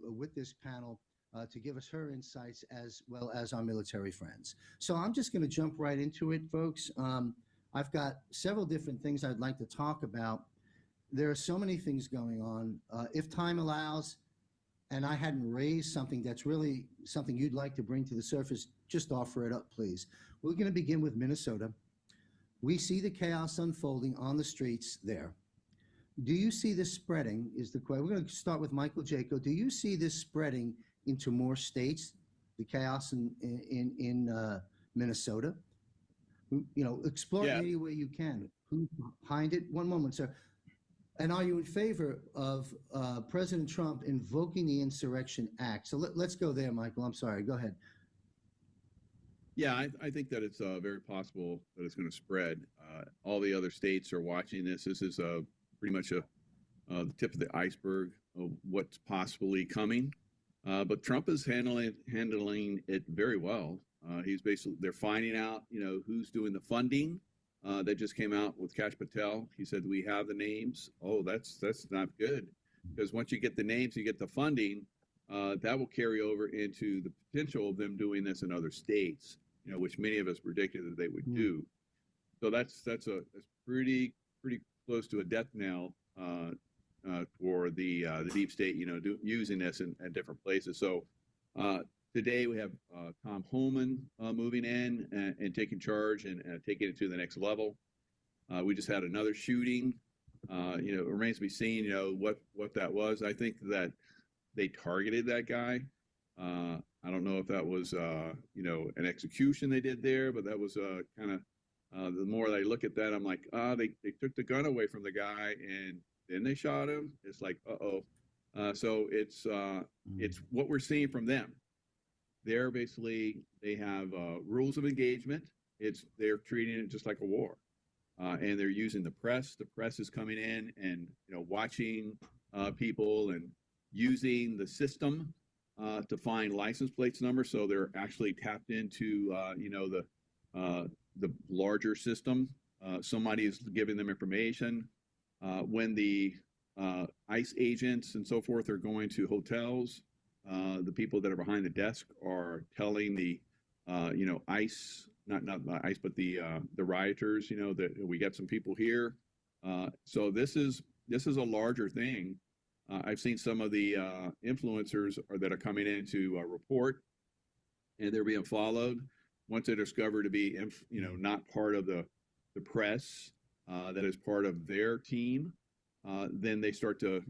with this panel to give us her insights as well as our military friends. So I'm just going to jump right into it, folks. I've got several different things I'd like to talk about. There are so many things going on. If time allows, and I hadn't raised something that's really something you'd like to bring to the surface, just offer it up, please. We're going to begin with Minnesota. We see the chaos unfolding on the streets there. Do you see this spreading, is the question. We're going to start with Michael Jaco. Do you see this spreading into more states, the chaos in Minnesota? Explore it any way you can. Who's behind it? One moment, sir. And are you in favor of President Trump invoking the Insurrection Act? So let's go there, Michael. I'm sorry. Go ahead. Yeah, I think that it's very possible that it's going to spread. All the other states are watching this. This is pretty much the tip of the iceberg of what's possibly coming. But Trump is handling it very well. They're finding out, who's doing the funding. That just came out with Kash Patel. He said, we have the names. Oh, that's not good. Because once you get the names, you get the funding, that will carry over into the potential of them doing this in other states, which many of us predicted that they would do. So that's pretty close to a death knell for the deep state, using this in different places. So today we have Tom Homan moving in and taking charge and taking it to the next level. We just had another shooting. It remains to be seen, what that was. I think that they targeted that guy. I don't know if that was, an execution they did there, but that was kind of, the more I look at that, I'm like, they took the gun away from the guy and then they shot him. It's like, so it's what we're seeing from them. They're they have rules of engagement. They're treating it just like a war, and they're using the press. The press is coming in and watching people and using the system to find license plates numbers. So they're actually tapped into the larger system. Somebody is giving them information. When the ICE agents and so forth are going to hotels, the people that are behind the desk are telling the, ICE, not ICE, but the rioters, that we got some people here. So this is a larger thing. I've seen some of the influencers that are coming in to report, and they're being followed. Once they're discovered to be, not part of the press, that is part of their team, then they start to,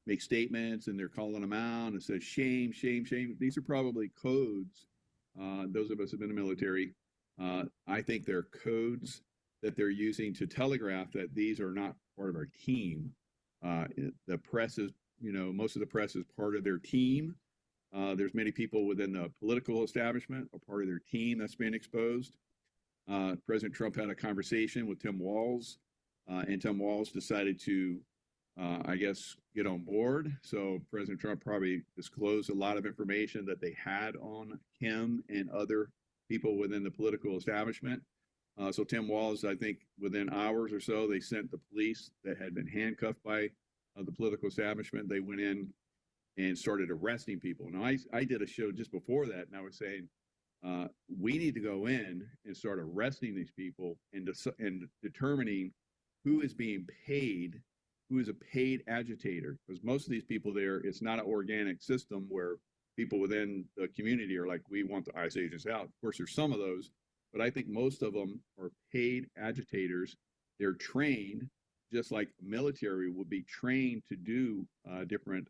make statements, and they're calling them out and says, shame, shame, shame. These are probably codes. Those of us who've been in the military, I think they're codes that they're using to telegraph that these are not part of our team. The press is, most of the press is part of their team. There's many people within the political establishment are part of their team that's being exposed. President Trump had a conversation with Tim Walz, and Tim Walz decided to get on board. So President Trump probably disclosed a lot of information that they had on him and other people within the political establishment. So Tim Walz, I think within hours or so, they sent the police that had been handcuffed by the political establishment. They went in and started arresting people. Now, I did a show just before that, and I was saying, we need to go in and start arresting these people and determining who is being paid, who is a paid agitator. Because most of these people there, it's not an organic system where people within the community are like, we want the ICE agents out. Of course, there's some of those, but I think most of them are paid agitators. They're trained, just like military will be trained to do different,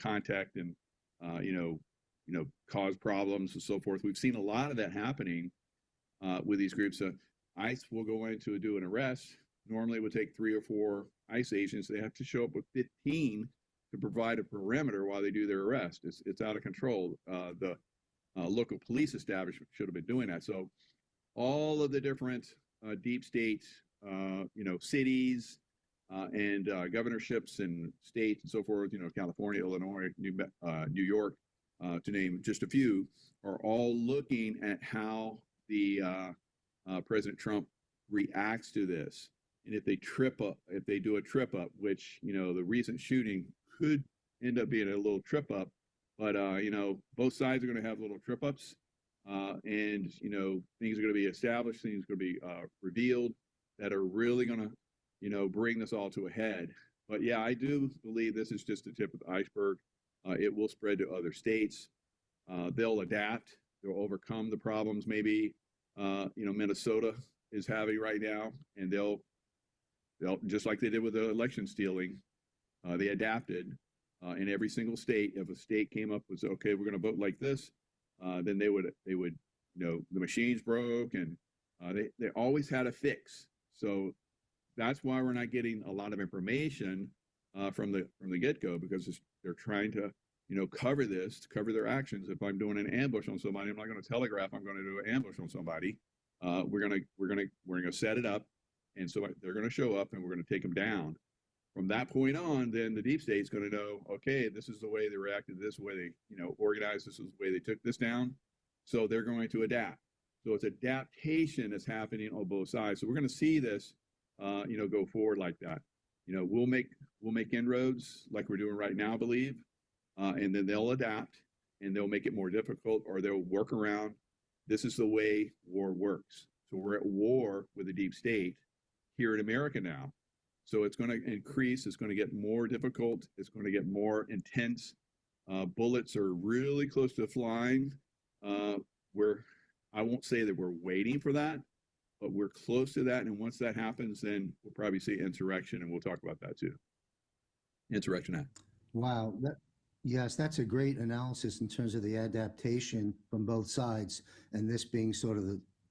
contact and, cause problems and so forth. We've seen a lot of that happening with these groups. ICE will go in to do an arrest. Normally it would take 3 or 4 ICE agents. They have to show up with 15 to provide a perimeter while they do their arrest. It's out of control. The local police establishment should have been doing that. So all of the different deep state, cities and governorships and states and so forth, California, Illinois, New York, to name just a few, are all looking at how the President Trump reacts to this. And if they do a trip up, which, the recent shooting could end up being a little trip up. But, both sides are going to have little trip ups. And, things are going to be established, things are going to be revealed that are really going to, bring this all to a head. But yeah, I do believe this is just the tip of the iceberg. It will spread to other states. They'll adapt. They'll overcome the problems maybe, Minnesota is having right now, and they'll just like they did with the election stealing, they adapted in every single state. If a state came up with, okay, we're going to vote like this, then they would, the machines broke, and they always had a fix. So that's why we're not getting a lot of information from the get-go, because they're trying to, cover this, to cover their actions. If I'm doing an ambush on somebody, I'm not going to telegraph I'm going to do an ambush on somebody. We're going to set it up, and so they're going to show up, and we're going to take them down. From that point on, then the deep state's going to know, okay, this is the way they reacted, this way they, organized, this is the way they took this down. So they're going to adapt. So it's adaptation that's happening on both sides. So we're going to see this, go forward like that. We'll make inroads like we're doing right now, I believe, and then they'll adapt, and they'll make it more difficult, or they'll work around. This is the way war works. So we're at war with the deep state here in America now. So it's going to increase. It's going to get more difficult. It's going to get more intense. Bullets are really close to flying. I won't say that we're waiting for that, but we're close to that. And once that happens, then we'll probably see insurrection, and we'll talk about that too. Insurrection Act. Wow. Yes, that's a great analysis in terms of the adaptation from both sides, and this being sort of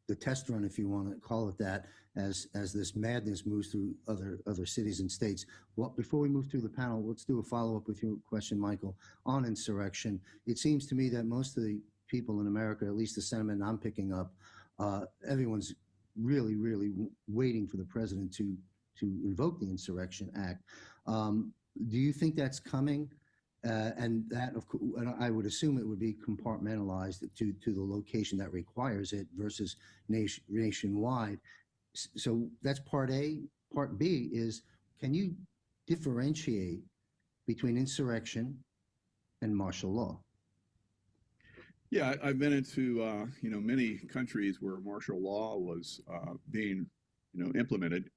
the test run, if you want to call it that, as this madness moves through other cities and states. Well, before we move through the panel, let's do a follow-up with your question, Michael, on insurrection. It seems to me that most of the people in America, at least the sentiment I'm picking up, everyone's really, really waiting for the president to invoke the Insurrection Act. Do you think that's coming? And that, of course, I would assume it would be compartmentalized to the location that requires it versus nationwide. So that's part A. Part B is, can you differentiate between insurrection and martial law? Yeah, I've been into many countries where martial law was being implemented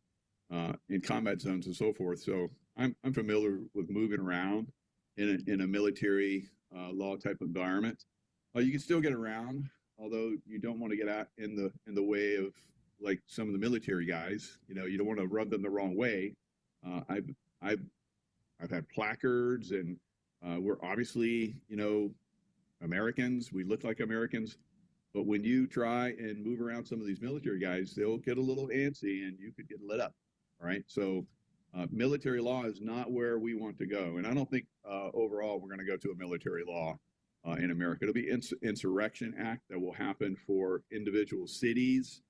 in combat zones and so forth. So I'm familiar with moving around in a military law type environment. You can still get around, although you don't want to get out in the way of like some of the military guys. You don't want to rub them the wrong way. I've had placards, and we're obviously Americans. We look like Americans, but when you try and move around some of these military guys, they'll get a little antsy, and you could get lit up. All right, so military law is not where we want to go, and I don't think overall we're going to go to a military law in America. It'll be Insurrection Act that will happen for individual cities,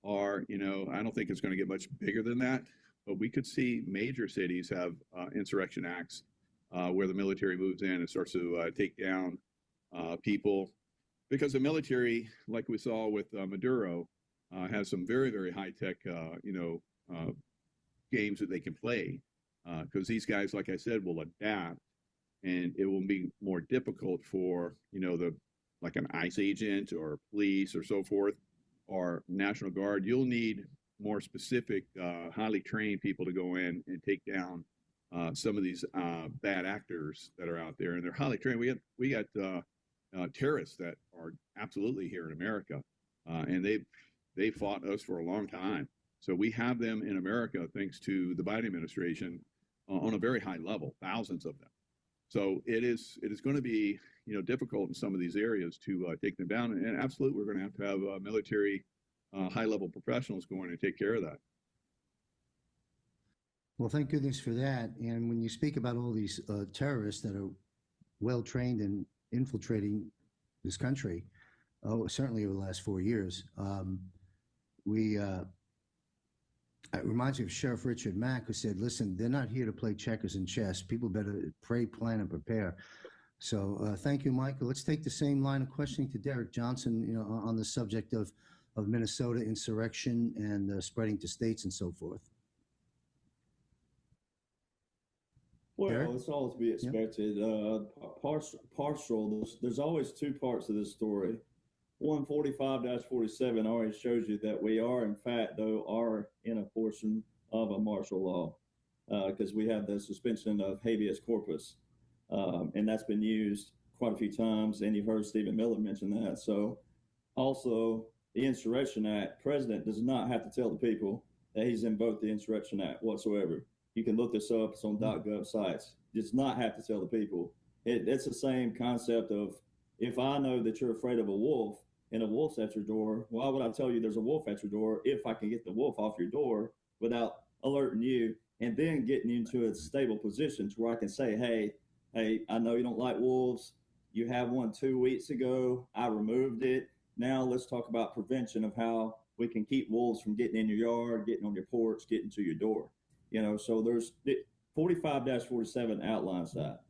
or I don't think it's going to get much bigger than that. But we could see major cities have insurrection acts where the military moves in and starts to take down people, because the military, like we saw with Maduro, has some very, very high tech, games that they can play, because these guys, like I said, will adapt, and it will be more difficult for like an ICE agent or police or so forth, or National Guard. You'll need more specific, highly trained people to go in and take down some of these bad actors that are out there, and they're highly trained. We got terrorists that are absolutely here in America, and they fought us for a long time. So we have them in America thanks to the Biden administration on a very high level, thousands of them. So it is going to be difficult in some of these areas to take them down, and absolutely we're going to have military high level professionals go in and take care of that. Well, thank goodness for that. And when you speak about all these terrorists that are well trained in infiltrating this country, certainly over the last 4 years, it reminds me of Sheriff Richard Mack, who said, listen, they're not here to play checkers and chess. People better pray, plan, and prepare. So thank you, Michael. Let's take the same line of questioning to Derek Johnson, on the subject of Minnesota insurrection and spreading to states and so forth. Eric? Well, it's all to be Yeah. expected. Partial. There's always two parts of this story. 145-47 already shows you that we are, in fact, though, are in a portion of a martial law because we have the suspension of habeas corpus, and that's been used quite a few times. And you've heard Stephen Miller mention that. So, also, the Insurrection Act, President does not have to tell the people that he's invoked the Insurrection Act whatsoever. You can look this up. It's on .gov sites. Does not have to tell the people. It's the same concept of if I know that you're afraid of a wolf and a wolf's at your door, why would I tell you there's a wolf at your door if I can get the wolf off your door without alerting you and then getting you into a stable position to where I can say, hey, I know you don't like wolves. You have one 2 weeks ago. I removed it. Now let's talk about prevention of how we can keep wolves from getting in your yard, getting on your porch, getting to your door. So there's 45-47 outlines that.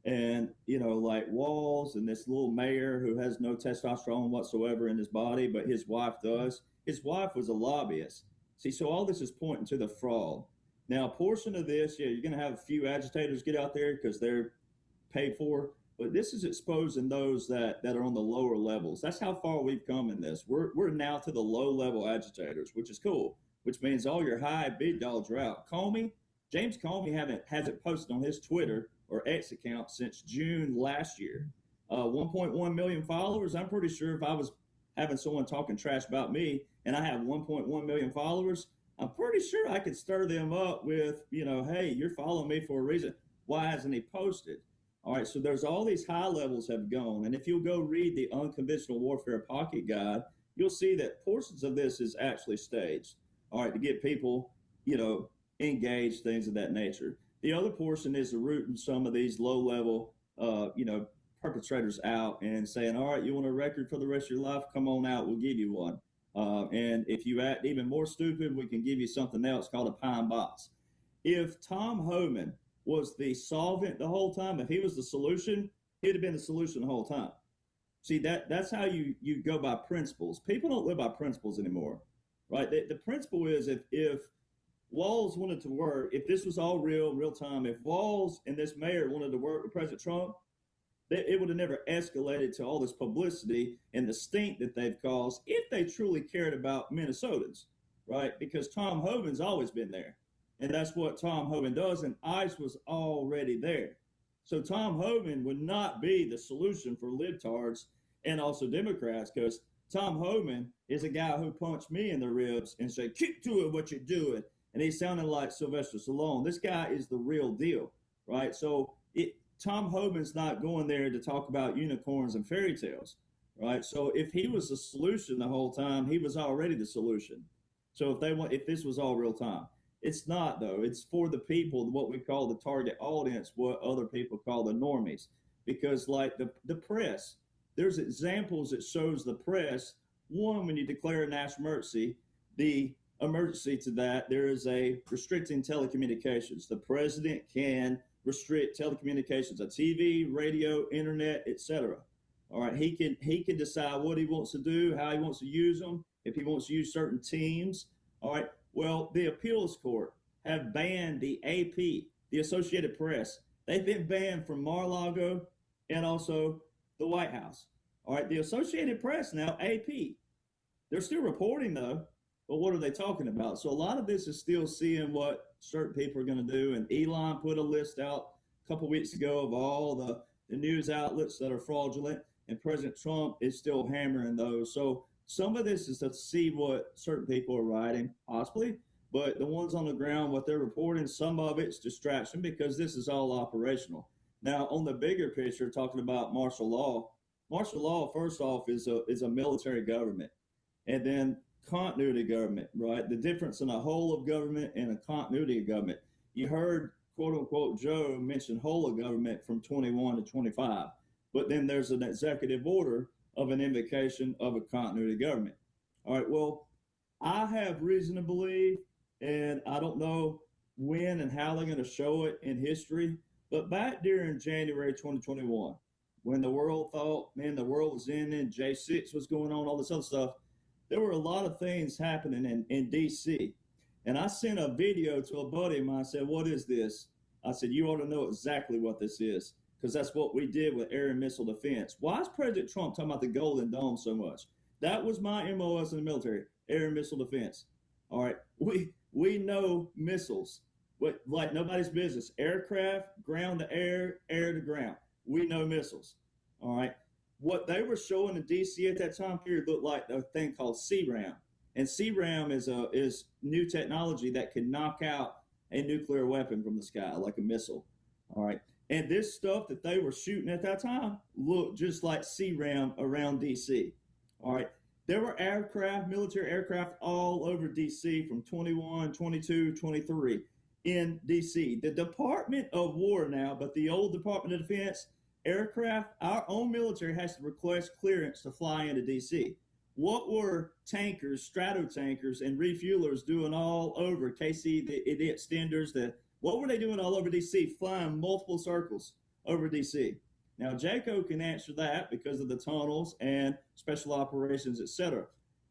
And, like Walls and this little mayor who has no testosterone whatsoever in his body, but his wife does. His wife was a lobbyist. See, so all this is pointing to the fraud. Now, a portion of this, you're going to have a few agitators get out there because they're paid for, but this is exposing those that are on the lower levels. That's how far we've come in this. We're now to the low-level agitators, which is cool, which means all your high big dogs are out. James Comey hasn't posted on his Twitter or X account since June last year. 1.1 million followers. I'm pretty sure if I was having someone talking trash about me and I have 1.1 million followers, I'm pretty sure I could stir them up with, hey, you're following me for a reason. Why hasn't he posted? All right, so there's all these high levels have gone. And if you'll go read the Unconventional Warfare Pocket Guide, you'll see that portions of this is actually staged. All right, to get people, engaged, things of that nature. The other portion is rooting some of these low-level, perpetrators out and saying, all right, you want a record for the rest of your life? Come on out. We'll give you one. And if you act even more stupid, we can give you something else called a pine box. If Tom Homan was the solvent the whole time, if he was the solution, he'd have been the solution the whole time. See, that's how you go by principles. People don't live by principles anymore, right? The principle is if Walls wanted to work, if this was all real time, if Walls and this mayor wanted to work with President Trump, it would have never escalated to all this publicity and the stink that they've caused if they truly cared about Minnesotans, right? Because Tom Homan's always been there. And that's what Tom Homan does, and ICE was already there. So Tom Homan would not be the solution for libtards and also Democrats, because Tom Homan is a guy who punched me in the ribs and said, keep doing what you're doing. And he sounded like Sylvester Stallone. This guy is the real deal, right? So Tom Homan's not going there to talk about unicorns and fairy tales, right? So if he was the solution the whole time, he was already the solution. So if this was all real time, it's not though. It's for the people, what we call the target audience, what other people call the normies. Because like the press, there's examples that shows the press. One, when you declare a national emergency, the emergency to that, there is a restricting telecommunications. The president can restrict telecommunications on TV, radio, internet, etc. All right, he can decide what he wants to do, how he wants to use them, if he wants to use certain teams. All right, well, the appeals court have banned the AP, the Associated Press. They've been banned from Mar-a-Lago and also the White House. All right, the Associated Press now, AP, they're still reporting though, but what are they talking about? So a lot of this is still seeing what certain people are going to do. And Elon put a list out a couple weeks ago of all the news outlets that are fraudulent, and President Trump is still hammering those. So some of this is to see what certain people are writing, possibly, but the ones on the ground, what they're reporting, some of it's distraction because this is all operational. Now, on the bigger picture, talking about martial law, first off, is a military government. And then continuity government, right? The difference in a whole of government and a continuity of government. You heard, quote unquote, Joe mention whole of government from 21 to 25, but then there's an executive order of an invocation of a continuity government. All right, well, I have reason to believe, and I don't know when and how they're going to show it in history, but back during January 2021, when the world thought, man, the world was ending, J6 was going on, all this other stuff, there were a lot of things happening in D.C. And I sent a video to a buddy of mine. I said, what is this? I said, you ought to know exactly what this is, because that's what we did with air and missile defense. Why is President Trump talking about the Golden Dome so much? That was my MOS in the military, air and missile defense. All right, we know missiles, like nobody's business. Aircraft, ground to air, air to ground. We know missiles. All right. What they were showing in DC at that time period looked like a thing called CRAM. And CRAM is new technology that can knock out a nuclear weapon from the sky, like a missile. All right. And this stuff that they were shooting at that time looked just like CRAM around DC. All right. There were aircraft, military aircraft all over DC from 21, 22, 23 in DC. The Department of War now, but the old Department of Defense, aircraft, our own military has to request clearance to fly into DC. What were tankers, stratotankers, and refuelers doing all over KC, the extenders, what were they doing all over DC, flying multiple circles over DC? Now, JCO can answer that because of the tunnels and special operations, et cetera.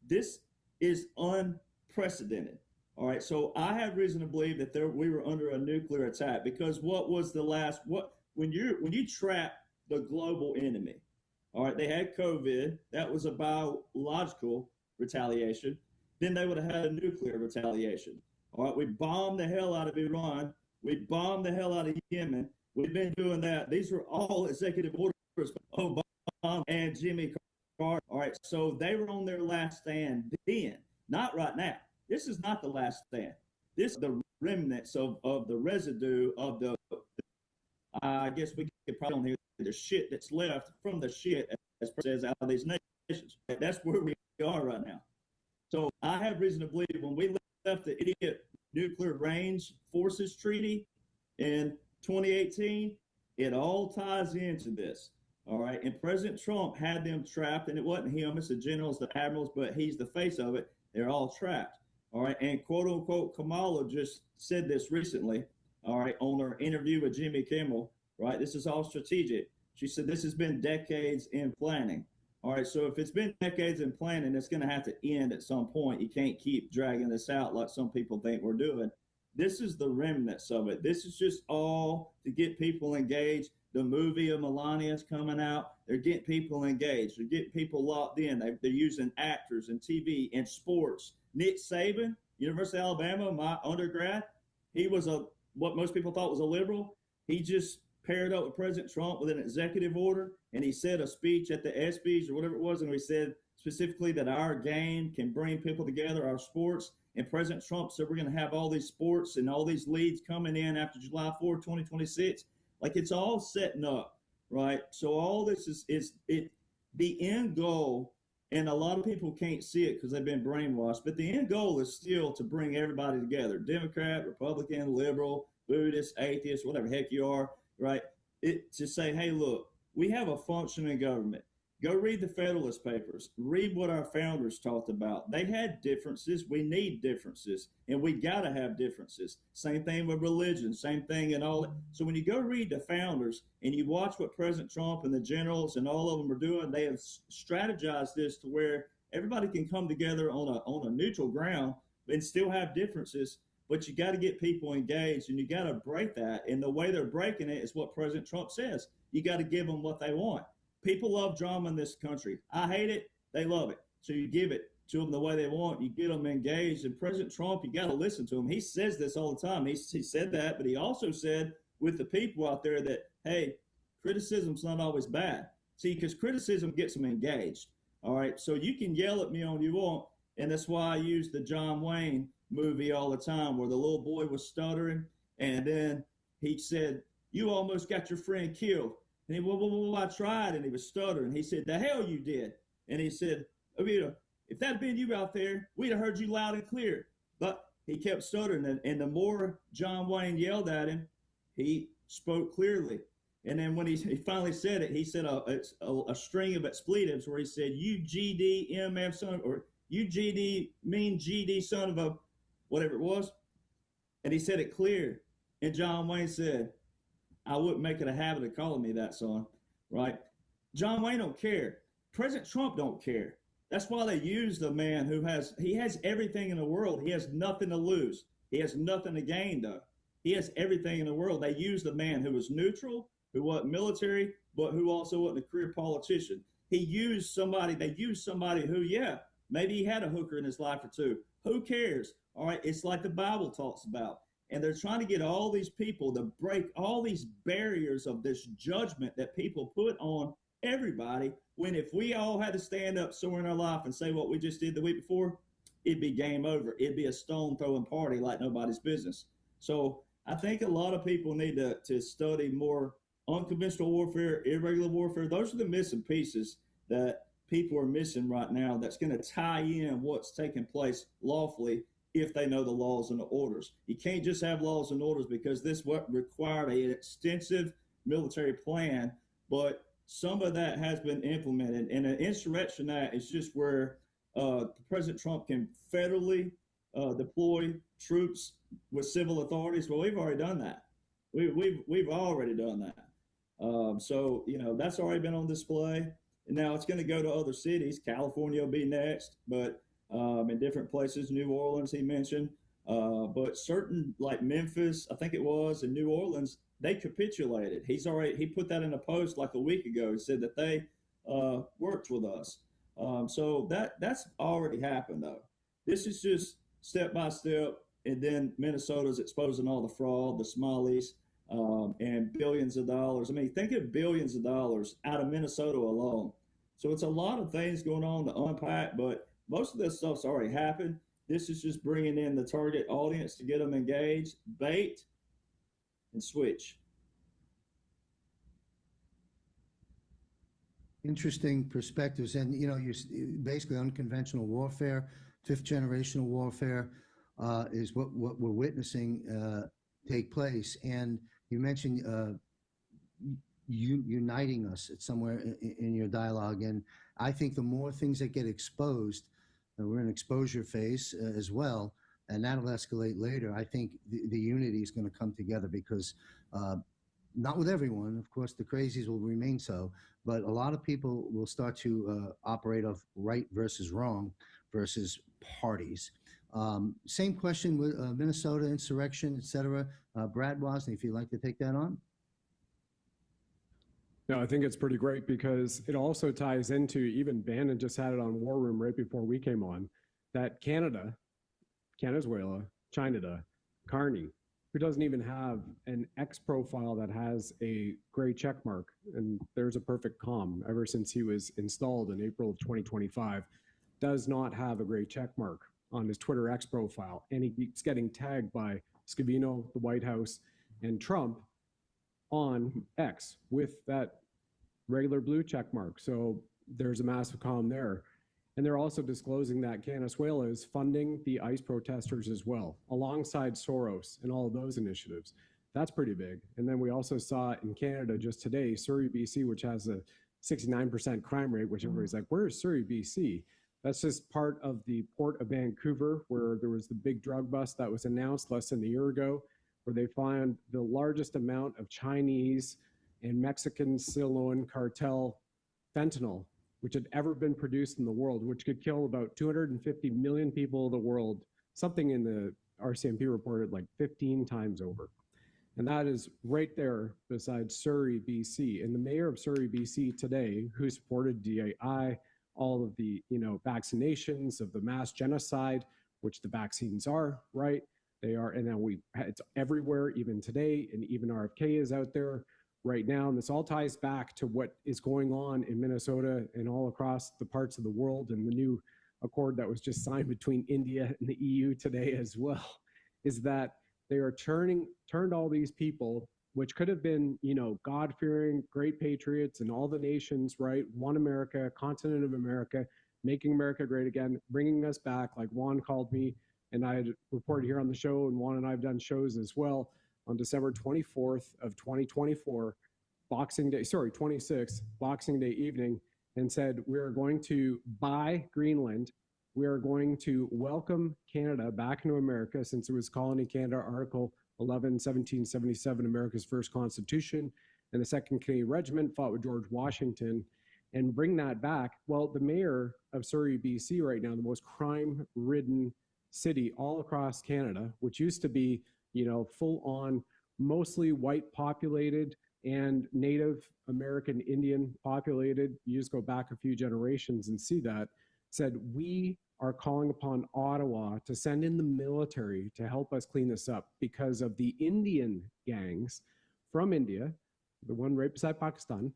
This is unprecedented. All right, so I have reason to believe that we were under a nuclear attack, because what was the last, when you trap the global enemy, all right, they had COVID, that was a biological retaliation, then they would have had a nuclear retaliation. All right, we bombed the hell out of Iran, we bombed the hell out of Yemen, we've been doing that. These were all executive orders by Obama and Jimmy Carter. All right, so they were on their last stand then, not right now. This is not the last stand. This is the remnants of the residue of the, I guess we could probably on here, the shit that's left from the shit, as says, out of these nations. That's where we are right now. So I have reason to believe when we left the idiot Nuclear Range Forces Treaty in 2018, it all ties into this. All right. And President Trump had them trapped, and it wasn't him, it's the generals, the admirals, but he's the face of it. They're all trapped. All right. And quote unquote, Kamala just said this recently, all right, on her interview with Jimmy Kimmel, right? This is all strategic. She said this has been decades in planning. All right. So if it's been decades in planning, it's going to have to end at some point. You can't keep dragging this out like some people think we're doing. This is the remnants of it. This is just all to get people engaged. The movie of Melania is coming out. They're getting people engaged. They're getting people locked in. They're using actors and TV and sports. Nick Saban, University of Alabama, my undergrad, he was what most people thought was a liberal. He just paired up with President Trump with an executive order, and he said a speech at the ESPYs or whatever it was, and he said specifically that our game can bring people together, our sports. And President Trump said we're going to have all these sports and all these leads coming in after July 4, 2026. Like, it's all setting up, right? So all this is the end goal, and a lot of people can't see it because they've been brainwashed, but the end goal is still to bring everybody together, Democrat, Republican, liberal, Buddhist, atheist, whatever heck you are, right? To say, hey, look, we have a functioning government. Go read the Federalist Papers. Read what our founders talked about. They had differences. We need differences, and we got to have differences. Same thing with religion, same thing and all that. So when you go read the founders and you watch what President Trump and the generals and all of them are doing, they have strategized this to where everybody can come together on a neutral ground and still have differences, but you got to get people engaged, and you got to break that. And the way they're breaking it is what President Trump says. You got to give them what they want. People love drama in this country. I hate it. They love it. So you give it to them the way they want. You get them engaged. And President Trump, you got to listen to him. He says this all the time. He said that, but he also said with the people out there that, hey, criticism's not always bad. See, because criticism gets them engaged. All right. So you can yell at me all you want. And that's why I use the John Wayne movie all the time, where the little boy was stuttering. And then he said, you almost got your friend killed. And he, well, I tried, and he was stuttering. He said, the hell you did. And he said, if that had been you out there, we'd have heard you loud and clear. But he kept stuttering, and the more John Wayne yelled at him, he spoke clearly. And then when he finally said it, he said a string of expletives where he said, you GDMF son, or you mean GD son of a, whatever it was. And he said it clear. And John Wayne said, I wouldn't make it a habit of calling me that, son, right? John Wayne don't care. President Trump don't care. That's why they use the man who has everything in the world. He has nothing to lose. He has nothing to gain, though. He has everything in the world. They used a man who was neutral, who wasn't military, but who also wasn't a career politician. They used somebody who, yeah, maybe he had a hooker in his life or two. Who cares? All right, it's like the Bible talks about. And they're trying to get all these people to break all these barriers of this judgment that people put on everybody, when if we all had to stand up somewhere in our life and say what we just did the week before, it'd be game over. It'd be a stone throwing party like nobody's business. So I think a lot of people need to study more unconventional warfare, irregular warfare. Those are the missing pieces that people are missing right now, that's going to tie in what's taking place lawfully if they know the laws and the orders. You can't just have laws and orders, because this what required an extensive military plan, but some of that has been implemented. And an insurrection act is just where President Trump can federally deploy troops with civil authorities. Well, we've already done that. We've already done that. So, you know, that's already been on display. And now it's going to go to other cities. California will be next, but in different places, New Orleans, he mentioned. But certain, like Memphis, I think it was, and New Orleans, they capitulated. He put that in a post like a week ago. He said that they worked with us. So that's already happened, though. This is just step by step. And then Minnesota's exposing all the fraud, the Somalis, and billions of dollars. I mean, think of billions of dollars out of Minnesota alone. So it's a lot of things going on to unpack, but most of this stuff's already happened. This is just bringing in the target audience to get them engaged, bait, and switch. Interesting perspectives. And, you know, you basically unconventional warfare, fifth generational warfare is what we're witnessing take place. And you mentioned uniting us at somewhere in your dialogue. And I think the more things that get exposed, and we're in exposure phase as well, and that'll escalate later. I think the unity is going to come together, because not with everyone, of course, the crazies will remain so, but a lot of people will start to operate of right versus wrong versus parties. Same question with Minnesota insurrection, et cetera. Brad Wozni, if you'd like to take that on. No, I think it's pretty great, because it also ties into, even Bannon just had it on War Room right before we came on, that Canada, Venezuela, China, Carney, who doesn't even have an X profile that has a gray check mark, and there's a perfect calm ever since he was installed in April of 2025, does not have a gray check mark on his Twitter X profile, and he keeps getting tagged by Scavino, the White House, and Trump on X with that regular blue check mark. So there's a massive calm there. And they're also disclosing that Venezuela is funding the ICE protesters as well, alongside Soros and all of those initiatives. That's pretty big. And then we also saw in Canada just today, Surrey, BC, which has a 69% crime rate, which everybody's like, where is Surrey, BC? That's just part of the Port of Vancouver, where there was the big drug bust that was announced less than a year ago, where they found the largest amount of Chinese and Mexican Sinaloan cartel fentanyl, which had ever been produced in the world, which could kill about 250 million people in the world, something in the RCMP reported like 15 times over. And that is right there beside Surrey, BC. And the mayor of Surrey, BC today, who supported DAI, all of the, vaccinations of the mass genocide, which the vaccines are, right? They are, and now it's everywhere, even today, and even RFK is out there right now. And this all ties back to what is going on in Minnesota and all across the parts of the world, and the new accord that was just signed between India and the EU today as well, is that they are turned all these people, which could have been, God-fearing, great patriots in all the nations, right? One America, continent of America, making America great again, bringing us back, like Juan called me, and I had reported here on the show, and Juan and I have done shows as well, on December 24th of 2024, 26th, Boxing Day evening, and said, we are going to buy Greenland. We are going to welcome Canada back into America, since it was Colony Canada, Article 11, 1777, America's first constitution, and the 2nd Canadian Regiment fought with George Washington, and bring that back. Well, the mayor of Surrey, BC right now, the most crime-ridden city all across Canada, which used to be full on, mostly white populated and Native American Indian populated. You just go back a few generations and see that, said, we are calling upon Ottawa to send in the military to help us clean this up because of the Indian gangs from India, the one right beside Pakistan,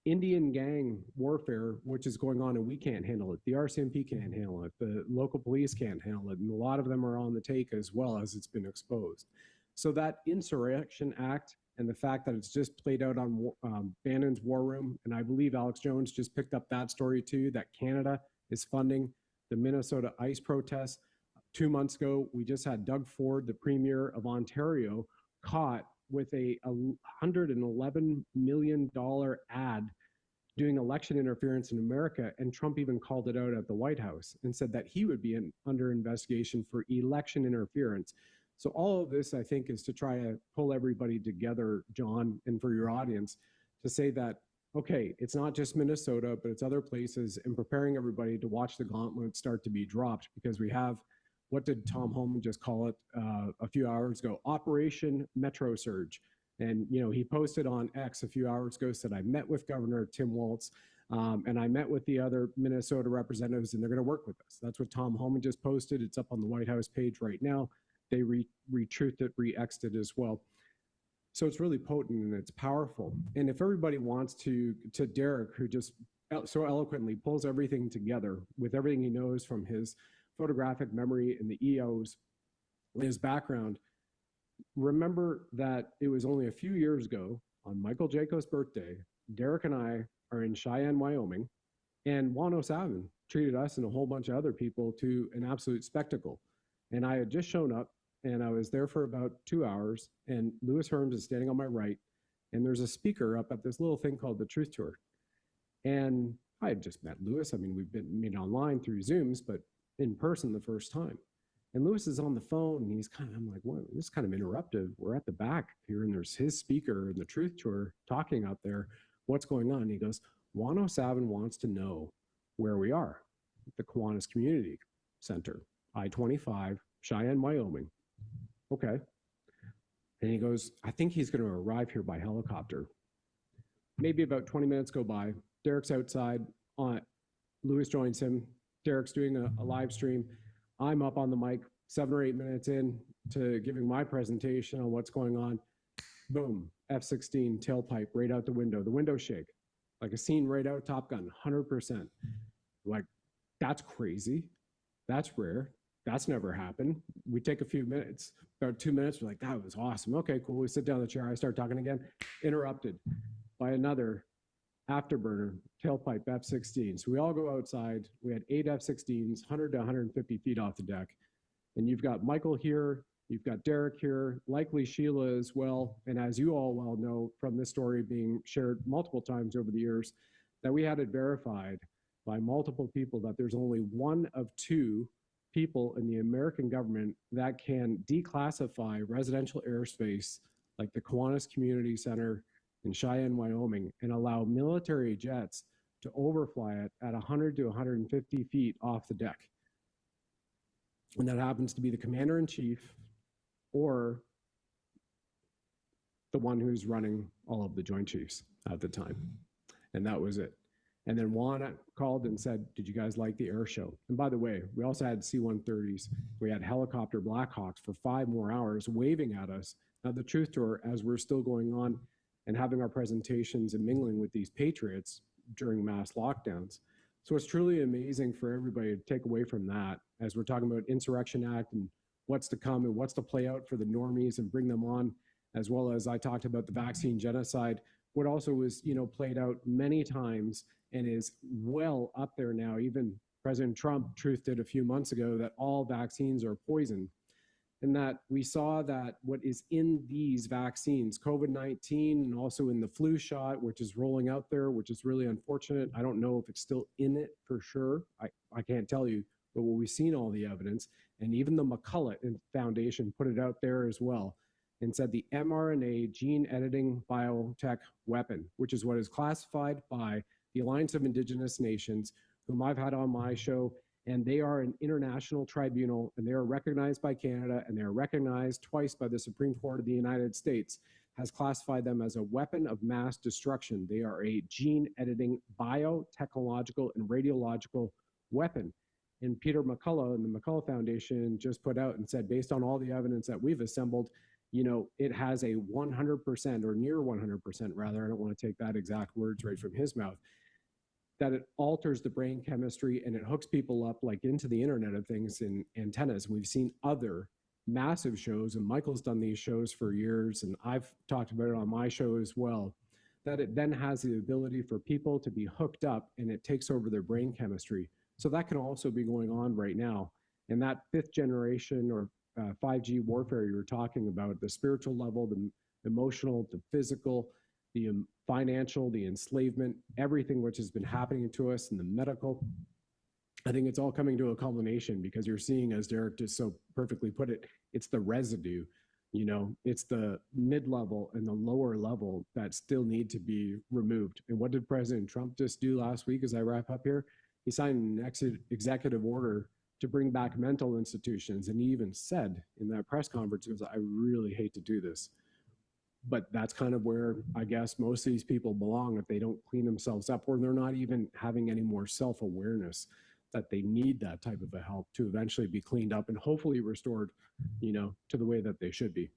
Indian gang warfare, which is going on, and we can't handle it. The RCMP can't handle it. The local police can't handle it. And a lot of them are on the take as well, as it's been exposed. So that Insurrection Act and the fact that it's just played out on Bannon's War Room, and I believe Alex Jones just picked up that story too, that Canada is funding the Minnesota ICE protests. 2 months ago, we just had Doug Ford, the Premier of Ontario, caught with a $111 million ad doing election interference in America, and Trump even called it out at the White House and said that he would be under investigation for election interference. So all of this, I think, is to try to pull everybody together, John, and for your audience, to say that, okay, it's not just Minnesota, but it's other places, and preparing everybody to watch the gauntlet start to be dropped, because we have, what did Tom Holman just call it a few hours ago? Operation Metro Surge. And, he posted on X a few hours ago, said, I met with Governor Tim Walz, and I met with the other Minnesota representatives, and they're going to work with us. That's what Tom Holman just posted. It's up on the White House page right now. They re-truthed it, re-X'd it as well. So it's really potent and it's powerful. And if everybody wants to Derek, who just so eloquently pulls everything together with everything he knows from his photographic memory and the EOs, his background, remember that it was only a few years ago on Michael Jaco's birthday, Derek and I are in Cheyenne, Wyoming, and Juan O'Savin treated us and a whole bunch of other people to an absolute spectacle. And I had just shown up, and I was there for about 2 hours, and Louis Herms is standing on my right, and there's a speaker up at this little thing called the Truth Tour. And I had just met Louis. I mean, we've been meeting online through Zooms, but in person the first time. And Louis is on the phone, and I'm like, what? This is kind of interruptive. We're at the back here, and there's his speaker and the Truth Tour talking out there. What's going on? And he goes, Juan O'Savin wants to know where we are, the Kiwanis Community Center, I-25, Cheyenne, Wyoming. Okay. And he goes, I think he's going to arrive here by helicopter. Maybe about 20 minutes go by. Derek's outside. Louis joins him. Derek's doing a live stream. I'm up on the mic 7 or 8 minutes in to giving my presentation on what's going on. Boom, F-16 tailpipe right out the window. The window shake, like a scene right out Top Gun, 100%. Like, that's crazy. That's rare. That's never happened. We take a few minutes, about 2 minutes. We're like, that was awesome. Okay, cool. We sit down in the chair. I start talking again. Interrupted by another afterburner tailpipe F-16. So we all go outside. We had 8 F-16s, 100 to 150 feet off the deck. And you've got Michael here. You've got Derek here, likely Sheila as well. And as you all well know from this story being shared multiple times over the years, that we had it verified by multiple people that there's only one of 2 people in the American government that can declassify residential airspace like the Kiwanis Community Center in Cheyenne, Wyoming, and allow military jets to overfly it at 100 to 150 feet off the deck. And that happens to be the commander-in-chief or the one who's running all of the Joint Chiefs at the time. And that was it. And then Juan called and said, did you guys like the air show? And by the way, we also had C-130s. We had helicopter Blackhawks for 5 more hours waving at us at the Truth Tour as we're still going on and having our presentations and mingling with these patriots during mass lockdowns. So it's truly amazing for everybody to take away from that as we're talking about Insurrection Act and what's to come and what's to play out for the normies and bring them on, as well as I talked about the vaccine genocide, what also was, played out many times and is well up there now. Even President Trump truthed it a few months ago that all vaccines are poison. And that we saw that what is in these vaccines, COVID-19 and also in the flu shot, which is rolling out there, which is really unfortunate. I don't know if it's still in it for sure. I can't tell you, but what we've seen all the evidence, and even the McCullough Foundation put it out there as well, and said the mRNA gene editing biotech weapon, which is what is classified by the Alliance of Indigenous Nations, whom I've had on my show, And they are an international tribunal, and they are recognized by Canada, and they are recognized twice by the Supreme Court of the United States, has classified them as a weapon of mass destruction. They are a gene editing, biotechnological, and radiological weapon. And Peter McCullough and the McCullough Foundation just put out and said, based on all the evidence that we've assembled, you know, it has a 100% or near 100% rather, I don't want to take that exact words right from his mouth, that it alters the brain chemistry and it hooks people up like into the Internet of Things in antennas. We've seen other massive shows, and Michael's done these shows for years, and I've talked about it on my show as well, that it then has the ability for people to be hooked up and it takes over their brain chemistry. So that can also be going on right now. And that 5th generation or 5G warfare you were talking about, the spiritual level, the emotional, the physical, the financial, the enslavement, everything which has been happening to us in the medical, I think it's all coming to a culmination because you're seeing, as Derek just so perfectly put it, it's the residue, you know, it's the mid-level and the lower level that still need to be removed. And what did President Trump just do last week as I wrap up here? He signed an executive order to bring back mental institutions. And he even said in that press conference, he goes, I really hate to do this. But that's kind of where I guess most of these people belong if they don't clean themselves up, or they're not even having any more self-awareness that they need that type of a help to eventually be cleaned up and hopefully restored, you know, to the way that they should be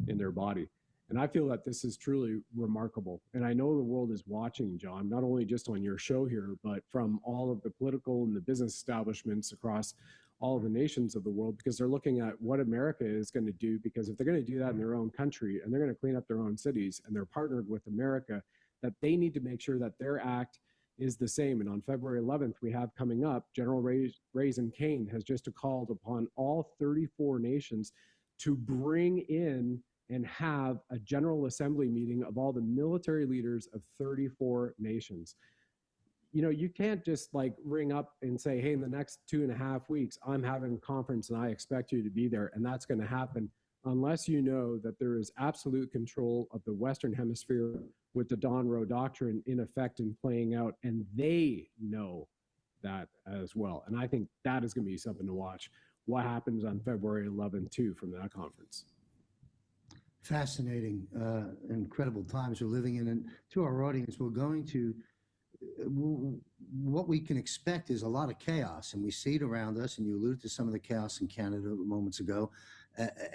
in their body. And I feel that this is truly remarkable. And I know the world is watching, John, not only just on your show here, but from all of the political and the business establishments across all of the nations of the world, because they're looking at what America is going to do, because if they're going to do that in their own country and they're going to clean up their own cities and they're partnered with America, that they need to make sure that their act is the same. And on February 11th, we have coming up, General Raisin Kane has just called upon all 34 nations to bring in and have a General Assembly meeting of all the military leaders of 34 nations. You know, you can't just like ring up and say, hey, in the next 2.5 weeks, I'm having a conference and I expect you to be there. And that's going to happen unless you know that there is absolute control of the Western Hemisphere with the Don Rowe Doctrine in effect and playing out. And they know that as well. And I think that is going to be something to watch. What happens on February 11th, too, from that conference. Fascinating, incredible times we're living in. And to our audience, we're going to, what we can expect is a lot of chaos, and we see it around us, and you alluded to some of the chaos in Canada moments ago,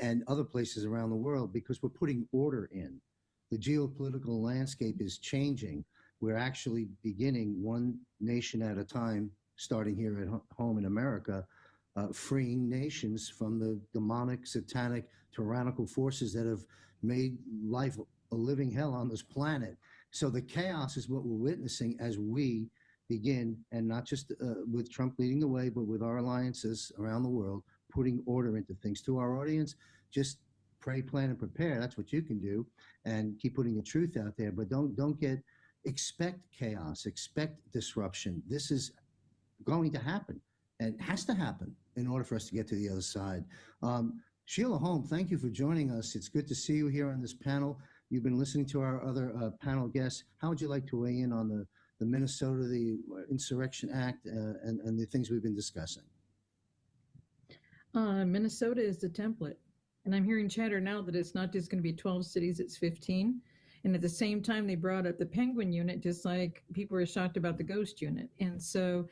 and other places around the world, because we're putting order in. The geopolitical landscape is changing. We're actually beginning one nation at a time, starting here at home in America, freeing nations from the demonic, satanic, tyrannical forces that have made life a living hell on this planet. So the chaos is what we're witnessing as we begin, and not just with Trump leading the way, but with our alliances around the world, putting order into things. To our audience, just pray, plan, and prepare. That's what you can do, and keep putting the truth out there. But expect chaos, expect disruption. This is going to happen, and has to happen in order for us to get to the other side. Sheila Holm, thank you for joining us. It's good to see you here on this panel. You've been listening to our other panel guests. How would you like to weigh in on the Minnesota, the Insurrection Act, and the things we've been discussing? Minnesota is the template. And I'm hearing chatter now that it's not just going to be 12 cities, it's 15. And at the same time, they brought up the Penguin unit, just like people were shocked about the Ghost unit. And so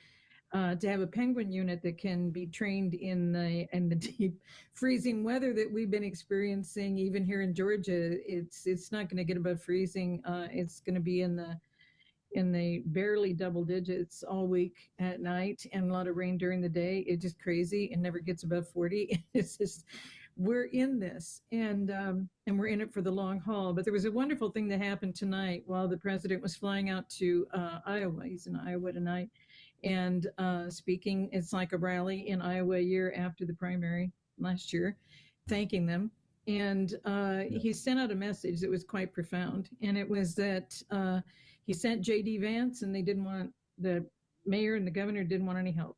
to have a Penguin unit that can be trained in the deep freezing weather that we've been experiencing, even here in Georgia, it's not going to get above freezing. It's going to be in the barely double digits all week at night, and a lot of rain during the day. It's just crazy. It never gets above 40. It's just, we're in this, and we're in it for the long haul. But there was a wonderful thing that happened tonight while the president was flying out to Iowa. He's in Iowa tonight, and speaking. It's like a rally in Iowa a year after the primary last year, thanking them. And he sent out a message that was quite profound, and it was that he sent J.D. Vance, and the mayor and the governor didn't want any help,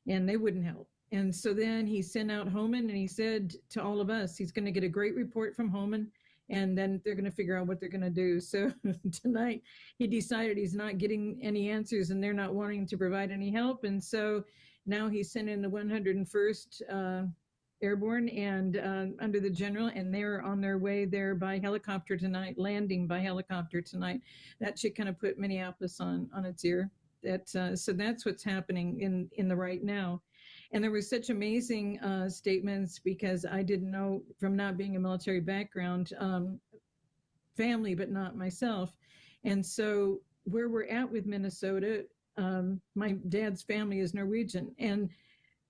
and they wouldn't help. And so then he sent out Homan, and he said to all of us, he's going to get a great report from Homan, and then they're going to figure out what they're going to do. So tonight he decided he's not getting any answers, and they're not wanting to provide any help. And so Now he's sent in the 101st Airborne and under the general, and they're on their way there by helicopter tonight, landing by helicopter tonight. That should kind of put Minneapolis on its ear. So that's what's happening in the right now. And there were such amazing statements, because I didn't know, from not being a military background, family, but not myself. And so where we're at with Minnesota, my dad's family is Norwegian, and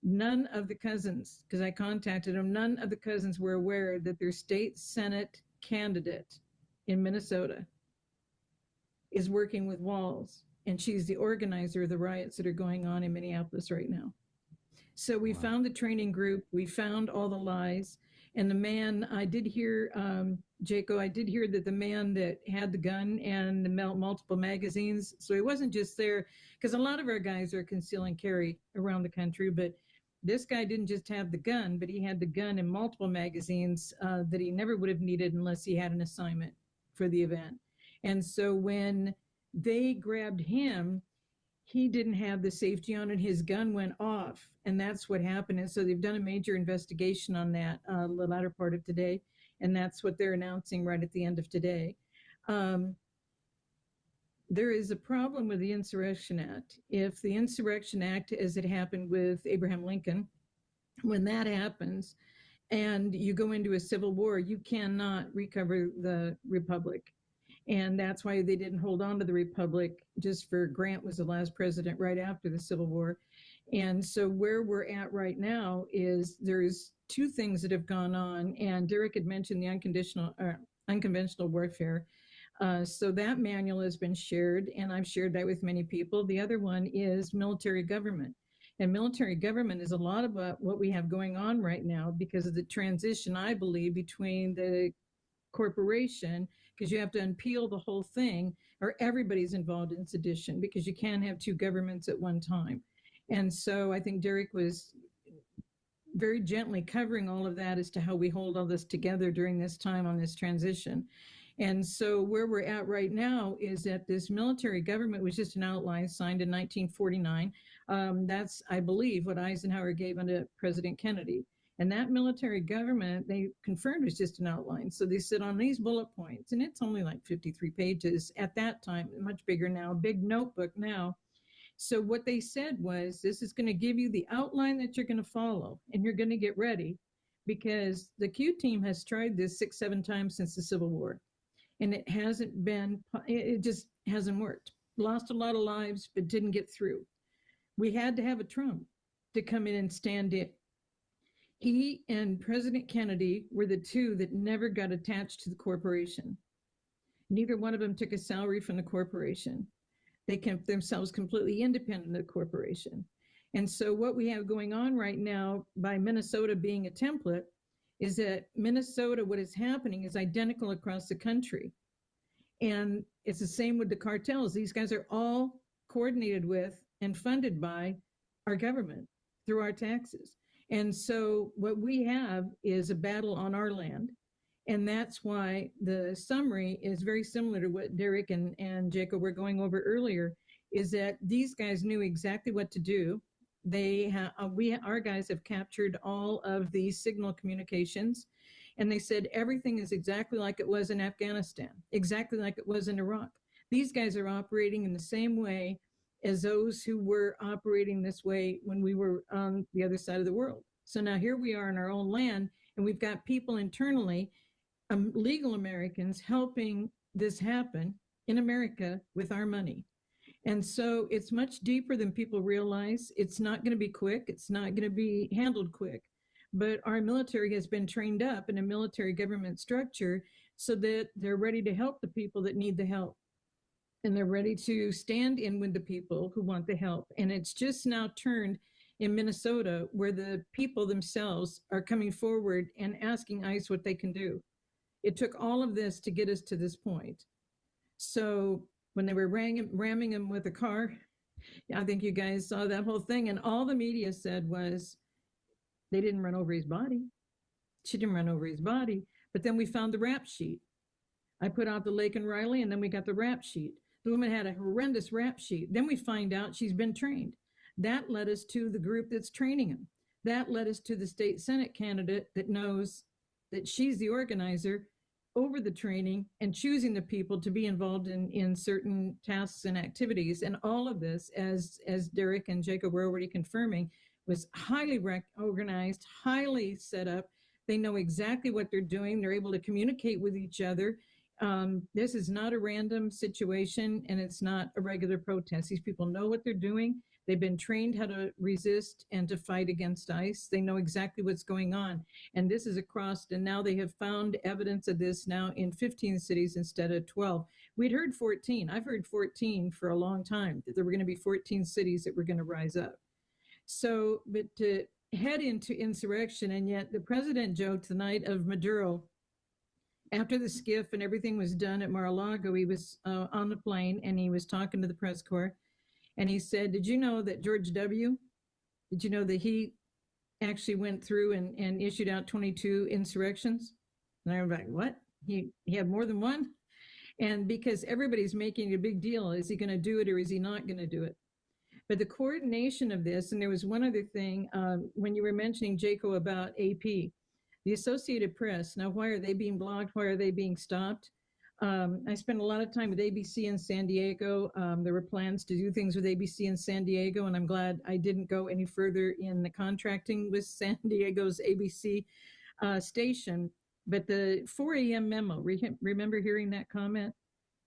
none of the cousins, because I contacted them, none of the cousins were aware that their state Senate candidate in Minnesota is working with Walls, and she's the organizer of the riots that are going on in Minneapolis right now. So we found the training group, we found all the lies, and the man, I did hear, Jaco, I did hear that the man that had the gun and the multiple magazines, so he wasn't just there, because a lot of our guys are conceal and carry around the country, but this guy didn't just have the gun, but he had the gun and multiple magazines that he never would have needed unless he had an assignment for the event. And so when they grabbed him, he didn't have the safety on and his gun went off, and that's what happened. And so they've done a major investigation on that the latter part of today, and that's what they're announcing right at the end of today. There is a problem with the Insurrection Act. If the Insurrection Act, as it happened with Abraham Lincoln, when that happens and you go into a civil war, you cannot recover the republic. And that's why they didn't hold on to the republic, just for Grant was the last president right after the Civil War. And so where we're at right now is there's two things that have gone on, and Derek had mentioned the unconventional warfare. So that manual has been shared, and I've shared that with many people. The other one is military government. And military government is a lot about what we have going on right now because of the transition, I believe, between the corporation, because you have to unpeel the whole thing, or everybody's involved in sedition, because you can't have two governments at one time. And so I think Derek was very gently covering all of that as to how we hold all this together during this time on this transition. And so where we're at right now is that this military government was just an outline signed in 1949. That's, I believe, what Eisenhower gave unto President Kennedy. And that military government, they confirmed, was just an outline. So they sit on these bullet points, and it's only like 53 pages at that time, much bigger now, big notebook now. So what they said was, this is going to give you the outline that you're going to follow, and you're going to get ready, because the Q team has tried this 6-7 times since the Civil War, and it just hasn't worked. Lost a lot of lives, but didn't get through. We had to have a Trump to come in and stand in. He and President Kennedy were the two that never got attached to the corporation. Neither one of them took a salary from the corporation. They kept themselves completely independent of the corporation. And so what we have going on right now, by Minnesota being a template, is that Minnesota, what is happening is identical across the country. And it's the same with the cartels. These guys are all coordinated with and funded by our government through our taxes. And so what we have is a battle on our land. And that's why the summary is very similar to what Derek and Jacob were going over earlier, is that these guys knew exactly what to do. Our guys have captured all of the signal communications, and they said everything is exactly like it was in Afghanistan, exactly like it was in Iraq. These guys are operating in the same way as those who were operating this way when we were on the other side of the world. So now here we are in our own land, and we've got people internally, legal Americans, helping this happen in America with our money. And so it's much deeper than people realize. It's not going to be quick. It's not going to be handled quick. But our military has been trained up in a military government structure so that they're ready to help the people that need the help. And they're ready to stand in with the people who want the help. And it's just now turned in Minnesota, where the people themselves are coming forward and asking ICE what they can do. It took all of this to get us to this point. So when they were ramming him with a car, I think you guys saw that whole thing, and all the media said was, they didn't run over his body. She didn't run over his body. But then we found the rap sheet. I put out the Lake and Riley, and then we got the rap sheet. The woman had a horrendous rap sheet. Then we find out she's been trained. That led us to the group that's training them. That led us to the state Senate candidate that knows that she's the organizer over the training and choosing the people to be involved in certain tasks and activities. And all of this, as Derek and Jacob were already confirming, was highly organized, highly set up. They know exactly what they're doing. They're able to communicate with each other. This is not a random situation, and it's not a regular protest. These people know what they're doing. They've been trained how to resist and to fight against ICE. They know exactly what's going on. And this is across, and now they have found evidence of this now in 15 cities instead of 12. We'd heard 14. I've heard 14 for a long time, that there were going to be 14 cities that were going to rise up. So, but to head into insurrection, and yet the president joked the night of Maduro, after the skiff and everything was done at Mar-a-Lago, he was on the plane and he was talking to the press corps. And he said, did you know that George W., did you know that he actually went through and issued out 22 insurrections? And I was like, what? He had more than one? And because everybody's making a big deal, is he going to do it or is he not going to do it? But the coordination of this, and there was one other thing, when you were mentioning, Jaco, about AP, the Associated Press, now why are they being blocked? Why are they being stopped? I spent a lot of time with ABC in San Diego. There were plans to do things with ABC in San Diego, and I'm glad I didn't go any further in the contracting with San Diego's ABC station. But the 4 a.m. memo, remember hearing that comment?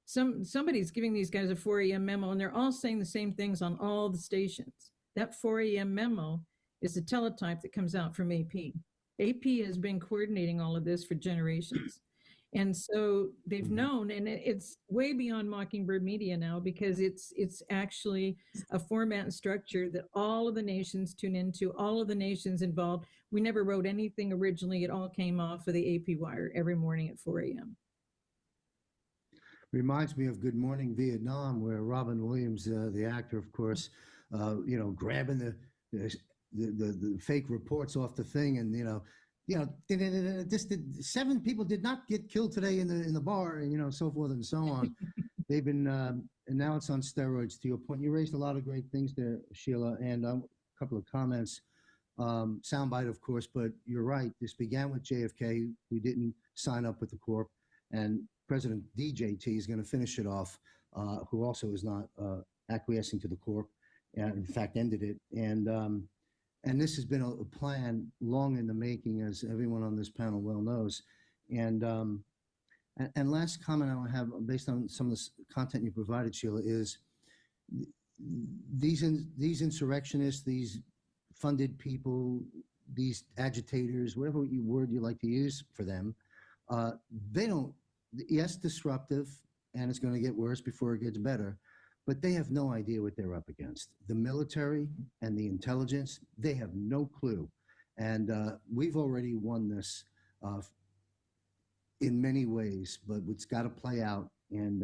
Somebody's giving these guys a 4 a.m. memo, and they're all saying the same things on all the stations. That 4 a.m. memo is the teletype that comes out from AP. AP has been coordinating all of this for generations. And so they've known, and it's way beyond Mockingbird Media now, because it's actually a format and structure that all of the nations tune into, all of the nations involved. We never wrote anything originally. It all came off of the AP wire every morning at 4 a.m. Reminds me of Good Morning Vietnam, where Robin Williams, the actor, of course, grabbing the fake reports off the thing, and just 7 people did not get killed today in the bar, and so forth and so on. They've been, and now it's on steroids. To your point, you raised a lot of great things there, Sheila, and a couple of comments. Soundbite, of course, but you're right. This began with JFK, who didn't sign up with the Corp, and President DJT is going to finish it off, who also is not acquiescing to the Corp, and in fact ended it. And this has been a plan long in the making, as everyone on this panel well knows. And last comment I have, based on some of the content you provided, Sheila, is these insurrectionists, these funded people, these agitators, whatever word you like to use for them, they don't, yes, disruptive, and it's going to get worse before it gets better, but they have no idea what they're up against. The military and the intelligence, they have no clue. And we've already won this in many ways, but it's got to play out. And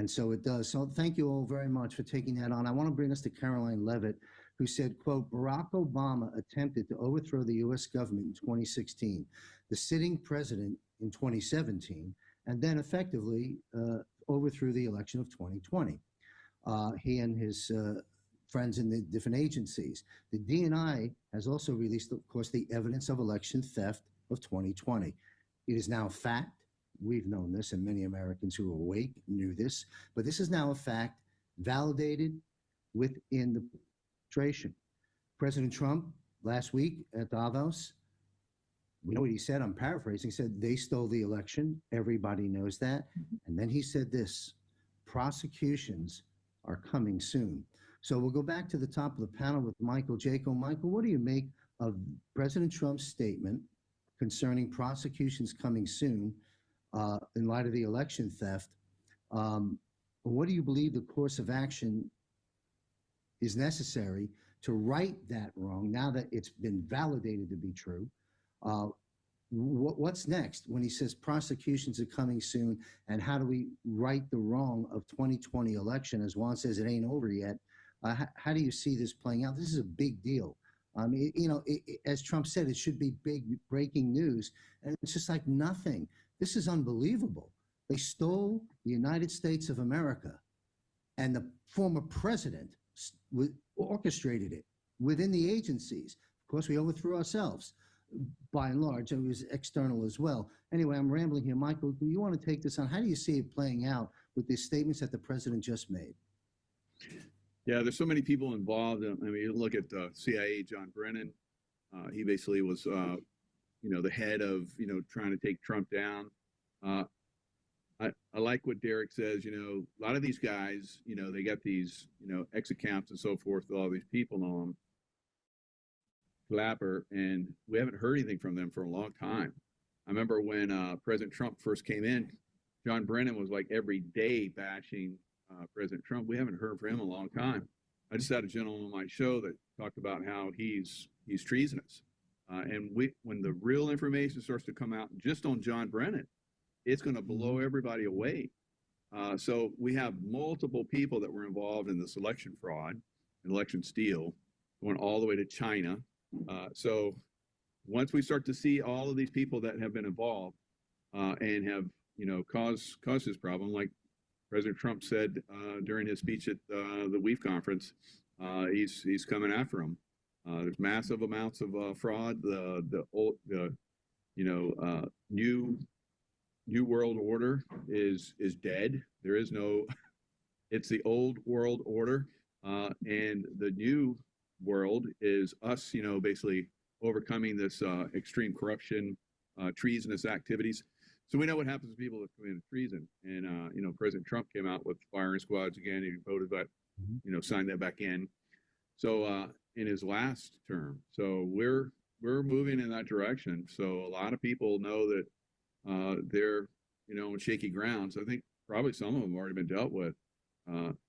so it does. So thank you all very much for taking that on. I want to bring us to Caroline Levitt, who said, quote, Barack Obama attempted to overthrow the U.S. government in 2016, the sitting president in 2017, and then effectively overthrew the election of 2020. He and his friends in the different agencies. The DNI has also released, of course, the evidence of election theft of 2020. It is now a fact. We've known this, and many Americans who are awake knew this, but this is now a fact validated within the administration. President Trump last week at Davos, we know what he said, I'm paraphrasing, he said they stole the election. Everybody knows that. And then he said this, prosecutions are coming soon. So we'll go back to the top of the panel with Michael Jaco. Michael, what do you make of President Trump's statement concerning prosecutions coming soon in light of the election theft? What do you believe the course of action is necessary to right that wrong now that it's been validated to be true? What's next when he says prosecutions are coming soon, and how do we right the wrong of 2020 election? As Juan says, it ain't over yet. How do you see this playing out? This is a big deal. As Trump said, it should be big breaking news, and it's just like nothing. This is unbelievable. They stole the United States of America, and the former president orchestrated it within the agencies. Of course, we overthrew ourselves by and large. It was external as well. Anyway, I'm rambling here. Michael, do you want to take this on? How do you see it playing out with the statements that the president just made? Yeah, there's so many people involved. I mean, you look at CIA, John Brennan. He basically was, the head of, trying to take Trump down. I like what Derek says. A lot of these guys, they got these, X accounts and so forth with all these people on them. Clapper, and we haven't heard anything from them for a long time. I remember when President Trump first came in, John Brennan was like every day bashing President Trump. We haven't heard from him in a long time. I just had a gentleman on my show that talked about how he's treasonous. And when the real information starts to come out just on John Brennan, it's going to blow everybody away. So we have multiple people that were involved in this election fraud and election steal, going all the way to China. So once we start to see all of these people that have been involved and have, caused this problem, like President Trump said during his speech at the WEAF conference, he's coming after them. There's massive amounts of fraud. The new world order is dead. There is no. It's the old world order, and the new world is us. Basically overcoming this extreme corruption, treasonous activities. So we know what happens to people that commit treason. And President Trump came out with firing squads again. He voted that, signed that back in. So in his last term, so we're moving in that direction. So a lot of people know that they're on shaky grounds. I think probably some of them have already been dealt with.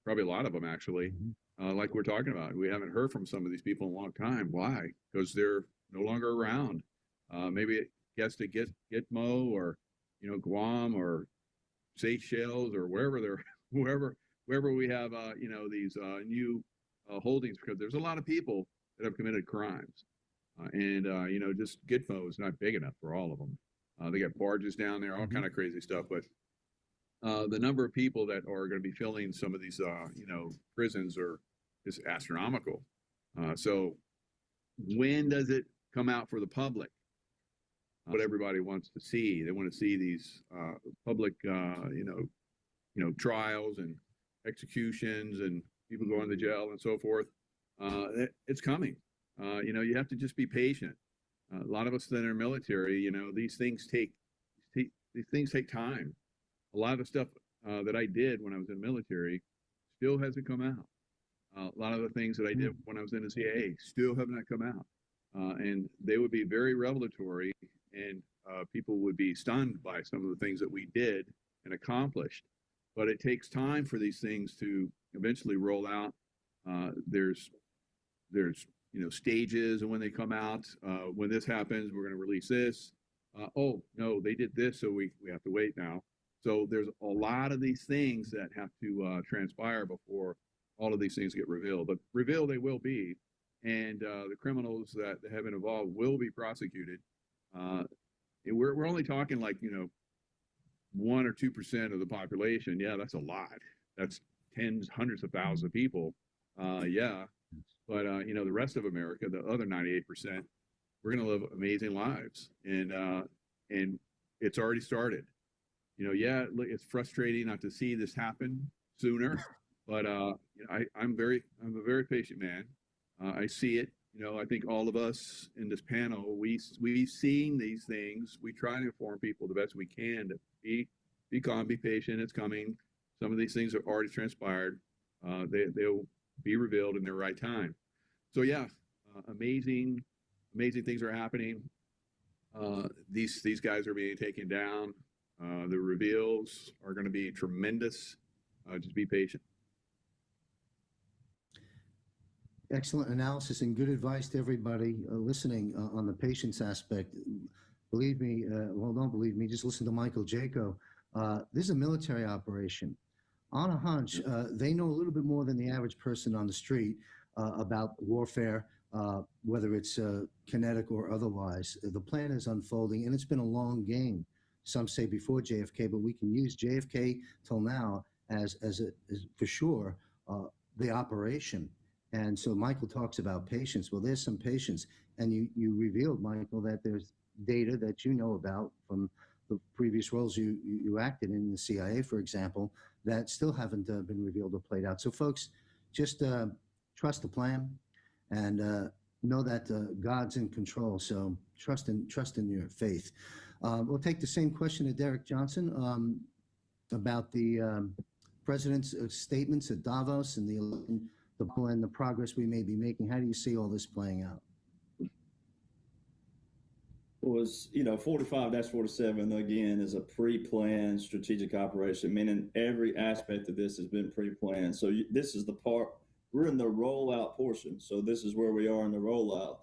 Probably a lot of them actually. Like we're talking about, we haven't heard from some of these people in a long time. Why? Because they're no longer around. Maybe it gets to Gitmo or Guam or Seychelles or wherever we have these new holdings, because there's a lot of people that have committed crimes, and just Gitmo is not big enough for all of them. They got barges down there, all kind of crazy stuff, but the number of people that are going to be filling some of these prisons are just astronomical. So when does it come out for the public? What everybody wants to see. They want to see these public, trials and executions and people going to jail and so forth. It's coming. You have to just be patient. A lot of us that are military, these things take time. A lot of the stuff that I did when I was in the military still hasn't come out. A lot of the things that I did when I was in the CIA still have not come out. And they would be very revelatory, and people would be stunned by some of the things that we did and accomplished. But it takes time for these things to eventually roll out. There's stages, and when they come out, when this happens, we're going to release this. Oh no, they did this, so we have to wait now. So there's a lot of these things that have to transpire before all of these things get revealed. But revealed they will be, and the criminals that have been involved will be prosecuted. We're only talking like 1 or 2% of the population. Yeah, that's a lot. That's tens, hundreds of thousands of people. Yeah, but the rest of America, the other 98%, we're going to live amazing lives, and it's already started. Yeah, it's frustrating not to see this happen sooner, but I'm a very patient man. I see it. I think all of us in this panel, we've seen these things. We try to inform people the best we can to be calm, be patient. It's coming. Some of these things have already transpired. They'll be revealed in their right time. So yeah, amazing things are happening. These guys are being taken down. The reveals are going to be tremendous. Just be patient. Excellent analysis and good advice to everybody listening on the patience aspect. Believe me, well, don't believe me, just listen to Michael Jaco. This is a military operation. On a hunch, they know a little bit more than the average person on the street about warfare, whether it's kinetic or otherwise. The plan is unfolding, and it's been a long game. Some say before JFK, but we can use JFK till now as for sure the operation. And so Michael talks about patience. Well, there's some patience. And you revealed, Michael, that there's data that you know about from the previous roles you acted in the CIA, for example, that still haven't been revealed or played out. So folks, just trust the plan and know that God's in control. So trust in your faith. We'll take the same question to Derek Johnson about the president's statements at Davos and the progress we may be making. How do you see all this playing out? Was 45-47 again is a pre-planned strategic operation, meaning every aspect of this has been pre-planned. So this is the part, we're in the rollout portion. So this is where we are in the rollout.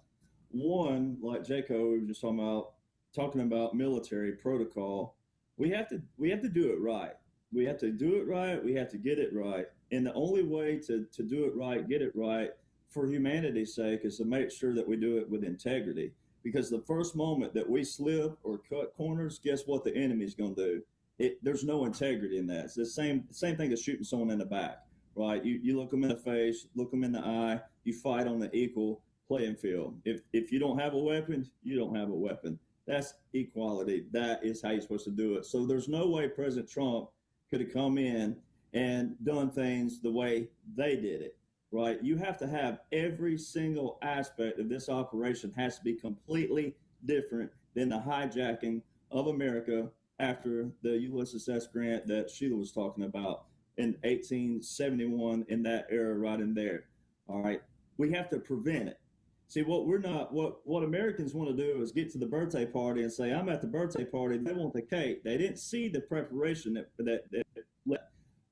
One, like Jaco, we were just talking about military protocol. We have to do it right. We have to do it right. We have to get it right. And the only way to do it right, get it right, for humanity's sake, is to make sure that we do it with integrity. Because the first moment that we slip or cut corners, guess what the enemy's going to do? There's no integrity in that. It's the same thing as shooting someone in the back, right? You look them in the face, look them in the eye, you fight on the equal playing field. If you don't have a weapon, you don't have a weapon. That's equality. That is how you're supposed to do it. So there's no way President Trump could have come in and done things the way they did it. Right? You have to have every single aspect of this operation has to be completely different than the hijacking of America after the Ulysses S. Grant that Sheila was talking about in 1871, in that era right in there. All right. We have to prevent it. See, what Americans want to do is get to the birthday party and say, I'm at the birthday party. They want the cake. They didn't see the preparation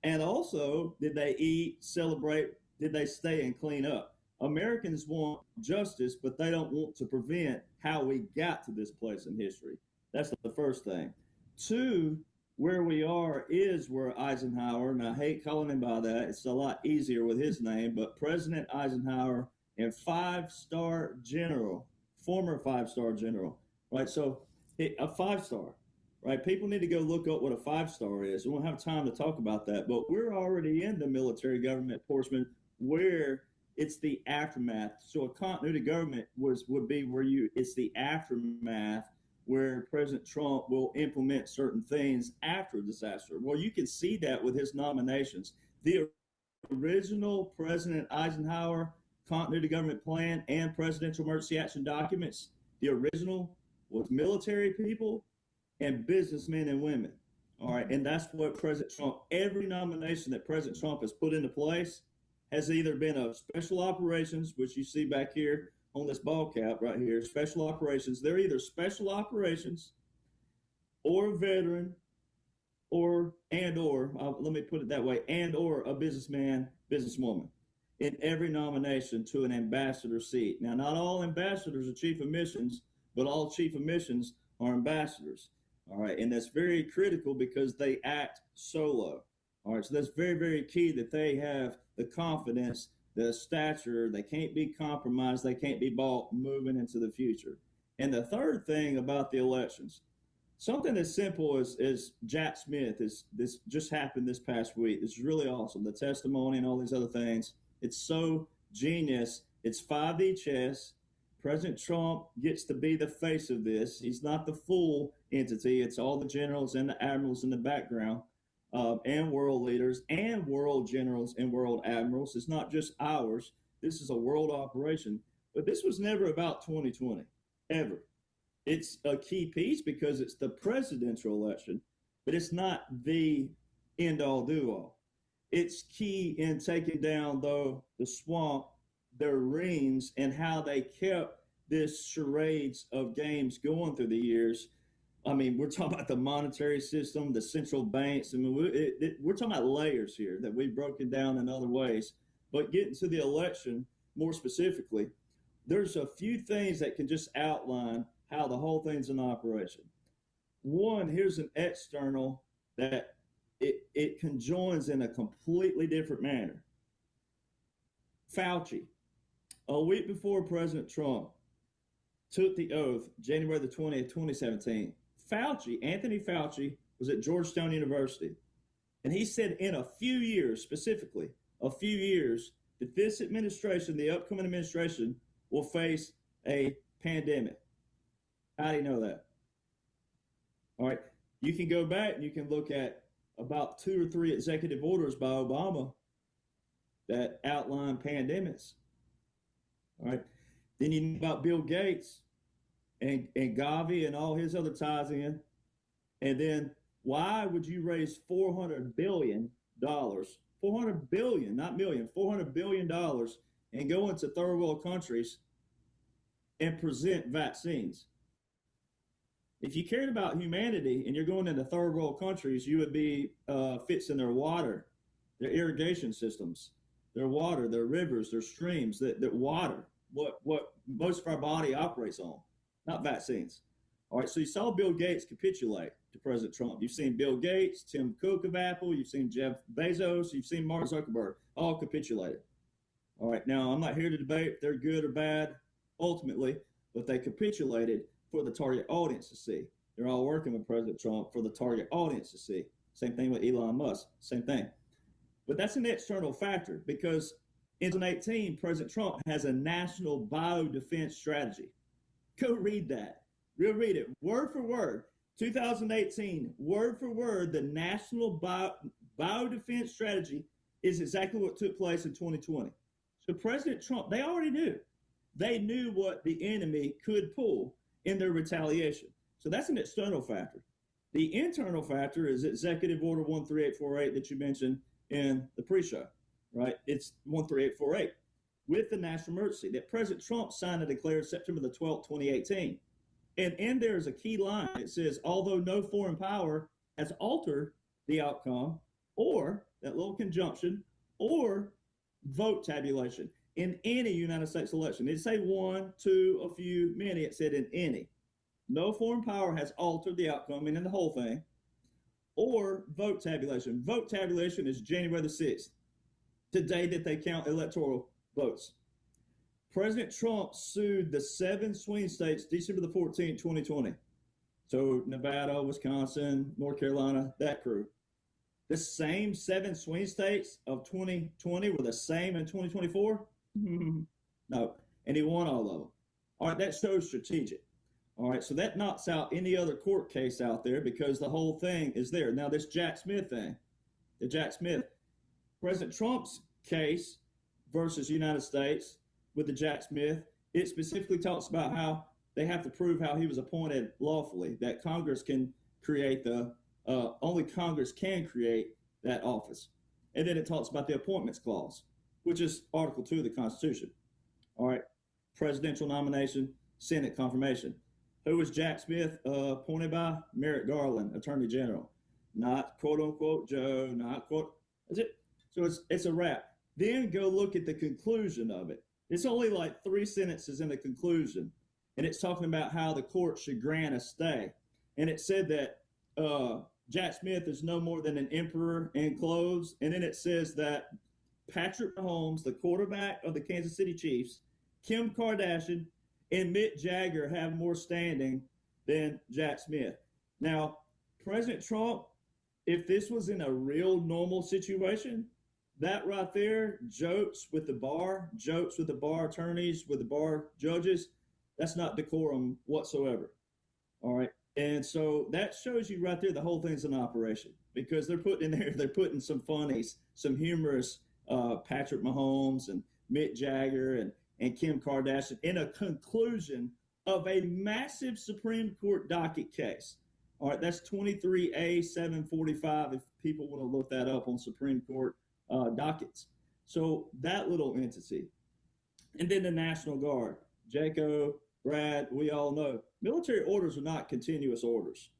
and also, did they eat, celebrate? Did they stay and clean up? Americans want justice, but they don't want to prevent how we got to this place in history. That's the first thing. Two, where we are is where Eisenhower, and I hate calling him by that, it's a lot easier with his name, but President Eisenhower and five-star general, former five-star general, right? So a five-star, right? People need to go look up what a five-star is. We won't have time to talk about that, but we're already in the military government portion where it's the aftermath. So a continuity government would be where it's the aftermath where President Trump will implement certain things after a disaster. Well, you can see that with his nominations. The original President Eisenhower continuity government plan and presidential emergency action documents, the original was military people and businessmen and women. All right. And that's what President Trump, every nomination that President Trump has put into place has either been of special operations, which you see back here on this ball cap right here, special operations. They're either special operations or a veteran or let me put it that way, and or a businessman, businesswoman in every nomination to an ambassador seat. Now, not all ambassadors are chief of missions, but all chief of missions are ambassadors. All right. And that's very critical because they act solo. All right. So that's very, very key that they have the confidence, the stature. They can't be compromised. They can't be bought moving into the future. And the third thing about the elections, something as simple as Jack Smith, this just happened this past week. It's really awesome. The testimony and all these other things. It's so genius. It's 5D chess. President Trump gets to be the face of this. He's not the full entity. It's all the generals and the admirals in the background, and world leaders and world generals and world admirals. It's not just ours. This is a world operation. But this was never about 2020, ever. It's a key piece because it's the presidential election, but it's not the end-all, do-all. It's key in taking down, though, the swamp, their rings, and how they kept this charades of games going through the years. I mean, we're talking about the monetary system, the central banks. I mean, we're talking about layers here that we've broken down in other ways. But getting to the election more specifically, there's a few things that can just outline how the whole thing's in operation. One, here's an external that it conjoins in a completely different manner. Fauci, a week before President Trump took the oath, January the 20th, 2017, Anthony Fauci, was at Georgetown University. And he said in a few years, specifically, a few years, that this administration, the upcoming administration, will face a pandemic. How do you know that? All right. You can go back and you can look at about 2 or 3 executive orders by Obama that outline pandemics. All right. Then you know about Bill Gates and Gavi and all his other ties in. And then why would you raise $400 billion, $400 billion, not million, $400 billion and go into third world countries and present vaccines? If you cared about humanity and you're going into third world countries, you would be fixing their water, their irrigation systems, their water, their rivers, their streams, that water, what most of our body operates on, not vaccines. All right, so you saw Bill Gates capitulate to President Trump. You've seen Bill Gates, Tim Cook of Apple, you've seen Jeff Bezos, you've seen Mark Zuckerberg, all capitulated. All right, now I'm not here to debate if they're good or bad ultimately, but they capitulated for the target audience to see. They're all working with President Trump for the target audience to see. Same thing with Elon Musk, same thing. But that's an external factor because in 2018, President Trump has a national biodefense strategy. Go read that. Real read it, word for word. 2018, word for word, the national biodefense strategy is exactly what took place in 2020. So President Trump, they already knew. They knew what the enemy could pull in their retaliation. So that's an external factor. The internal factor is Executive Order 13848 that you mentioned in the pre-show, right? It's 13848 with the national emergency that President Trump signed and declared September the 12th, 2018. And in there is a key line. It says, although no foreign power has altered the outcome or that little conjunction or vote tabulation in any United States election. It didn't say one, two, a few, many. It said in any. No foreign power has altered the outcome, meaning the whole thing, or vote tabulation. Vote tabulation is January the 6th, the day that they count electoral votes. President Trump sued the 7 swing states December the 14th, 2020. So Nevada, Wisconsin, North Carolina, that crew. The same 7 swing states of 2020 were the same in 2024? No. And he won all of them. All right, that shows strategic. All right, so that knocks out any other court case out there because the whole thing is there. Now, this Jack Smith thing, the Jack Smith, President Trump's case versus United States with the Jack Smith, it specifically talks about how they have to prove how he was appointed lawfully, that Congress can create only Congress can create that office. And then it talks about the appointments clause, which is Article 2 of the Constitution. All right, presidential nomination, Senate confirmation. Who was Jack Smith appointed by? Merrick Garland, Attorney General. Not quote unquote Joe, not quote, that's it. So it's a wrap. Then go look at the conclusion of it. It's only like 3 sentences in the conclusion. And it's talking about how the court should grant a stay. And it said that Jack Smith is no more than an emperor in clothes. And then it says that Patrick Mahomes, the quarterback of the Kansas City Chiefs, Kim Kardashian, and Mick Jagger have more standing than Jack Smith. Now, President Trump, if this was in a real normal situation, that right there, jokes with the bar attorneys, with the bar judges, that's not decorum whatsoever. All right. And so that shows you right there the whole thing's an operation because they're putting some funnies, some humorous Patrick Mahomes and Mick Jagger and Kim Kardashian in a conclusion of a massive Supreme Court docket case. All right, that's 23A745 if people want to look that up on Supreme Court dockets. So that little entity. And then the National Guard, Jaco, Brad, we all know military orders are not continuous orders.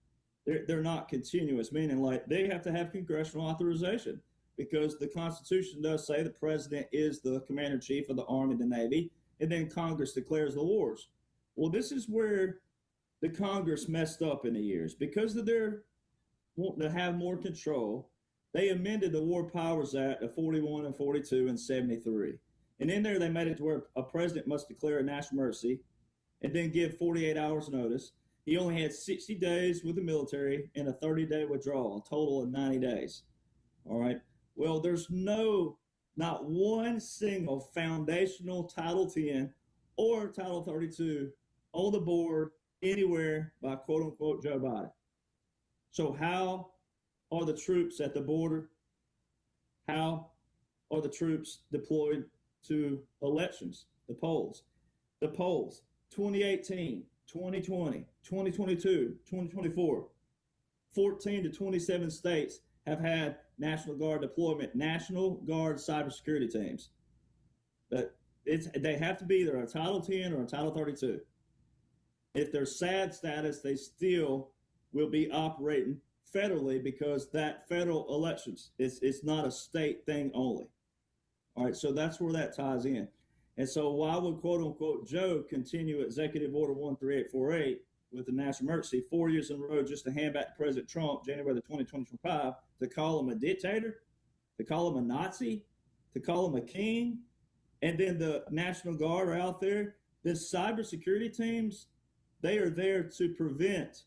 They're not continuous, meaning like they have to have congressional authorization because the Constitution does say the president is the commander-in-chief of the Army and the Navy, and then Congress declares the wars. Well, this is where the Congress messed up in the years. Because of their wanting to have more control, they amended the War Powers Act of 41 and 42 and 73. And in there, they made it to where a president must declare a national emergency and then give 48 hours notice. He only had 60 days with the military and a 30-day withdrawal, a total of 90 days. All right. Well, there's no not one single foundational Title 10 or Title 32 on the board anywhere by quote unquote Joe Biden. So how are the troops at the border? How are the troops deployed to elections, the polls? The polls, 2018, 2020, 2022, 2024, 14 to 27 states have had National Guard deployment, National Guard cybersecurity teams. But they have to be either a Title 10 or a Title 32. If they're SAD status, they still will be operating federally because that federal elections, it's not a state thing only. All right, so that's where that ties in. And so why would quote unquote Joe continue Executive Order 13848 with the national emergency 4 years in a row just to hand back to President Trump January the 2025 to call him a dictator, to call him a Nazi, to call him a king, and then the National Guard are out there. The cybersecurity teams, they are there to prevent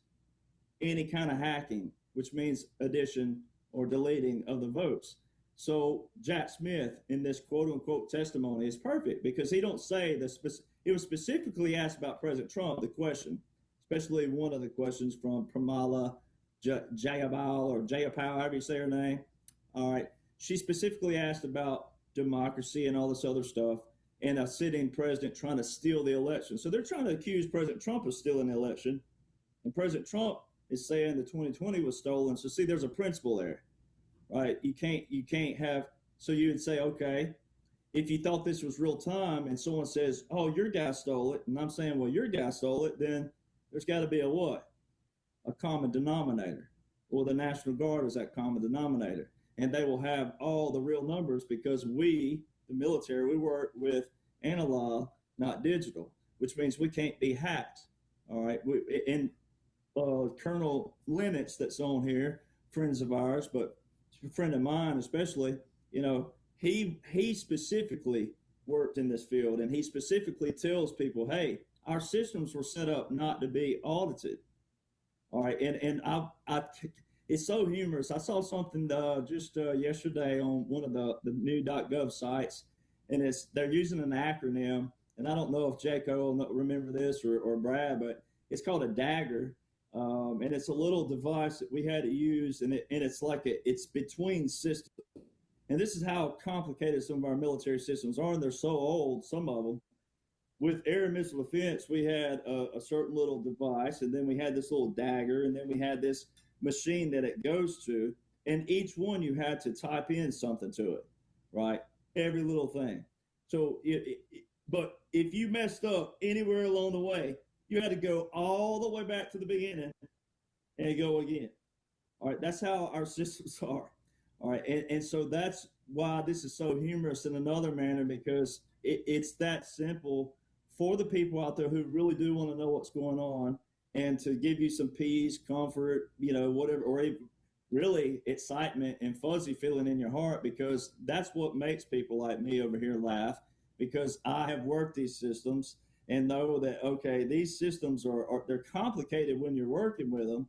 any kind of hacking, which means addition or deleting of the votes. So Jack Smith in this quote unquote testimony is perfect because he don't say it was specifically asked about President Trump, the question, especially one of the questions from Pramila Jayapal or Jayapal, however you say her name. All right. She specifically asked about democracy and all this other stuff and a sitting president trying to steal the election. So they're trying to accuse President Trump of stealing the election. And President Trump is saying the 2020 was stolen. So see, there's a principle there. Right? You can't have, so you would say, okay, if you thought this was real time and someone says, oh, your guy stole it, and I'm saying, well, your guy stole it, then there's got to be a what? A common denominator. Well, the National Guard is that common denominator. And they will have all the real numbers because we, the military, we work with analog, not digital, which means we can't be hacked. All right. And Colonel Lennox that's on here, friends of ours, but a friend of mine especially, you know, he specifically worked in this field and he specifically tells people, hey, our systems were set up not to be audited. All right. And I it's so humorous. I saw something just yesterday on one of the new .gov sites, and they're using an acronym, and I don't know if Jaco will remember this or Brad, but it's called a DAGGER. And it's a little device that we had to use, and it's like it's between systems. And this is how complicated some of our military systems are, and they're so old, some of them. With air and missile defense, we had a certain little device, and then we had this little dagger, and then we had this machine that it goes to, and each one you had to type in something to it, right? Every little thing. So, but if you messed up anywhere along the way, you had to go all the way back to the beginning and go again. All right, that's how our systems are. All right, and so that's why this is so humorous in another manner, because it's that simple for the people out there who really do want to know what's going on and to give you some peace, comfort, you know, whatever, or even really excitement and fuzzy feeling in your heart, because that's what makes people like me over here laugh, because I have worked these systems and know that, okay, these systems they're complicated when you're working with them,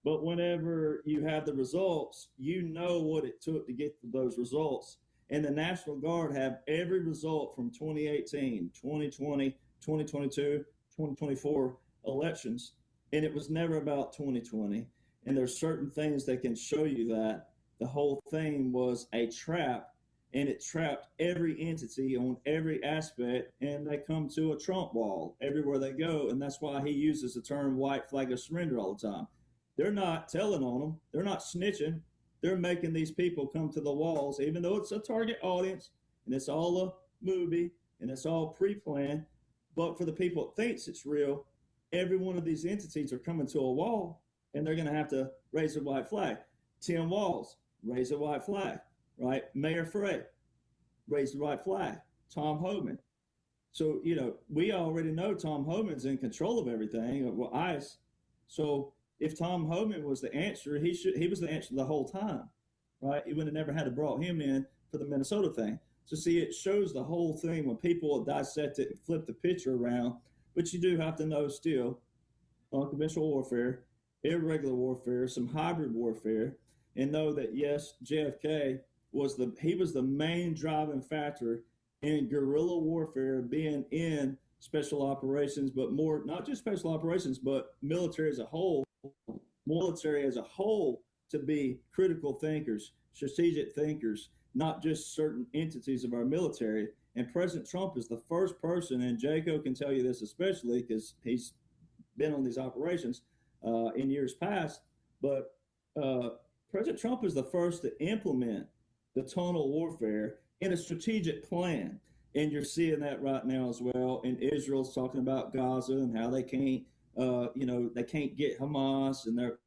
but whenever you have the results, you know what it took to get to those results. And the National Guard have every result from 2018, 2020, 2022, 2024 elections. And it was never about 2020. And there's certain things that can show you that the whole thing was a trap, and it trapped every entity on every aspect, and they come to a Trump wall everywhere they go. And that's why he uses the term white flag of surrender all the time. They're not telling on them. They're not snitching. They're making these people come to the walls, even though it's a target audience and it's all a movie and it's all pre-planned. But for the people that thinks it's real, every one of these entities are coming to a wall, and they're going to have to raise a white flag. Tim Walz, raise a white flag, right? Mayor Frey, raise the white flag. Tom Homan. So, you know, we already know Tom Homan's in control of everything, well, ICE. So if Tom Homan was the answer, he was the answer the whole time, right? You would have never had to brought him in for the Minnesota thing. So see, it shows the whole thing when people dissect it and flip the picture around. But you do have to know still unconventional warfare, irregular warfare, some hybrid warfare, and know that, yes, JFK he was the main driving factor in guerrilla warfare, being in special operations, but more, not just special operations, but military as a whole, to be critical thinkers, strategic thinkers, not just certain entities of our military. And President Trump is the first person, and Jaco can tell you this especially because he's been on these operations in years past, but President Trump is the first to implement the tonal warfare in a strategic plan. And you're seeing that right now as well. And Israel's talking about Gaza and how they can't, they can't get Hamas, and they're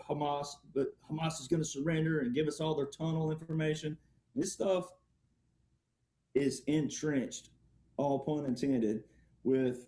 Hamas, but Hamas is going to surrender and give us all their tunnel information. This stuff is entrenched, all pun intended, with,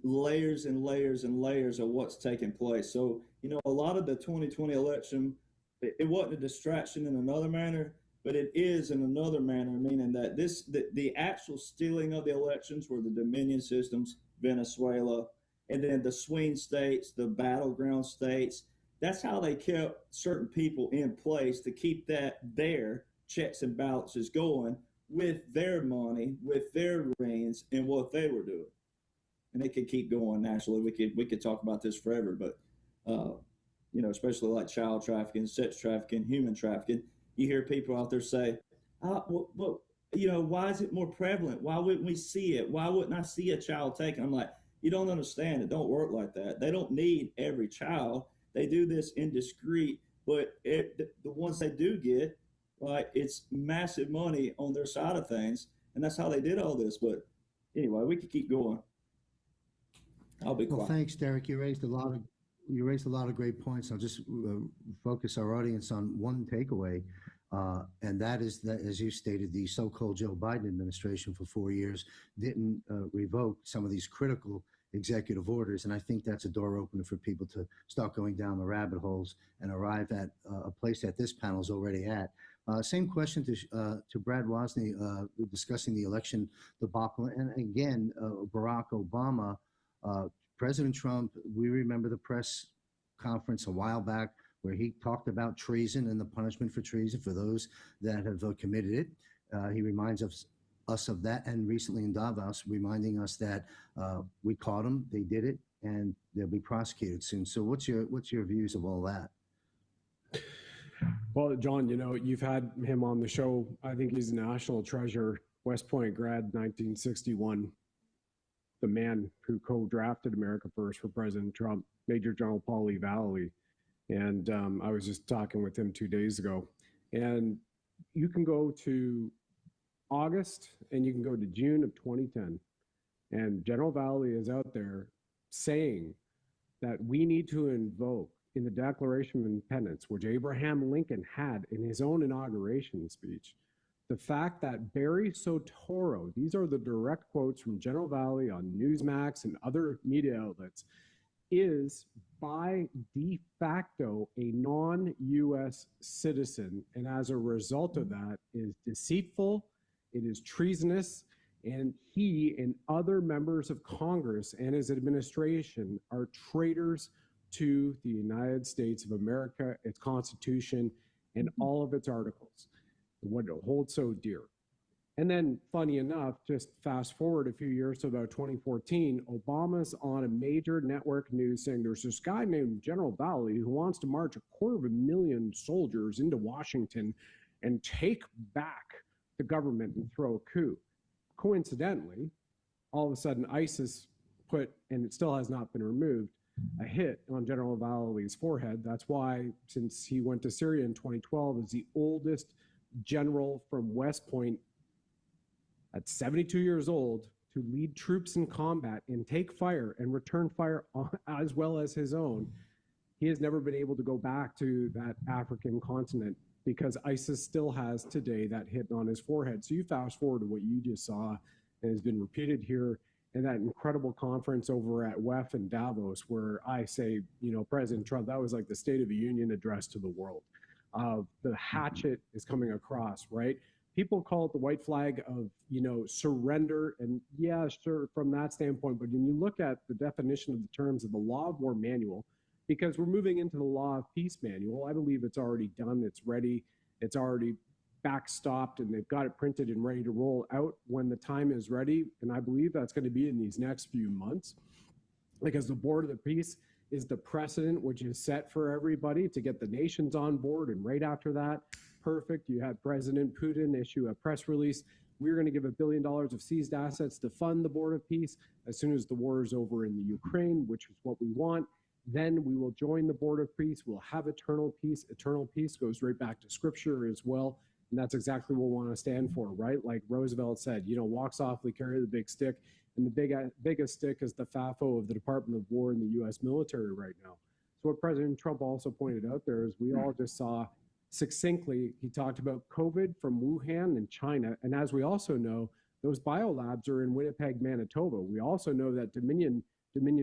layers and layers and layers of what's taking place. So, a lot of the 2020 election, it wasn't a distraction in another manner, but it is in another manner, meaning that the actual stealing of the elections were the Dominion systems, Venezuela, and then the swing states, the battleground states. That's how they kept certain people in place to keep their checks and balances going with their money, with their reins, and what they were doing. And it could keep going nationally. We could talk about this forever, but especially like child trafficking, sex trafficking, human trafficking. You hear people out there say, why is it more prevalent? Why wouldn't we see it? Why wouldn't I see a child taken? I'm like, you don't understand. It don't work like that. They don't need every child. They do this in discreet, but the ones they do get, like, it's massive money on their side of things, and that's how they did all this. But anyway, we could keep going. I'll be quiet. Well, thanks, Derek. You raised a lot of great points. I'll just focus our audience on one takeaway, and that is that, as you stated, the so-called Joe Biden administration for 4 years didn't revoke some of these critical executive orders, and I think that's a door opener for people to start going down the rabbit holes and arrive at a place that this panel is already at. Same question to Brad Wozni, discussing the election debacle, and again, Barack Obama. President Trump, we remember the press conference a while back where he talked about treason and the punishment for treason for those that have committed it. He reminds us of that, and recently in Davos, reminding us that we caught them, they did it, and they'll be prosecuted soon. So what's your views of all that? Well, John, you've had him on the show. I think he's a national treasure. West Point grad, 1961. The man who co-drafted America First for President Trump, Major General Paul E. Vallely. And I was just talking with him 2 days ago. And you can go to August and you can go to June of 2010. And General Vallely is out there saying that we need to invoke in the Declaration of Independence, which Abraham Lincoln had in his own inauguration speech, the fact that Barry Soetoro, these are the direct quotes from General Vallely on Newsmax and other media outlets, is by de facto a non-U.S. citizen, and as a result of that is deceitful, it is treasonous, and he and other members of Congress and his administration are traitors to the United States of America, its Constitution, and all of its articles, what it holds so dear. And then, funny enough, just fast forward a few years to about 2014, Obama's on a major network news saying there's this guy named General Vallely who wants to march 250,000 soldiers into Washington and take back the government and throw a coup. Coincidentally, all of a sudden ISIS put, and it still has not been removed, a hit on General Vallely's forehead. That's why, since he went to Syria in 2012, is the oldest general from West Point at 72 years old to lead troops in combat and take fire and return fire as well as his own. He has never been able to go back to that African continent because ISIS still has today that hit on his forehead. So you fast forward to what you just saw, and has been repeated here in that incredible conference over at WEF in Davos, where I say, President Trump, that was like the State of the Union address to the world. The hatchet is coming across, right? People call it the white flag of, surrender. And yeah, sure, from that standpoint. But when you look at the definition of the terms of the Law of War Manual, because we're moving into the Law of Peace Manual, I believe it's already done. It's ready. It's already backstopped and they've got it printed and ready to roll out when the time is ready. And I believe that's going to be in these next few months, because the board of the peace is the precedent which is set for everybody to get the nations on board. And right after that, perfect, you had President Putin issue a press release. We're going to give $1 billion of seized assets to fund the board of peace as soon as the war is over in the Ukraine, which is what we want. Then we will join the board of peace. We'll have eternal peace. Eternal peace goes right back to scripture as well. And that's exactly what we want to stand for, right? Like Roosevelt said, walk softly, carry the big stick. And the biggest stick is the FAFO of the Department of War and the U.S. military right now. So what President Trump also pointed out there is we all just saw succinctly, he talked about COVID from Wuhan and China. And as we also know, those biolabs are in Winnipeg, Manitoba. We also know that Dominion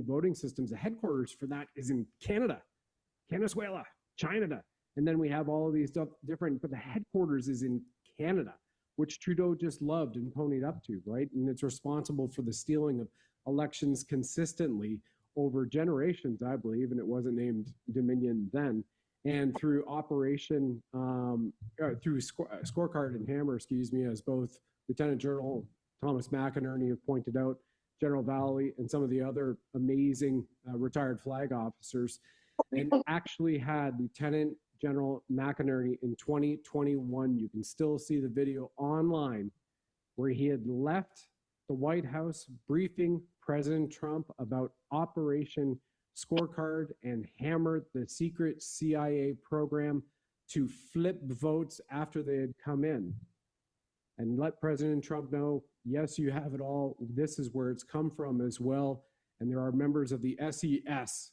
Voting Systems, the headquarters for that is in Canada, Venezuela, China. And then we have all of these different, but the headquarters is in Canada, which Trudeau just loved and ponied up to, right? And it's responsible for the stealing of elections consistently over generations, I believe, and it wasn't named Dominion then. And through Operation, through Scorecard and Hammer, as both Lieutenant General Thomas McInerney have pointed out, General Valley, and some of the other amazing retired flag officers, and actually had Lieutenant General McInerney in 2021. You can still see the video online where he had left the White House briefing President Trump about Operation Scorecard and hammered the secret CIA program to flip votes after they had come in, and let President Trump know, yes, you have it all. This is where it's come from as well. And there are members of the SES,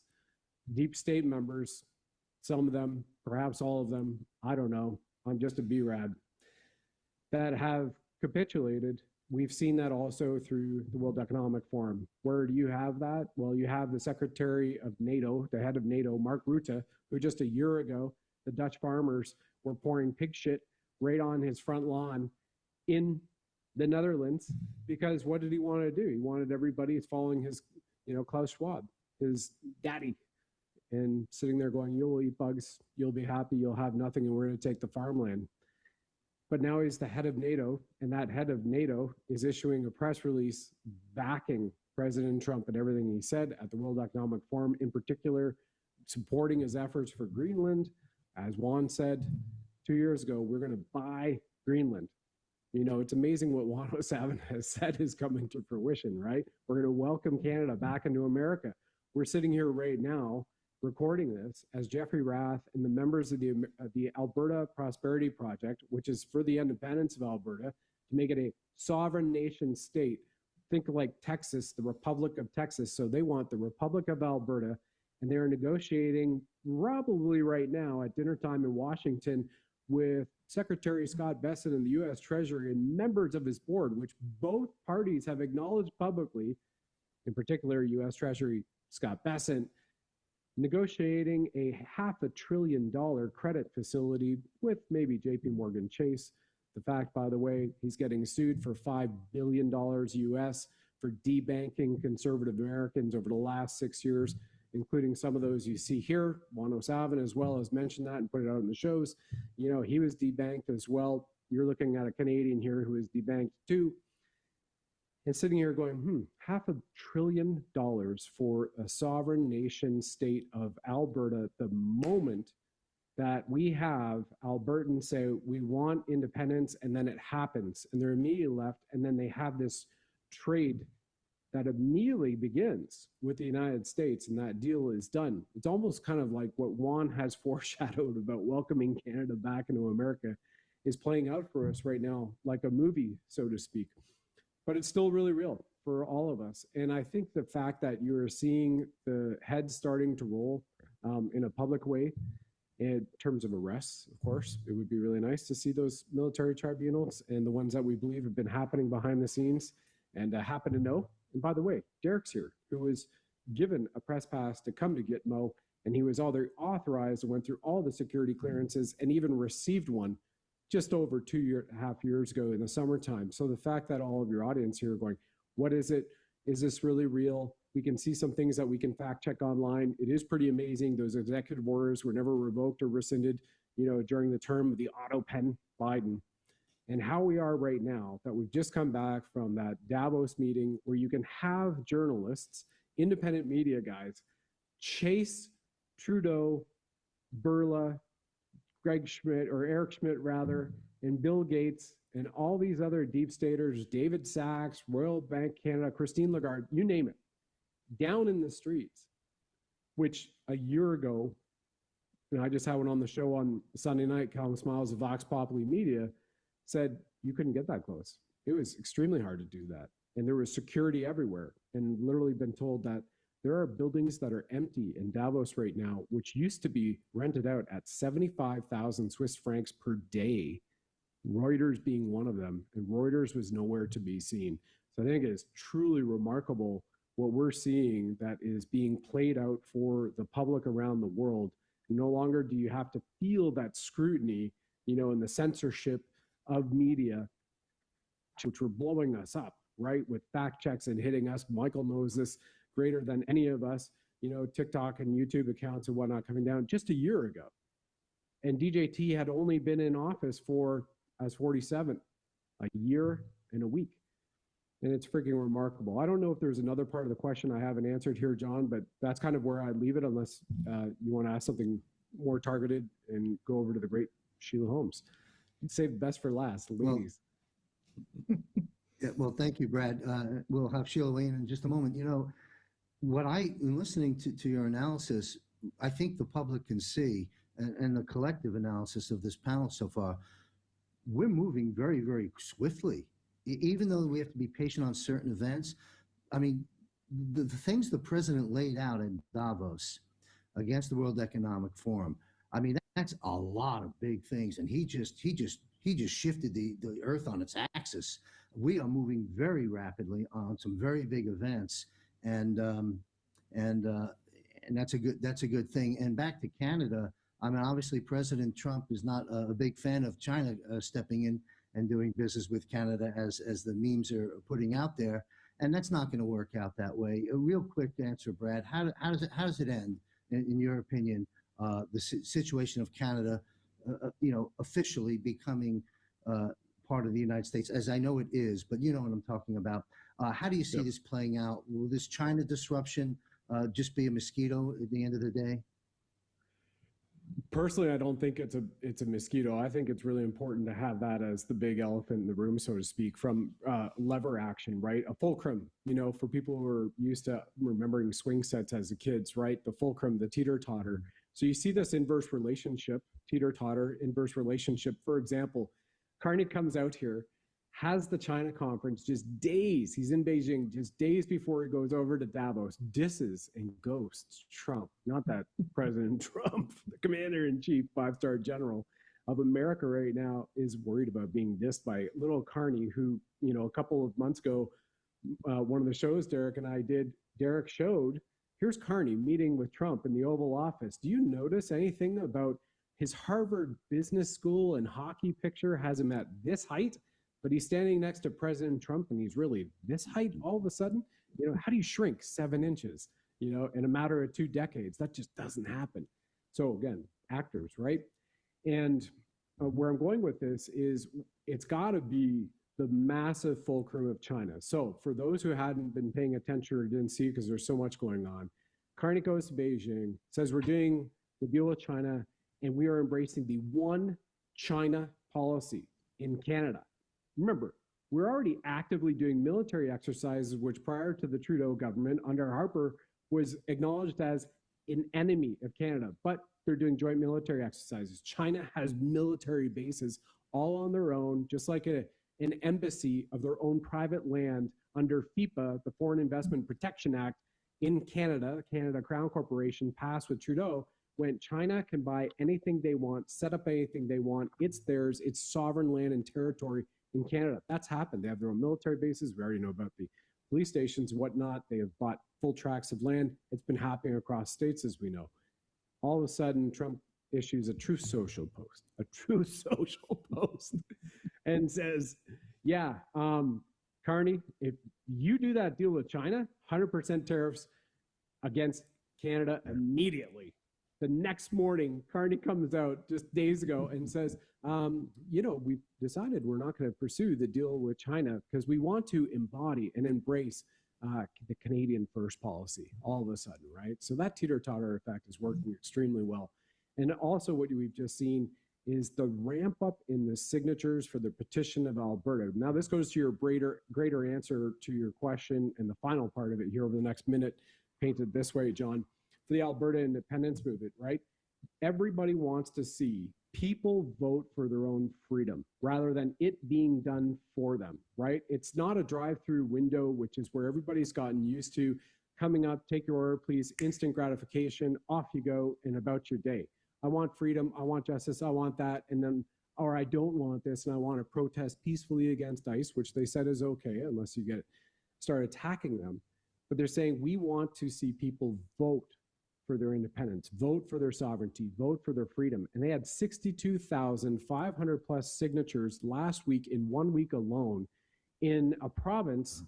deep state members, some of them, perhaps all of them, I don't know, I'm just a BRAD, that have capitulated. We've seen that also through the World Economic Forum. Where do you have that? Well, you have the Secretary of NATO, the head of NATO, Mark Rutte, who just a year ago, the Dutch farmers were pouring pig shit right on his front lawn in the Netherlands, because what did he want to do? He wanted everybody following his, Klaus Schwab, his daddy, and sitting there going, you'll eat bugs, you'll be happy, you'll have nothing, and we're going to take the farmland. But now he's the head of NATO, and that head of NATO is issuing a press release backing President Trump and everything he said at the World Economic Forum, in particular, supporting his efforts for Greenland. As Juan said 2 years ago, we're going to buy Greenland. It's amazing what Juan O'Savin has said is coming to fruition, right? We're going to welcome Canada back into America. We're sitting here right now recording this as Jeffrey Rath and the members of the Alberta Prosperity Project, which is for the independence of Alberta, to make it a sovereign nation state. Think like Texas, the Republic of Texas. So they want the Republic of Alberta, and they're negotiating probably right now at dinner time in Washington with Secretary Scott Bessent in the U.S. Treasury and members of his board, which both parties have acknowledged publicly, in particular U.S. Treasury Scott Bessent, negotiating a $500 billion credit facility with maybe JP Morgan Chase. The fact, by the way, he's getting sued for $5 billion US for debanking conservative Americans over the last 6 years, including some of those you see here. Juan O'Savin as well has mentioned that and put it out in the shows. He was debanked as well. You're looking at a Canadian here who is debanked too. And sitting here going, $500 billion for a sovereign nation state of Alberta, the moment that we have Albertans say we want independence, and then it happens and they're immediately left, and then they have this trade that immediately begins with the United States, and that deal is done. It's almost kind of like what Juan has foreshadowed about welcoming Canada back into America is playing out for us right now, like a movie, so to speak. But it's still really real for all of us. And I think the fact that you're seeing the heads starting to roll in a public way in terms of arrests, of course, it would be really nice to see those military tribunals and the ones that we believe have been happening behind the scenes and happen to know. And by the way, Derek's here, who was given a press pass to come to Gitmo, and he was authorized and went through all the security clearances and even received one just over 2.5 years ago in the summertime. So the fact that all of your audience here are going, what is it? Is this really real? We can see some things that we can fact check online. It is pretty amazing. Those executive orders were never revoked or rescinded, during the term of the Otto Penn Biden. and how we are right now, that we've just come back from that Davos meeting where you can have journalists, independent media guys, chase Trudeau, Burla, Greg Schmidt, or Eric Schmidt rather, and Bill Gates, and all these other deep staters, David Sachs, Royal Bank Canada, Christine Lagarde, you name it, down in the streets, which a year ago, and I just had one on the show on Sunday night, Calvin Smiles of Vox Populi Media, said you couldn't get that close. It was extremely hard to do that. And there was security everywhere, and literally been told that there are buildings that are empty in Davos right now, which used to be rented out at 75,000 Swiss francs per day, Reuters being one of them, and Reuters was nowhere to be seen. So I think it is truly remarkable what we're seeing that is being played out for the public around the world. No longer do you have to feel that scrutiny, and the censorship of media, which were blowing us up, right, with fact checks and hitting us. Michael knows this greater than any of us, TikTok and YouTube accounts and whatnot coming down just a year ago. And DJT had only been in office as 47, a year and a week. And it's freaking remarkable. I don't know if there's another part of the question I haven't answered here, John, but that's kind of where I leave it, unless you want to ask something more targeted and go over to the great Sheila Holmes. You'd save the best for last, ladies. Well, thank you, Brad. We'll have Sheila weigh in just a moment. What in listening to your analysis, I think the public can see, and the collective analysis of this panel so far, we're moving very, very swiftly. Even though we have to be patient on certain events, I mean, the things the president laid out in Davos against the World Economic Forum, I mean, that's a lot of big things, and he just shifted the earth on its axis. We are moving very rapidly on some very big events, and that's a good thing. And back to Canada, I mean, obviously President Trump is not a big fan of China stepping in and doing business with Canada, as the memes are putting out there, and that's not going to work out that way. A real quick answer, Brad. How does it end, in your opinion, the situation of Canada, officially becoming part of the United States, as I know it is, but you know what I'm talking about. How do you see this playing out? Will this China disruption just be a mosquito at the end of the day? Personally, I don't think it's a mosquito. I think it's really important to have that as the big elephant in the room, so to speak, from lever action, right? A fulcrum, for people who are used to remembering swing sets as kids, right? The fulcrum, the teeter-totter. So you see this inverse relationship, teeter-totter, inverse relationship. For example, Carney comes out here, has the China conference just days, he's in Beijing, just days before he goes over to Davos, disses and ghosts Trump. Not that President Trump, the commander-in-chief, 5-star general of America right now, is worried about being dissed by little Carney, who, a couple of months ago, one of the shows Derek and I did, Derek showed, here's Carney meeting with Trump in the Oval Office. Do you notice anything about his Harvard Business School and hockey picture has him at this height? But he's standing next to President Trump and he's really this height all of a sudden. How do you shrink 7 inches, in a matter of 2 decades? That just doesn't happen. So again, actors, right? And where I'm going with this is it's got to be the massive fulcrum of China. So for those who hadn't been paying attention or didn't see, because there's so much going on, Carney goes to Beijing, says we're doing the deal with China and we are embracing the one China policy in Canada. Remember, we're already actively doing military exercises, which prior to the Trudeau government under Harper was acknowledged as an enemy of Canada, but they're doing joint military exercises. China has military bases all on their own, just like an embassy of their own private land under FIPA, the Foreign Investment Protection Act in Canada, Canada Crown Corporation passed with Trudeau, when China can buy anything they want, set up anything they want, it's theirs, it's sovereign land and territory in Canada. That's happened. They have their own military bases. We already know about the police stations and whatnot. They have bought full tracts of land. It's been happening across states, as we know. All of a sudden, Trump issues a Truth Social post, and says, Carney, if you do that deal with China, 100% tariffs against Canada immediately. The next morning, Carney comes out just days ago and says, we've decided we're not going to pursue the deal with China because we want to embody and embrace the Canadian first policy all of a sudden, right? So that teeter-totter effect is working extremely well. And also what we've just seen is the ramp up in the signatures for the petition of Alberta. Now, this goes to your greater answer to your question and the final part of it here over the next minute, painted this way, John, for the Alberta independence movement, right? Everybody wants to see people vote for their own freedom rather than it being done for them, right? It's not a drive-through window, which is where everybody's gotten used to coming up, take your order, please, instant gratification, off you go, and about your day. I want freedom, I want justice, I want that, and then, or I don't want this, and I want to protest peacefully against ICE, which they said is okay unless you start attacking them. But they're saying we want to see people vote for their independence, vote for their sovereignty, vote for their freedom. And they had 62,500 plus signatures last week in 1 week alone in a province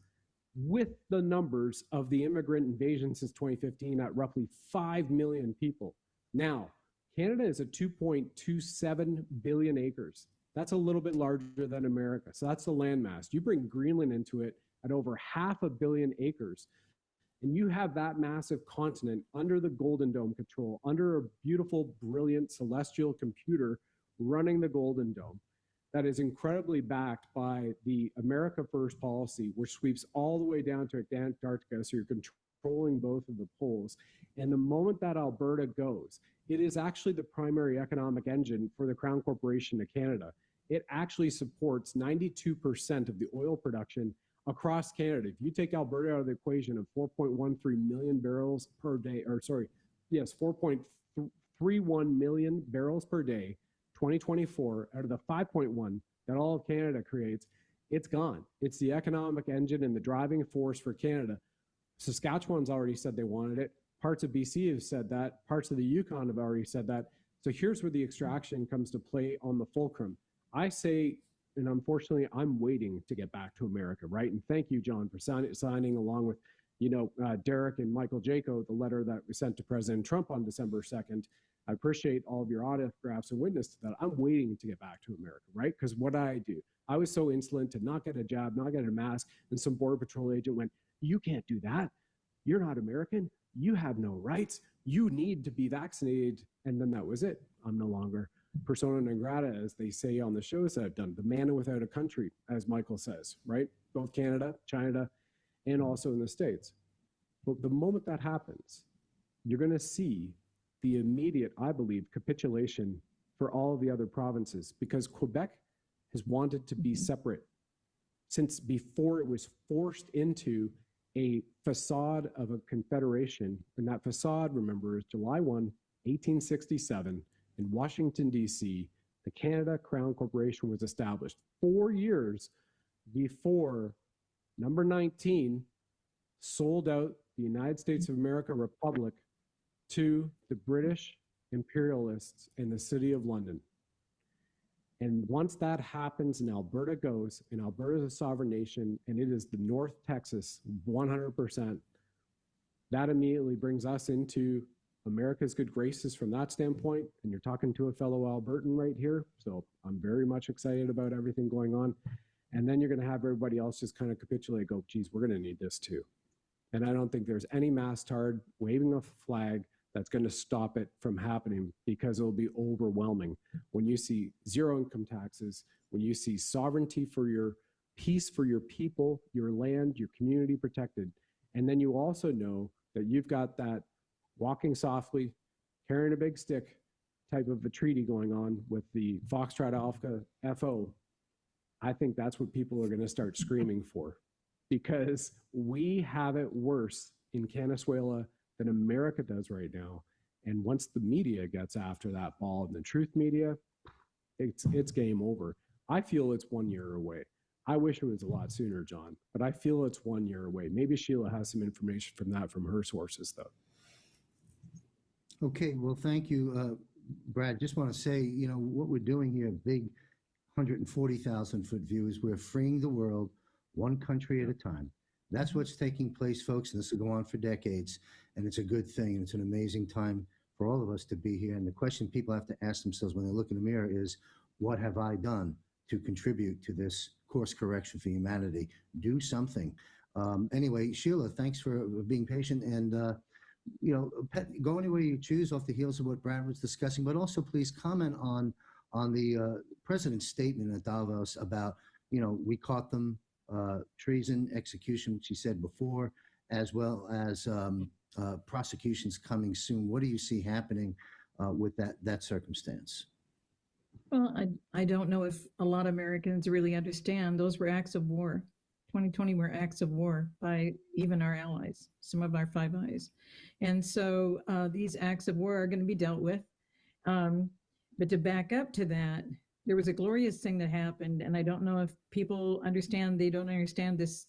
with the numbers of the immigrant invasion since 2015 at roughly 5 million people. Now, Canada is at 2.27 billion acres. That's a little bit larger than America. So that's the landmass. You bring Greenland into it at over 500 million acres. And you have that massive continent under the Golden Dome control, under a beautiful, brilliant celestial computer running the Golden Dome that is incredibly backed by the America First policy, which sweeps all the way down to Antarctica. So you're controlling both of the poles. And the moment that Alberta goes, it is actually the primary economic engine for the Crown Corporation of Canada. It actually supports 92% of the oil production across Canada. If you take Alberta out of the equation of 4.13 million barrels per day, 4.31 million barrels per day, 2024, out of the 5.1 that all of Canada creates, it's gone. It's the economic engine and the driving force for Canada. Saskatchewan's already said they wanted it. Parts of BC have said that. Parts of the Yukon have already said that. So here's where the extraction comes to play on the fulcrum. I say, and unfortunately, I'm waiting to get back to America, right? And thank you, John, for signing along with, Derek and Michael Jaco, the letter that we sent to President Trump on December 2nd. I appreciate all of your autographs and witness to that. I'm waiting to get back to America, right? Because what did I do? I was so insolent to not get a jab, not get a mask, and some Border Patrol agent went, "You can't do that. You're not American. You have no rights. You need to be vaccinated." And then that was it. I'm no longer persona non grata, as they say on the shows that I've done, the man without a country, as Michael says, right? Both Canada, China, and also in the States. But the moment that happens, you're going to see the immediate, I believe, capitulation for all of the other provinces, because Quebec has wanted to be separate since before it was forced into a facade of a confederation. And that facade, remember, is July 1, 1867, in Washington, D.C., the Canada Crown Corporation was established 4 years before number 19 sold out the United States of America Republic to the British imperialists in the city of London. And once that happens and Alberta goes, and Alberta is a sovereign nation, and it is the North Texas 100%, that immediately brings us into America's good graces from that standpoint. And you're talking to a fellow Albertan right here. So I'm very much excited about everything going on. And then you're going to have everybody else just kind of capitulate, go, geez, we're going to need this too. And I don't think there's any mastard waving a flag that's going to stop it from happening, because it'll be overwhelming when you see zero income taxes, when you see sovereignty for your peace, for your people, your land, your community protected. And then you also know that you've got that walking softly, carrying a big stick type of a treaty going on with the Foxtrot Alpha FO. I think that's what people are going to start screaming for, because we have it worse in Venezuela than America does right now. And once the media gets after that ball, and the truth media, it's game over. I feel it's 1 year away. I wish it was a lot sooner, John, but I feel it's 1 year away. Maybe Sheila has some information from her sources, though. Okay, well, thank you, Brad. Just want to say, what we're doing here, big 140,000 foot view, is we're freeing the world one country at a time. That's what's taking place, folks, and this will go on for decades, and it's a good thing, and it's an amazing time for all of us to be here. And the question people have to ask themselves when they look in the mirror is, what have I done to contribute to this course correction for humanity? Do something. Anyway, Sheila, thanks for being patient. And, go anywhere you choose off the heels of what Brad was discussing, but also please comment on the president's statement at Davos about, we caught them, treason, execution, which he said before, as well as prosecutions coming soon. What do you see happening with that circumstance? Well, I don't know if a lot of Americans really understand those were acts of war. 2020 were acts of war by even our allies, some of our Five Eyes. And so these acts of war are going to be dealt with. But to back up to that, there was a glorious thing that happened, and I don't know if people understand, they don't understand this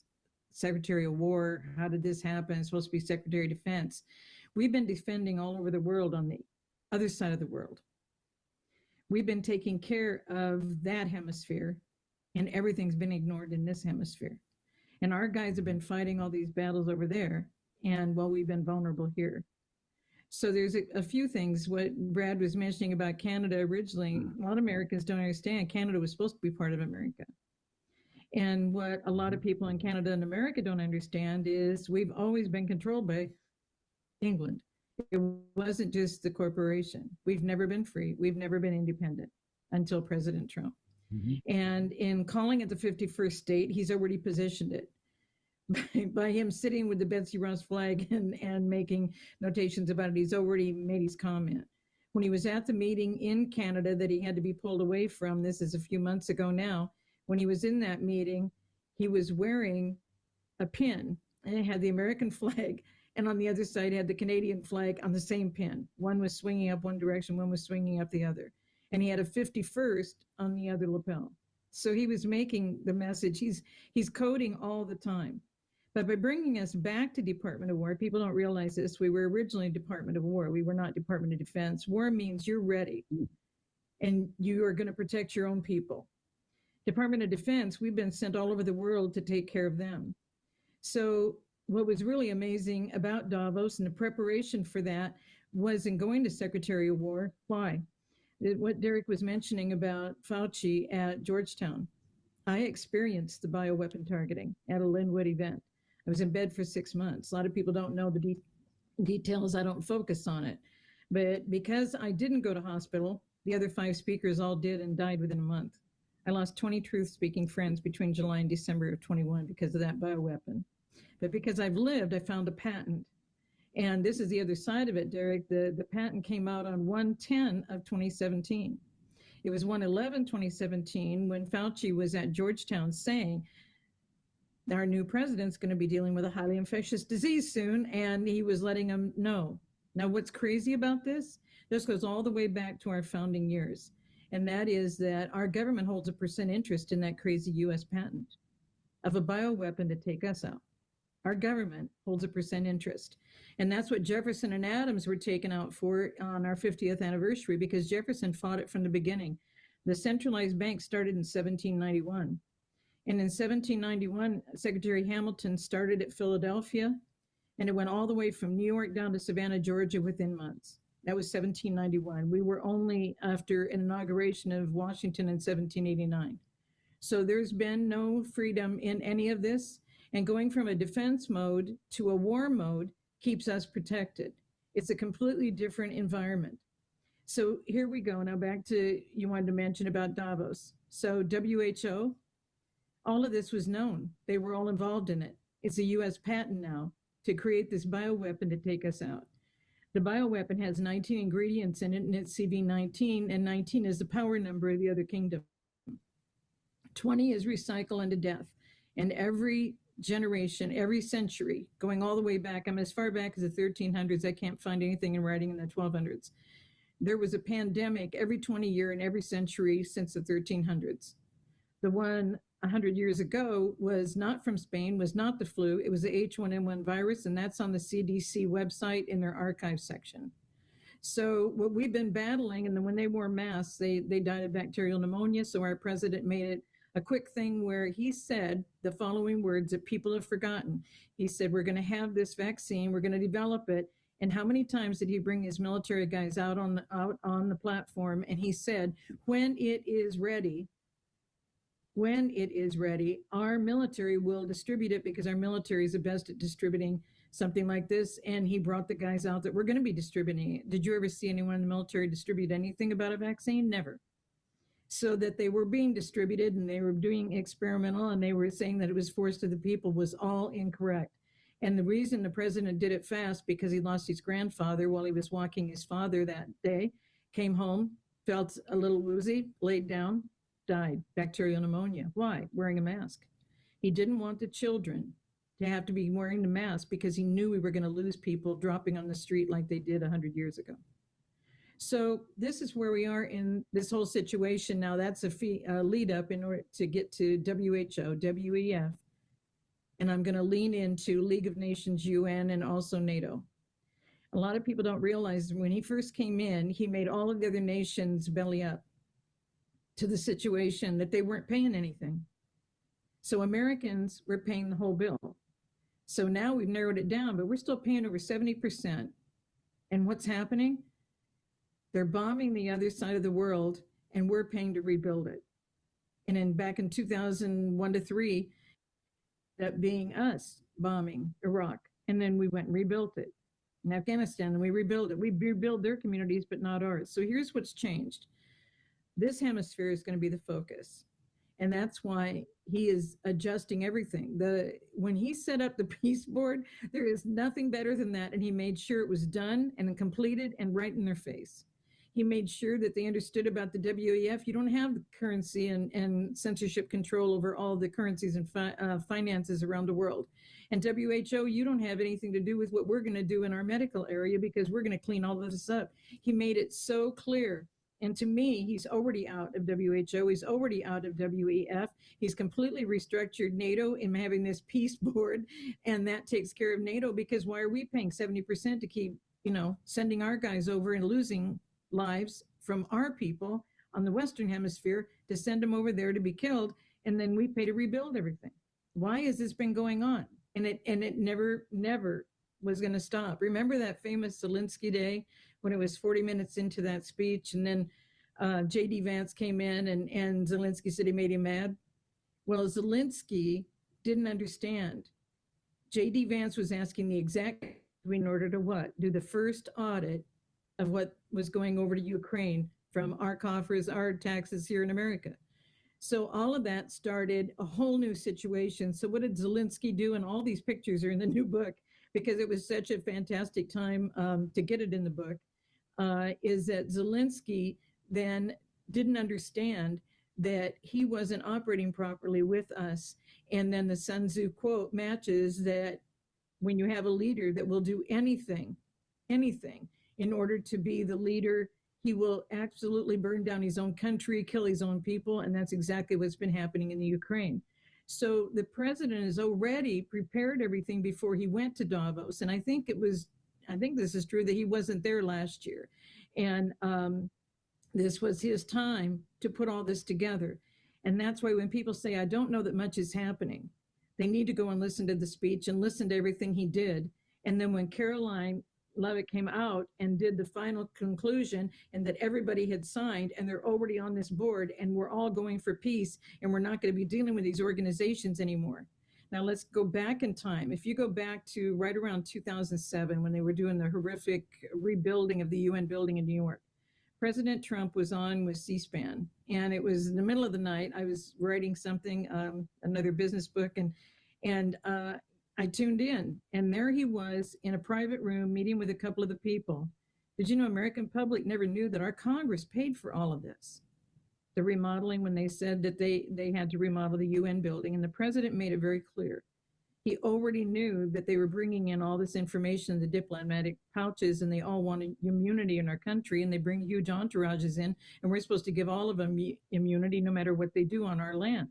Secretary of War. How did this happen? It's supposed to be Secretary of Defense. We've been defending all over the world on the other side of the world. We've been taking care of that hemisphere, and everything's been ignored in this hemisphere. And our guys have been fighting all these battles over there, and we've been vulnerable here. So there's a few things. What Brad was mentioning about Canada originally, a lot of Americans don't understand Canada was supposed to be part of America. And what a lot of people in Canada and America don't understand is we've always been controlled by England. It wasn't just the corporation. We've never been free. We've never been independent until President Trump. Mm-hmm. And in calling it the 51st state, he's already positioned it by him sitting with the Betsy Ross flag and making notations about it. He's already made his comment. When he was at the meeting in Canada that he had to be pulled away from, this is a few months ago now, when he was in that meeting, he was wearing a pin, and it had the American flag, and on the other side had the Canadian flag on the same pin. One was swinging up one direction, one was swinging up the other. And he had a 51st on the other lapel. So he was making the message. He's coding all the time. But by bringing us back to Department of War, people don't realize this. We were originally Department of War. We were not Department of Defense. War means you're ready, and you are going to protect your own people. Department of Defense, we've been sent all over the world to take care of them. So what was really amazing about Davos and the preparation for that was in going to Secretary of War. Why? What Derek was mentioning about Fauci at Georgetown. I experienced the bioweapon targeting at a Linwood event. I was in bed for 6 months. A lot of people don't know the details. I don't focus on it. But because I didn't go to hospital, the other 5 speakers all did and died within a month. I lost 20 truth-speaking friends between July and December of 21 because of that bioweapon. But because I've lived, I found a patent. And this is the other side of it, Derek. The patent came out on 1/10 of 2017. It was 1/11/2017 when Fauci was at Georgetown saying our new president's going to be dealing with a highly infectious disease soon, and he was letting them know. Now, what's crazy about this? This goes all the way back to our founding years, and that is that our government holds a % interest in that crazy U.S. patent of a bioweapon to take us out. Our government holds a % interest. And that's what Jefferson and Adams were taken out for on our 50th anniversary, because Jefferson fought it from the beginning. The centralized bank started in 1791. And in 1791, Secretary Hamilton started at Philadelphia, and it went all the way from New York down to Savannah, Georgia within months. That was 1791. We were only after an inauguration of Washington in 1789. So there's been no freedom in any of this. And going from a defense mode to a war mode keeps us protected. It's a completely different environment. So here we go. Now back to, you wanted to mention about Davos. So WHO, all of this was known. They were all involved in it. It's a US patent now to create this bioweapon to take us out. The bioweapon has 19 ingredients in it, and it's CV19, and 19 is the power number of the other kingdom. 20 is recycle into death. And every generation, every century, going all the way back, I'm as far back as the 1300s, I can't find anything in writing in the 1200s. There was a pandemic every 20 year and every century since the 1300s. The one 100 years ago was not from Spain, was not the flu, it was the H1N1 virus, and that's on the CDC website in their archive section. So what we've been battling, and then when they wore masks, they died of bacterial pneumonia, so our president made it a quick thing where he said the following words that people have forgotten. He said, we're going to have this vaccine, we're going to develop it, And how many times did he bring his military guys out on the platform? And he said, when it is ready, our military will distribute it because our military is the best at distributing something like this. And he brought the guys out that we're going to be distributing it. Did you ever see anyone in the military distribute anything about a vaccine? Never. So that they were being distributed and they were doing experimental and they were saying that it was forced to the people was all incorrect. And the reason the president did it fast, because he lost his grandfather while he was walking his father that day, came home, felt a little woozy, laid down, died, bacterial pneumonia. Why? Wearing a mask. He didn't want the children to have to be wearing the mask because he knew we were going to lose people dropping on the street like they did 100 years ago. So this is where we are in this whole situation. Now that's a lead up in order to get to WHO, WEF. And I'm going to lean into League of Nations, UN, and also NATO. A lot of people don't realize when he first came in, he made all of the other nations belly up to the situation that they weren't paying anything. So Americans were paying the whole bill. So now we've narrowed it down, but we're still paying over 70%. And what's happening? They're bombing the other side of the world, and we're paying to rebuild it. And then back in 2001 to 3, that being us bombing Iraq. And then we went and rebuilt it. In Afghanistan, and we rebuilt it. We rebuild their communities, but not ours. So here's what's changed. This hemisphere is going to be the focus. And that's why he is adjusting everything. When he set up the peace board, there is nothing better than that. And he made sure it was done and completed and right in their face. He made sure that they understood about the WEF. You don't have the currency and censorship control over all the currencies and finances around the world. And WHO, you don't have anything to do with what we're going to do in our medical area because we're going to clean all of this up. He made it so clear. And to me, he's already out of WHO. He's already out of WEF. He's completely restructured NATO in having this peace board. And that takes care of NATO because why are we paying 70% to keep, sending our guys over and losing lives from our people on the Western Hemisphere to send them over there to be killed, and then we pay to rebuild everything? Why has this been going on? And it never was going to stop. Remember that famous Zelensky day when it was 40 minutes into that speech, and then J.D. Vance came in and Zelensky said he made him mad? Well, Zelensky didn't understand. J.D. Vance was asking the exact in order to what? Do the first audit of what was going over to Ukraine from our coffers, our taxes here in America. So all of that started a whole new situation. So what did Zelensky do? And all these pictures are in the new book because it was such a fantastic time to get it in the book, is that Zelensky then didn't understand that he wasn't operating properly with us. And then the Sun Tzu quote matches that when you have a leader that will do anything, in order to be the leader, he will absolutely burn down his own country, kill his own people, and that's exactly what's been happening in the Ukraine. So the president has already prepared everything before he went to Davos, and I think this is true that he wasn't there last year, and this was his time to put all this together. And that's why when people say, I don't know that much is happening, they need to go and listen to the speech and listen to everything he did. And then when Caroline Levitt came out and did the final conclusion and that everybody had signed and they're already on this board and we're all going for peace and we're not going to be dealing with these organizations anymore. Now let's go back in time. If you go back to right around 2007 when they were doing the horrific rebuilding of the UN building in New York, President Trump was on with C-SPAN, and it was in the middle of the night. I was writing something, another business book, and I tuned in, and there he was in a private room meeting with a couple of the people. Did you know American public never knew that our Congress paid for all of this? The remodeling, when they said that they had to remodel the UN building, and the president made it very clear. He already knew that they were bringing in all this information, the diplomatic pouches, and they all wanted immunity in our country, and they bring huge entourages in, and we're supposed to give all of them immunity no matter what they do on our land.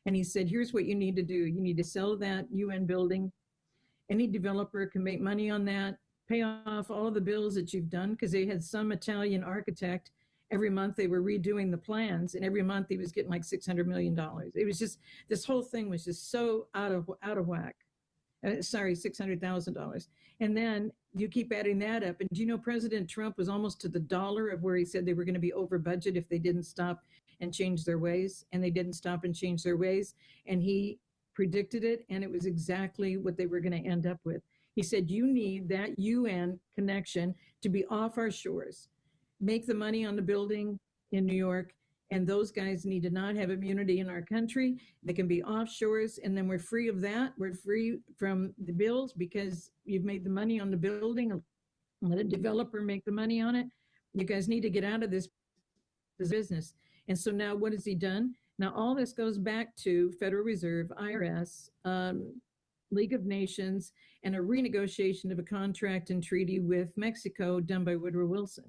And he said, here's what you need to do. You need to sell that UN building. Any developer can make money on that, pay off all of the bills that you've done, because they had some Italian architect. Every month they were redoing the plans, and every month he was getting like $600 million. It was just, this whole thing was just so out of whack. $600,000. And then you keep adding that up. And do you know President Trump was almost to the dollar of where he said they were going to be over budget if they didn't stop and change their ways, and they didn't stop and change their ways. And he predicted it, and it was exactly what they were going to end up with. He said, you need that UN connection to be off our shores. Make the money on the building in New York, and those guys need to not have immunity in our country. They can be offshores, and then we're free of that. We're free from the bills because you've made the money on the building. Let a developer make the money on it. You guys need to get out of this business. And so now what has he done? Now all this goes back to Federal Reserve, IRS, League of Nations, and a renegotiation of a contract and treaty with Mexico done by Woodrow Wilson.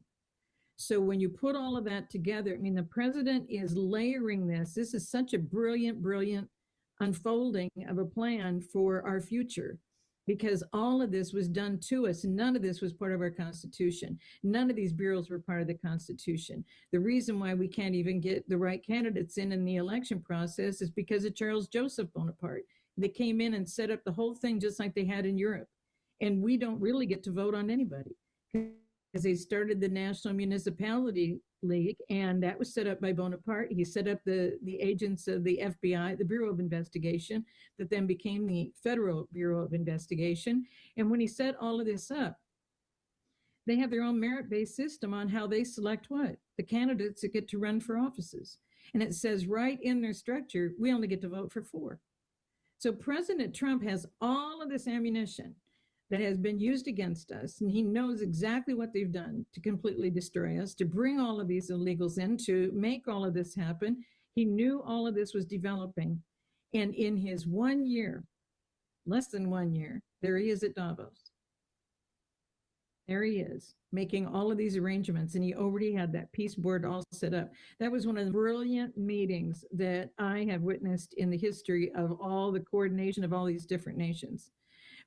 So when you put all of that together, I mean, the president is layering this. This is such a brilliant, brilliant unfolding of a plan for our future, because all of this was done to us. None of this was part of our Constitution. None of these bureaus were part of the Constitution. The reason why we can't even get the right candidates in the election process is because of Charles Joseph Bonaparte. They came in and set up the whole thing just like they had in Europe. And we don't really get to vote on anybody, because they started the National Municipality League, and that was set up by Bonaparte. He set up the agents of the FBI, the Bureau of Investigation, that then became the Federal Bureau of Investigation. And when he set all of this up, they have their own merit-based system on how they select what? The candidates that get to run for offices. And it says right in their structure, we only get to vote for 4. So President Trump has all of this ammunition that has been used against us, and he knows exactly what they've done to completely destroy us, to bring all of these illegals in, to make all of this happen. He knew all of this was developing. And in his 1 year, less than 1 year, there he is at Davos. There he is, making all of these arrangements, and he already had that peace board all set up. That was one of the brilliant meetings that I have witnessed in the history of all the coordination of all these different nations,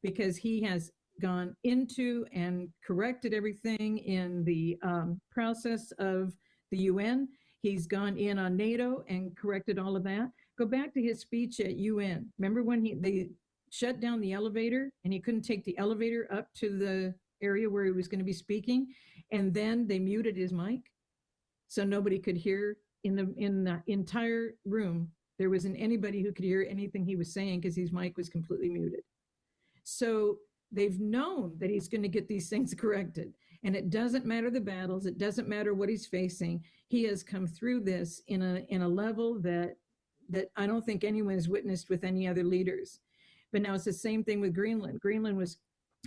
because he has gone into and corrected everything in the process of the UN. He's gone in on NATO and corrected all of that. Go back to his speech at UN. Remember when they shut down the elevator and he couldn't take the elevator up to the area where he was going to be speaking, and then they muted his mic so nobody could hear in the entire room. There wasn't anybody who could hear anything he was saying because his mic was completely muted. So they've known that he's going to get these things corrected. And it doesn't matter the battles. It doesn't matter what he's facing. He has come through this in a level that I don't think anyone has witnessed with any other leaders. But now it's the same thing with Greenland. Greenland was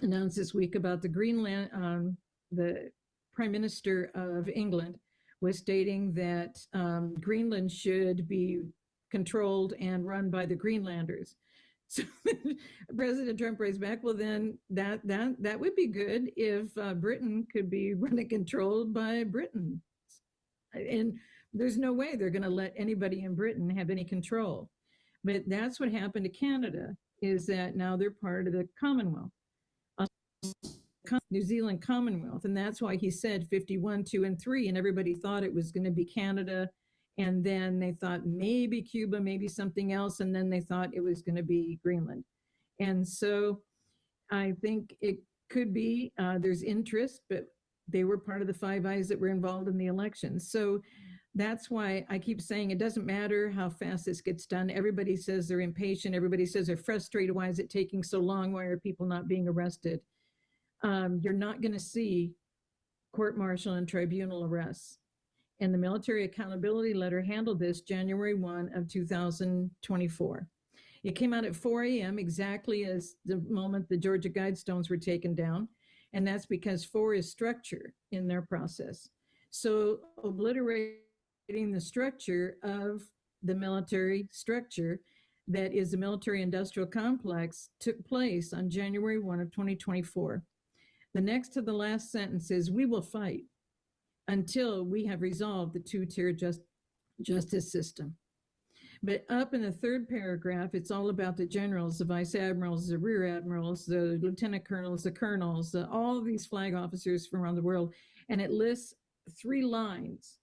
announced this week about the Greenland, the Prime Minister of England was stating that Greenland should be controlled and run by the Greenlanders. So President Trump raised back, well, then that would be good if Britain could be run and controlled by Britain. And there's no way they're going to let anybody in Britain have any control. But that's what happened to Canada, is that now they're part of the Commonwealth, New Zealand Commonwealth. And that's why he said 51, 2, and 3. And everybody thought it was going to be Canada. And then they thought maybe Cuba, maybe something else. And then they thought it was going to be Greenland. And so I think it could be, there's interest, but they were part of the Five Eyes that were involved in the election. So that's why I keep saying it doesn't matter how fast this gets done. Everybody says they're impatient. Everybody says they're frustrated. Why is it taking so long? Why are people not being arrested? You're not going to see court-martial and tribunal arrests. And the Military Accountability Letter handled this January 1 of 2024. It came out at 4 a.m., exactly as the moment the Georgia Guidestones were taken down. And that's because 4 is structure in their process. So obliterating the structure of the military structure that is the military industrial complex took place on January 1 of 2024. The next to the last sentence is, we will fight until we have resolved the two-tier justice system. But up in the third paragraph, it's all about the generals, the vice admirals, the rear admirals, the lieutenant colonels, the colonels, all of these flag officers from around the world. And it lists 3 lines,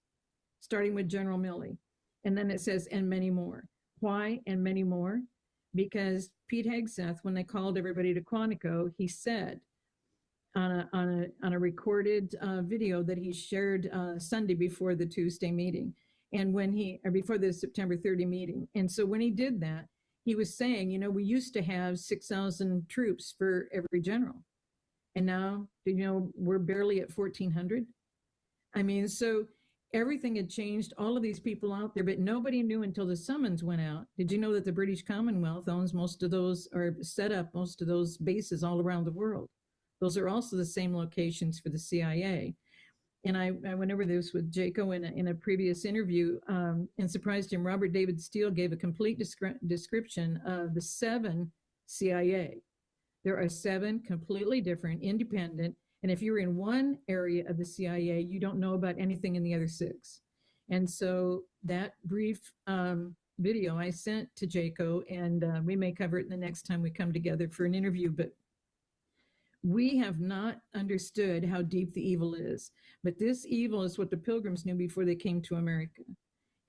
starting with General Milley. And then it says, and many more. Why and many more? Because Pete Hegseth, when they called everybody to Quantico, he said, on a recorded video that he shared Sunday before the Tuesday meeting, and before the September 30 meeting. And so when he did that, he was saying, you know, we used to have 6,000 troops for every general, and now, you know, we're barely at 1,400. I mean, so everything had changed. All of these people out there, but nobody knew until the summons went out. Did you know that the British Commonwealth owns most of those, or set up most of those bases all around the world? Those are also the same locations for the CIA. And I went over this with Jaco in a previous interview, and surprised him. Robert David Steele gave a complete description of the 7 CIA. There are 7 completely different, independent, and if you're in one area of the CIA, you don't know about anything in the other 6. And so that brief video I sent to Jaco, and we may cover it the next time we come together for an interview, but we have not understood how deep the evil is. But this evil is what the Pilgrims knew before they came to America.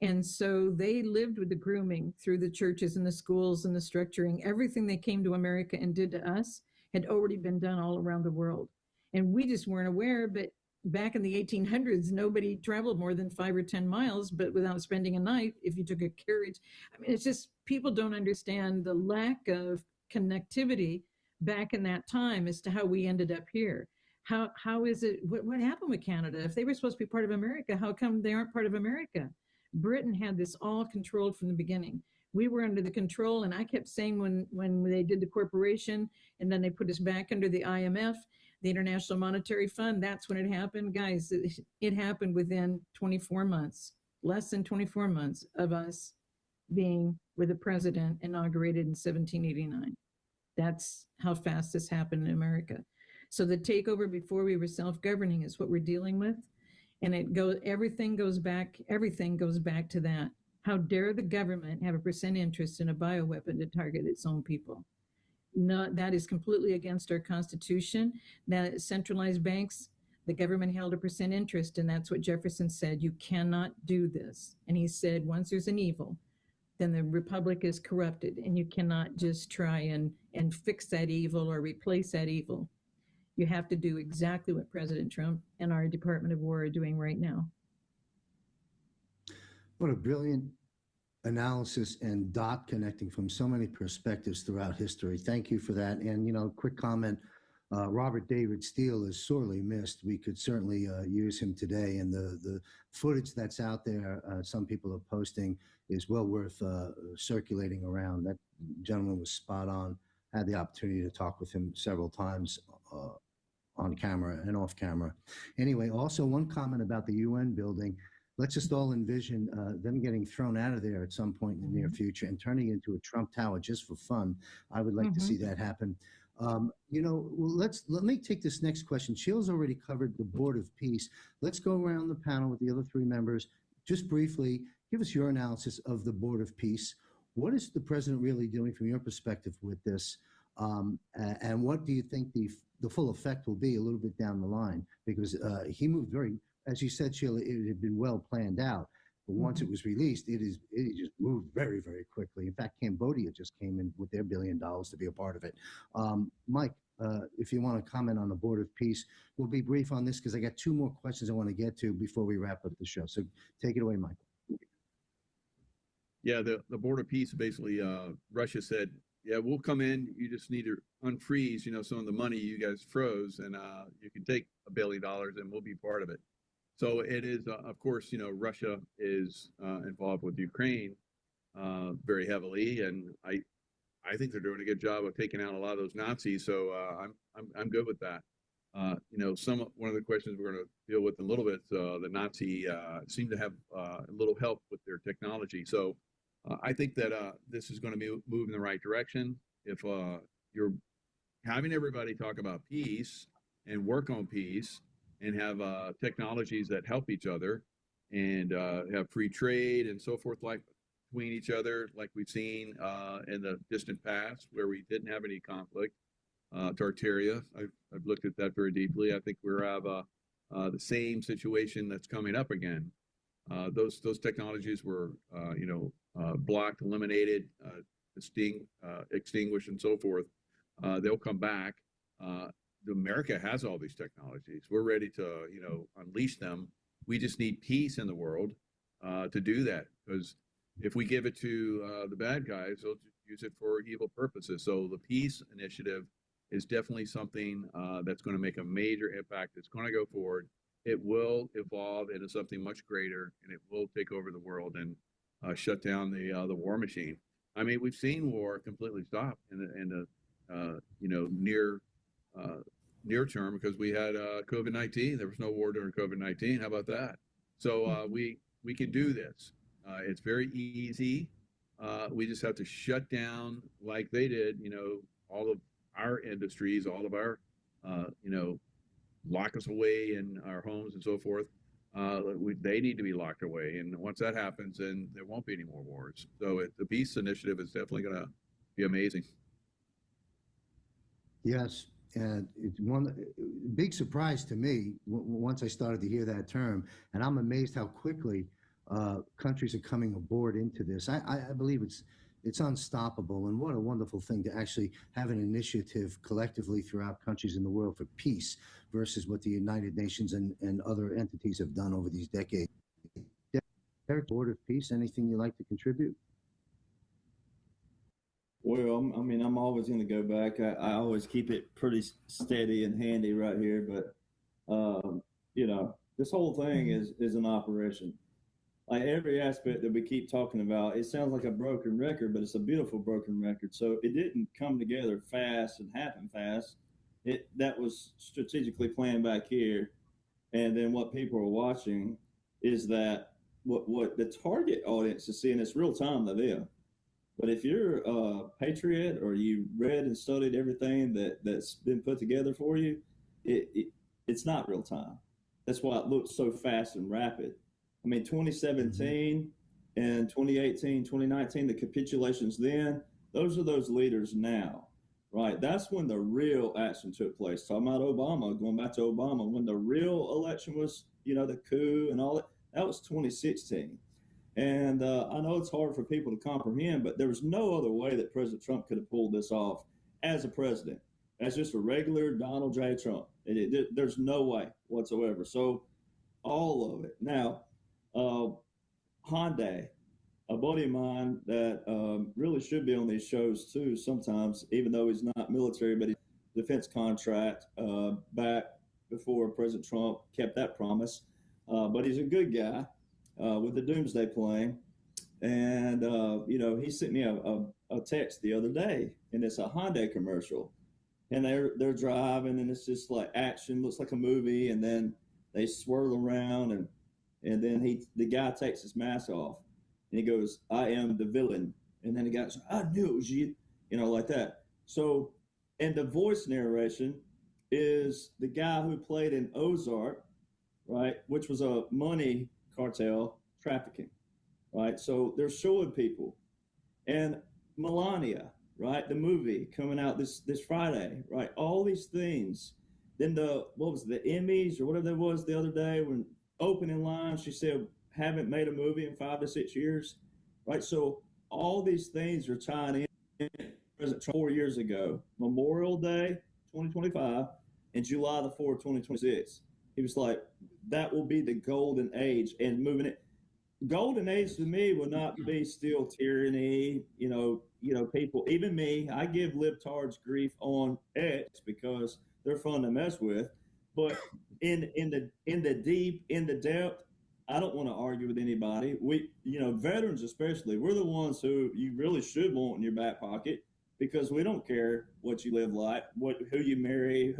And so they lived with the grooming through the churches and the schools and the structuring. Everything they came to America and did to us had already been done all around the world. And we just weren't aware. But back in the 1800s, nobody traveled more than 5 or 10 miles, but without spending a night if you took a carriage. I mean, it's just, people don't understand the lack of connectivity back in that time as to how we ended up here. How is it, what happened with Canada? If they were supposed to be part of America, how come they aren't part of America? Britain had this all controlled from the beginning. We were under the control, and I kept saying when they did the corporation, and then they put us back under the IMF, the International Monetary Fund, that's when it happened. Guys, it happened within 24 months, less than 24 months of us being with the president inaugurated in 1789. That's how fast this happened in America. So the takeover before we were self-governing is what we're dealing with. And everything goes back to that. How dare the government have a % interest in a bioweapon to target its own people? No, that is completely against our Constitution. That centralized banks, the government held a % interest, and that's what Jefferson said. You cannot do this. And he said, once there's an evil, then the republic is corrupted, and you cannot just try and fix that evil or replace that evil. You have to do exactly what President Trump and our Department of War are doing right now. What a brilliant analysis and dot connecting from so many perspectives throughout history. Thank you for that. And, you know, quick comment, Robert David Steele is sorely missed. We could certainly use him today. And the footage that's out there, some people are posting, is well worth circulating around. That gentleman was spot on. Had the opportunity to talk with him several times on camera and off camera. Anyway, also one comment about the UN building. Let's just all envision them getting thrown out of there at some point in the near future and turning it into a Trump Tower just for fun. I would like to see that happen. You know, let me take this next question. Sheila's already covered the Board of Peace. Let's go around the panel with the other 3 members. Just briefly, give us your analysis of the Board of Peace. What is the president really doing from your perspective with this? And what do you think the full effect will be a little bit down the line? Because he moved very, as you said, Sheila, it had been well planned out. But once it was released, it just moved very, very quickly. In fact, Cambodia just came in with their $1 billion to be a part of it. Mike, if you want to comment on the Board of Peace, we'll be brief on this because I got 2 more questions I want to get to before we wrap up the show. So take it away, Mike. Yeah, the Board of Peace, basically, Russia said, yeah, we'll come in. You just need to unfreeze, you know, some of the money you guys froze, and you can take $1 billion and we'll be part of it. So it is, of course, you know, Russia is involved with Ukraine very heavily, and I think they're doing a good job of taking out a lot of those Nazis. So I'm good with that. You know, one of the questions we're going to deal with in a little bit, the Nazi seem to have a little help with their technology. So I think that this is going to move in the right direction. If you're having everybody talk about peace and work on peace and have technologies that help each other and have free trade and so forth, like between each other, like we've seen in the distant past where we didn't have any conflict. Tartaria, I've looked at that very deeply. I think we're have the same situation that's coming up again. Those technologies were, you know, blocked, eliminated, extinguished, and so forth. They'll come back. America has all these technologies. We're ready to, unleash them. We just need peace in the world to do that. Because if we give it to the bad guys, they'll just use it for evil purposes. So the peace initiative is definitely something that's going to make a major impact. It's going to go forward. It will evolve into something much greater, and it will take over the world and shut down the war machine. I mean, we've seen war completely stop in the near term because we had COVID-19. There was no war during COVID-19. How about that? So we can do this. It's very easy. We just have to shut down like they did. All of our industries, all of our, lock us away in our homes and so forth. They need to be locked away. And once that happens, then there won't be any more wars. So the peace initiative is definitely going to be amazing. Yes. And it's one big surprise to me once I started to hear that term. And I'm amazed how quickly countries are coming aboard into this. I believe it's unstoppable, and what a wonderful thing to actually have an initiative collectively throughout countries in the world for peace versus what the United Nations and other entities have done over these decades. Derek, Board of Peace, anything you'd like to contribute? Well, I'm always going to go back. I always keep it pretty steady and handy right here, but this whole thing is an operation. Like every aspect that we keep talking about, it sounds like a broken record, but it's a beautiful broken record. So it didn't come together fast and happen fast. That was strategically planned back here. And then what people are watching is that what the target audience is seeing is real time to them. But if you're a patriot or you read and studied everything that's been put together for you, it's not real time. That's why it looks so fast and rapid. 2017 and 2018, 2019, the capitulations then, those are those leaders now, right? That's when the real action took place. Talking about Obama, going back to Obama, when the real election was, the coup and all that was 2016. And I know it's hard for people to comprehend, but there was no other way that President Trump could have pulled this off as a president, as just a regular Donald J. Trump. There's no way whatsoever. So all of it. Now, Hyundai, a buddy of mine that really should be on these shows too sometimes, even though he's not military, but he's defense contract back before President Trump kept that promise. But he's a good guy with the doomsday plan. And, he sent me a text the other day, and it's a Hyundai commercial. And they're driving, and it's just like action, looks like a movie, and then they swirl around, and then the guy takes his mask off, and he goes, "I am the villain." And then the guy goes, "I knew it was you," like that. So, and the voice narration is the guy who played in Ozark, right, which was a money cartel trafficking, right? So they're showing people. And Melania, right, the movie coming out this Friday, right, all these things. Then the Emmys or whatever that was the other day when opening line, she said, haven't made a movie in 5 to 6 years, right? So all these things are tying in. President Trump 4 years ago, Memorial Day 2025 and July the 4th, 2026. He was like, that will be the golden age, and moving it. Golden age to me will not be still tyranny, people, even me, I give libtards grief on X because they're fun to mess with. But in the depth, I don't want to argue with anybody. We, veterans especially, we're the ones who you really should want in your back pocket because we don't care what you live like, who you marry,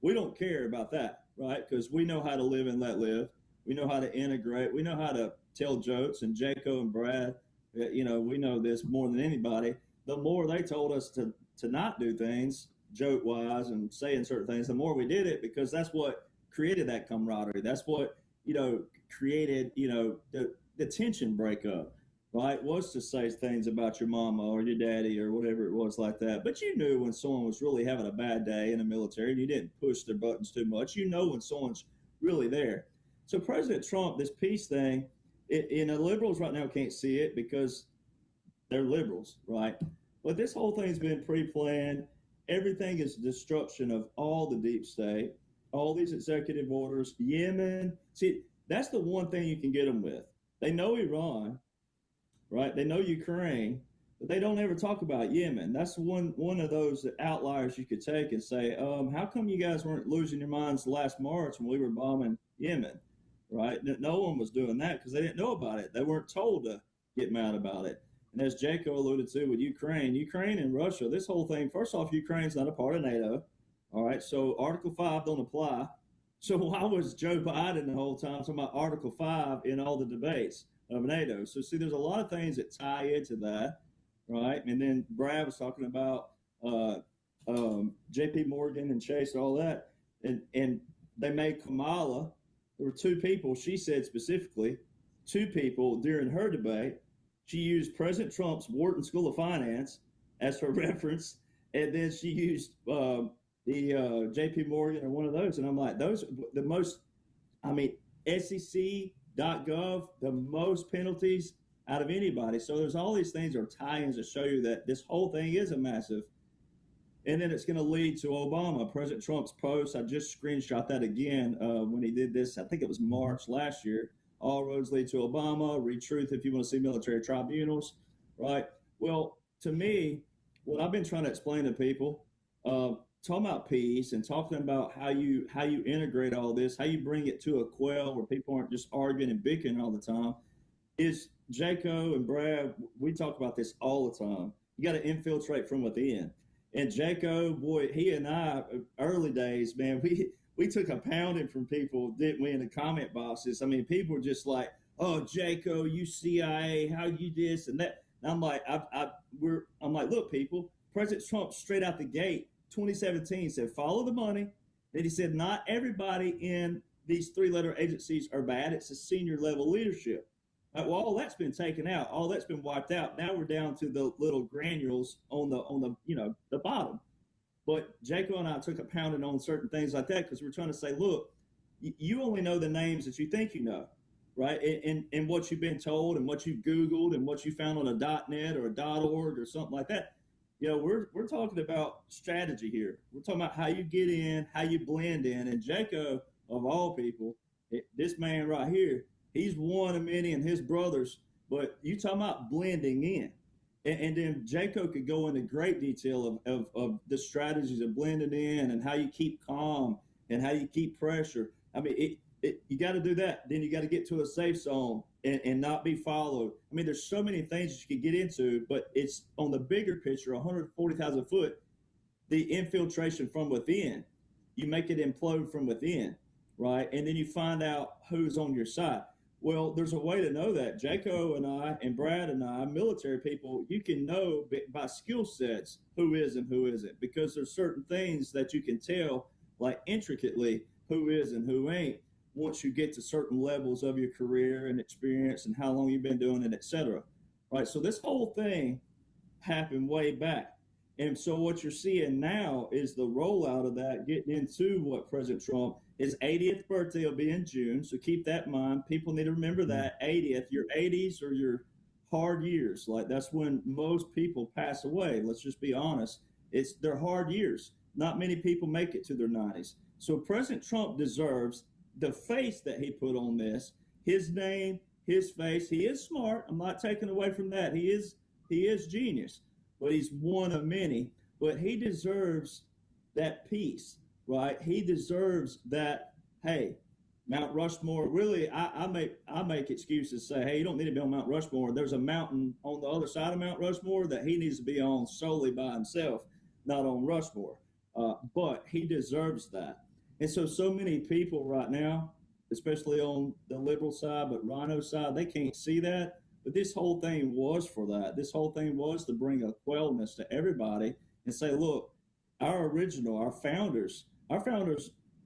we don't care about that, right? Because we know how to live and let live. We know how to integrate. We know how to tell jokes. And Jaco and Brad, we know this more than anybody. The more they told us to not do things joke-wise and saying certain things, the more we did it because that's what created that camaraderie. That's what, created, the tension breakup, right? Was to say things about your mama or your daddy or whatever it was like that. But you knew when someone was really having a bad day in the military and you didn't push their buttons too much. You know when someone's really there. So President Trump, this peace thing, the liberals right now can't see it because they're liberals, right? But this whole thing's been pre-planned, everything is destruction of all the deep state, all these executive orders, Yemen. See, that's the one thing you can get them with. They know Iran, right? They know Ukraine, but they don't ever talk about Yemen. That's one of those outliers you could take and say, how come you guys weren't losing your minds last March when we were bombing Yemen, right? No one was doing that because they didn't know about it. They weren't told to get mad about it. And as Jaco alluded to with Ukraine and Russia, this whole thing, first off, Ukraine's not a part of NATO, all right? So Article 5 don't apply. So why was Joe Biden the whole time talking about Article 5 in all the debates of NATO? So see, there's a lot of things that tie into that, right? And then Brad was talking about J.P. Morgan and Chase and all that. And they made Kamala, there were two people, she said specifically, two people during her debate. She used President Trump's Wharton School of Finance as her reference, and then she used the J.P. Morgan or one of those. And I'm like, those the most, I mean, SEC.gov, the most penalties out of anybody. So there's all these things are tie-ins to show you that this whole thing is a massive. And then it's going to lead to Obama, President Trump's post. I just screenshot that again when he did this. I think it was March last year. All roads lead to Obama. Read truth if you want to see military tribunals, right? Well, to me, what I've been trying to explain to people, talking about peace and talking about how you integrate all this, how you bring it to a quell where people aren't just arguing and bickering all the time, is Jaco and Brad, we talk about this all the time. You got to infiltrate from within. And Jaco, boy, he and I, early days, man, we took a pounding from people, didn't we, in the comment boxes. I mean, people were just like, oh, Jaco, you CIA, how you this and that. And I'm like, I'm like, look, people, President Trump straight out the gate, 2017 said, follow the money. Then he said, not everybody in these three-letter agencies are bad. It's a senior level leadership. Well, all that's been taken out. All that's been wiped out. Now we're down to the little granules on the the bottom. But Jaco and I took a pounding on certain things like that because we're trying to say, look, you only know the names that you think you know, right? And what you've been told and what you've Googled and what you found on a .net or a .org or something like that. You know, we're talking about strategy here. We're talking about how you get in, how you blend in. And Jaco, of all people, this man right here, he's one of many and his brothers. But you talking about blending in. And then Jaco could go into great detail of the strategies of blending in and how you keep calm and how you keep pressure. I mean, you got to do that. Then you got to get to a safe zone and not be followed. I mean, there's so many things that you could get into, but it's on the bigger picture, 140,000 foot, the infiltration from within. You make it implode from within, right? And then you find out who's on your side. Well, there's a way to know that. Jaco and I and Brad and I, military people, you can know by skill sets who is and who isn't, because there's certain things that you can tell, like intricately, who is and who ain't, once you get to certain levels of your career and experience and how long you've been doing it, et cetera. Right? So this whole thing happened way back. And so what you're seeing now is the rollout of that, getting into what President Trump, his 80th birthday will be in June. So keep that in mind. People need to remember that 80th, your 80s are your hard years. Like that's when most people pass away. Let's just be honest. It's their hard years. Not many people make it to their 90s. So President Trump deserves the face that he put on this, his name, his face. He is smart. I'm not taking away from that. He is genius. But he's one of many. But he deserves that peace, right? He deserves that, hey, Mount Rushmore, really, I make excuses, say, hey, you don't need to be on Mount Rushmore. There's a mountain on the other side of Mount Rushmore that he needs to be on solely by himself, not on Rushmore. But he deserves that. And so many people right now, especially on the liberal side, but Rhino side, they can't see that. But this whole thing was for that. This whole thing was to bring a quellness to everybody and say, look, our founders,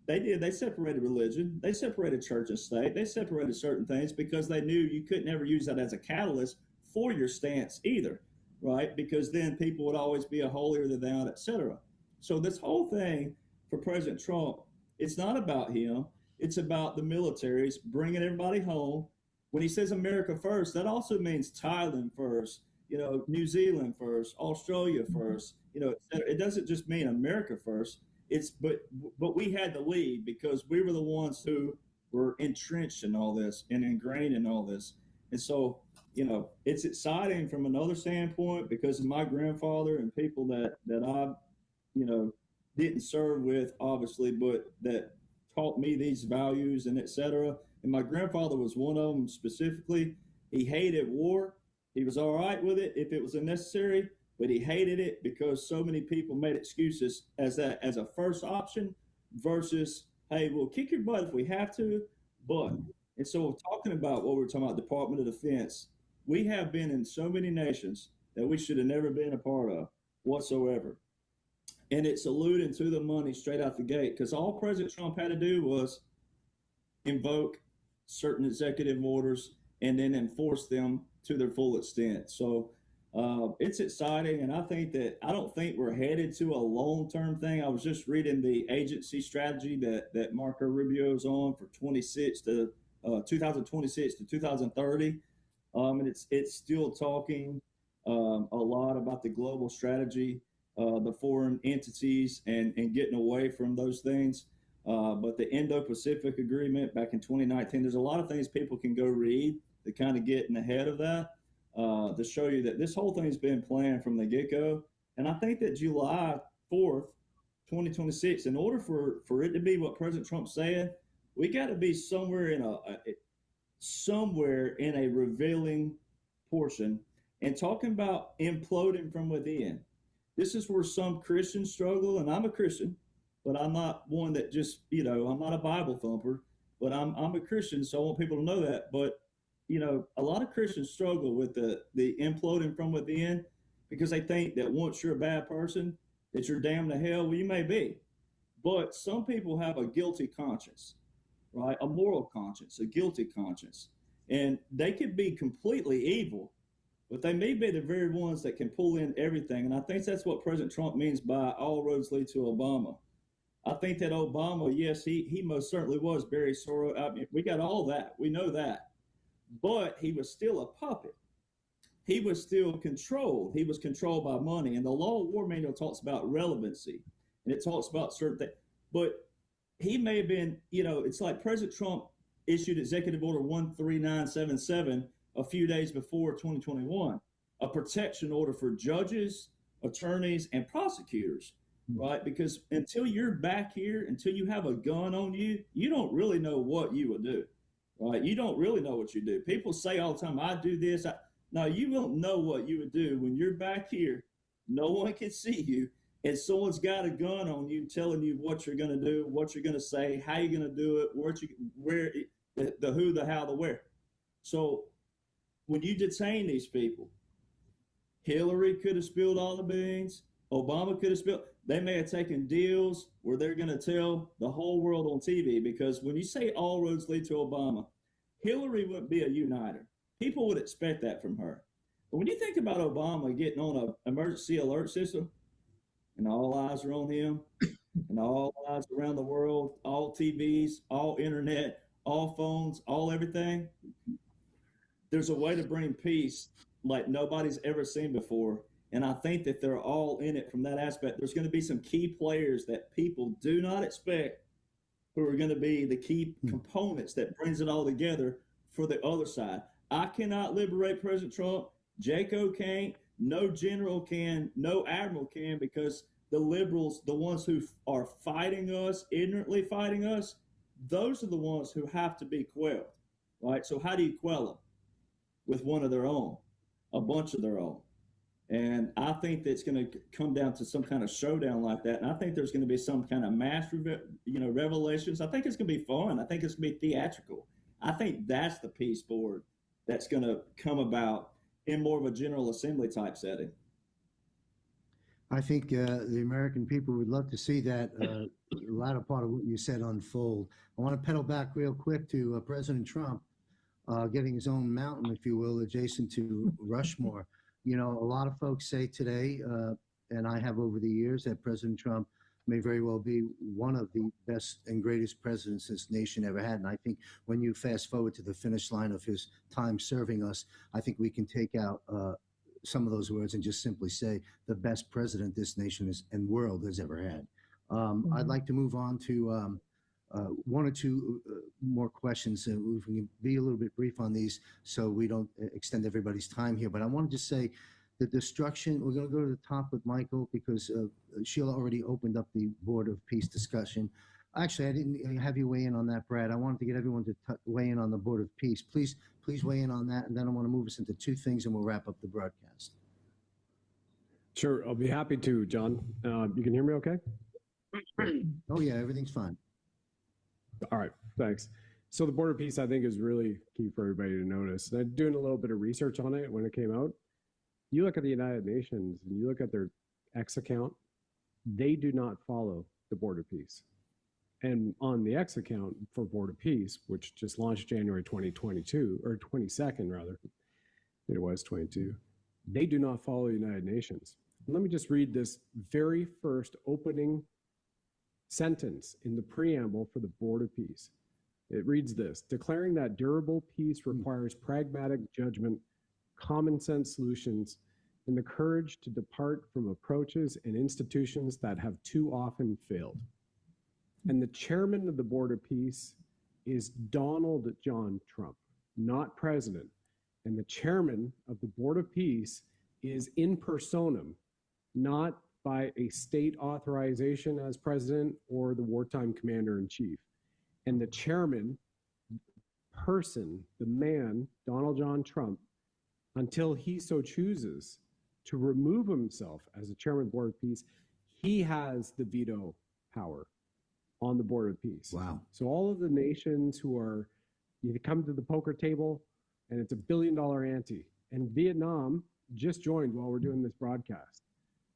they separated religion. They separated church and state. They separated certain things because they knew you couldn't ever use that as a catalyst for your stance either, right? Because then people would always be a holier than thou, et cetera. So this whole thing for President Trump, it's not about him. It's about the militaries bringing everybody home. When he says America first, that also means Thailand first, New Zealand first, Australia first, et cetera. It doesn't just mean America first. But we had the lead because we were the ones who were entrenched in all this and ingrained in all this. And so, it's exciting from another standpoint because of my grandfather and people that I, didn't serve with, obviously, but that taught me these values and et cetera. And my grandfather was one of them specifically. He hated war. He was all right with it if it was unnecessary, but he hated it because so many people made excuses as a first option versus, hey, we'll kick your butt if we have to, but. And so we're talking about what we're talking about, Department of Defense. We have been in so many nations that we should have never been a part of whatsoever. And it's alluding to the money straight out the gate because all President Trump had to do was invoke certain executive orders and then enforce them to their full extent. So it's exciting. And I don't think we're headed to a long-term thing. I was just reading the agency strategy that Marco Rubio is on for 2026 to 2030. And it's still talking a lot about the global strategy, the foreign entities and getting away from those things. But the Indo-Pacific Agreement back in 2019, there's a lot of things people can go read to kind of get in ahead of that, to show you that this whole thing's been planned from the get-go. And I think that July 4th, 2026, in order for it to be what President Trump said, we got to be somewhere in a revealing portion and talking about imploding from within. This is where some Christians struggle, and I'm a Christian, but I'm not one that just, I'm not a Bible thumper, but I'm a Christian, so I want people to know that. But, a lot of Christians struggle with the imploding from within because they think that once you're a bad person, that you're damned to hell. Well, you may be. But some people have a guilty conscience, right? A moral conscience, a guilty conscience. And they could be completely evil, but they may be the very ones that can pull in everything. And I think that's what President Trump means by all roads lead to Obama. I think that Obama, yes, he most certainly was Barry Soros. I mean, we got all that. We know that. But he was still a puppet. He was still controlled. He was controlled by money. And the Law of War Manual talks about relevancy, and it talks about certain things. But he may have been, it's like President Trump issued Executive Order 13977 a few days before 2021, a protection order for judges, attorneys, and prosecutors, right? Because until you're back here, until you have a gun on you, you don't really know what you would do, right? You don't really know what you do. People say all the time, I do this. No, you won't know what you would do when you're back here. No one can see you. And someone's got a gun on you telling you what you're going to do, what you're going to say, how you're going to do it, the who, the how, the where. So when you detain these people, Hillary could have spilled all the beans. Obama could have spilled. They may have taken deals where they're going to tell the whole world on TV, because when you say all roads lead to Obama, Hillary wouldn't be a uniter. People would expect that from her. But when you think about Obama getting on an emergency alert system, and all eyes are on him, and all eyes around the world, all TVs, all internet, all phones, all everything, there's a way to bring peace like nobody's ever seen before. And I think that they're all in it from that aspect. There's going to be some key players that people do not expect who are going to be the key components that brings it all together for the other side. I cannot liberate President Trump. JCO can't. No general can. No admiral can, because the liberals, the ones who are fighting us, ignorantly fighting us, those are the ones who have to be quelled, right? So how do you quell them? With one of their own, a bunch of their own. And I think that's going to come down to some kind of showdown like that. And I think there's going to be some kind of mass, revelations. I think it's going to be fun. I think it's going to be theatrical. I think that's the peace board that's going to come about in more of a General Assembly type setting. I think the American people would love to see that latter part of what you said unfold. I want to pedal back real quick to President Trump getting his own mountain, if you will, adjacent to Rushmore. A lot of folks say today, and I have over the years, that President Trump may very well be one of the best and greatest presidents this nation ever had. And I think when you fast forward to the finish line of his time serving us, I think we can take out some of those words and just simply say the best president this nation and world has ever had. I'd like to move on to one or two more questions. We can be a little bit brief on these so we don't extend everybody's time here. But I want to just say the destruction, we're going to go to the top with Michael because Sheila already opened up the Board of Peace discussion. Actually, I didn't have you weigh in on that, Brad. I wanted to get everyone to weigh in on the Board of Peace. Please weigh in on that, and then I want to move us into two things, and we'll wrap up the broadcast. Sure, I'll be happy to, John. You can hear me okay? Oh, yeah, everything's fine. All right, thanks. So the Board of Peace, I think, is really key for everybody to notice. And I'm doing a little bit of research on it when it came out. You look at the United Nations and you look at their X account, they do not follow the Board of Peace. And on the X account for Board of Peace, which just launched January 2022, or 22nd rather, it was 22, they do not follow the United Nations. Let me just read this very first opening sentence in the preamble for the Board of Peace. It reads this: declaring that durable peace requires pragmatic judgment, common sense solutions, and the courage to depart from approaches and institutions that have too often failed. And the chairman of the Board of Peace is Donald John Trump, not president. And the chairman of the Board of Peace is in personam, not by a state authorization as president or the wartime commander in chief. And the chairman, person, the man, Donald John Trump, until he so chooses to remove himself as the chairman of the Board of Peace, he has the veto power on the Board of Peace. Wow. So all of the nations who are, you come to the poker table and it's $1 billion ante. And Vietnam just joined while we're doing this broadcast.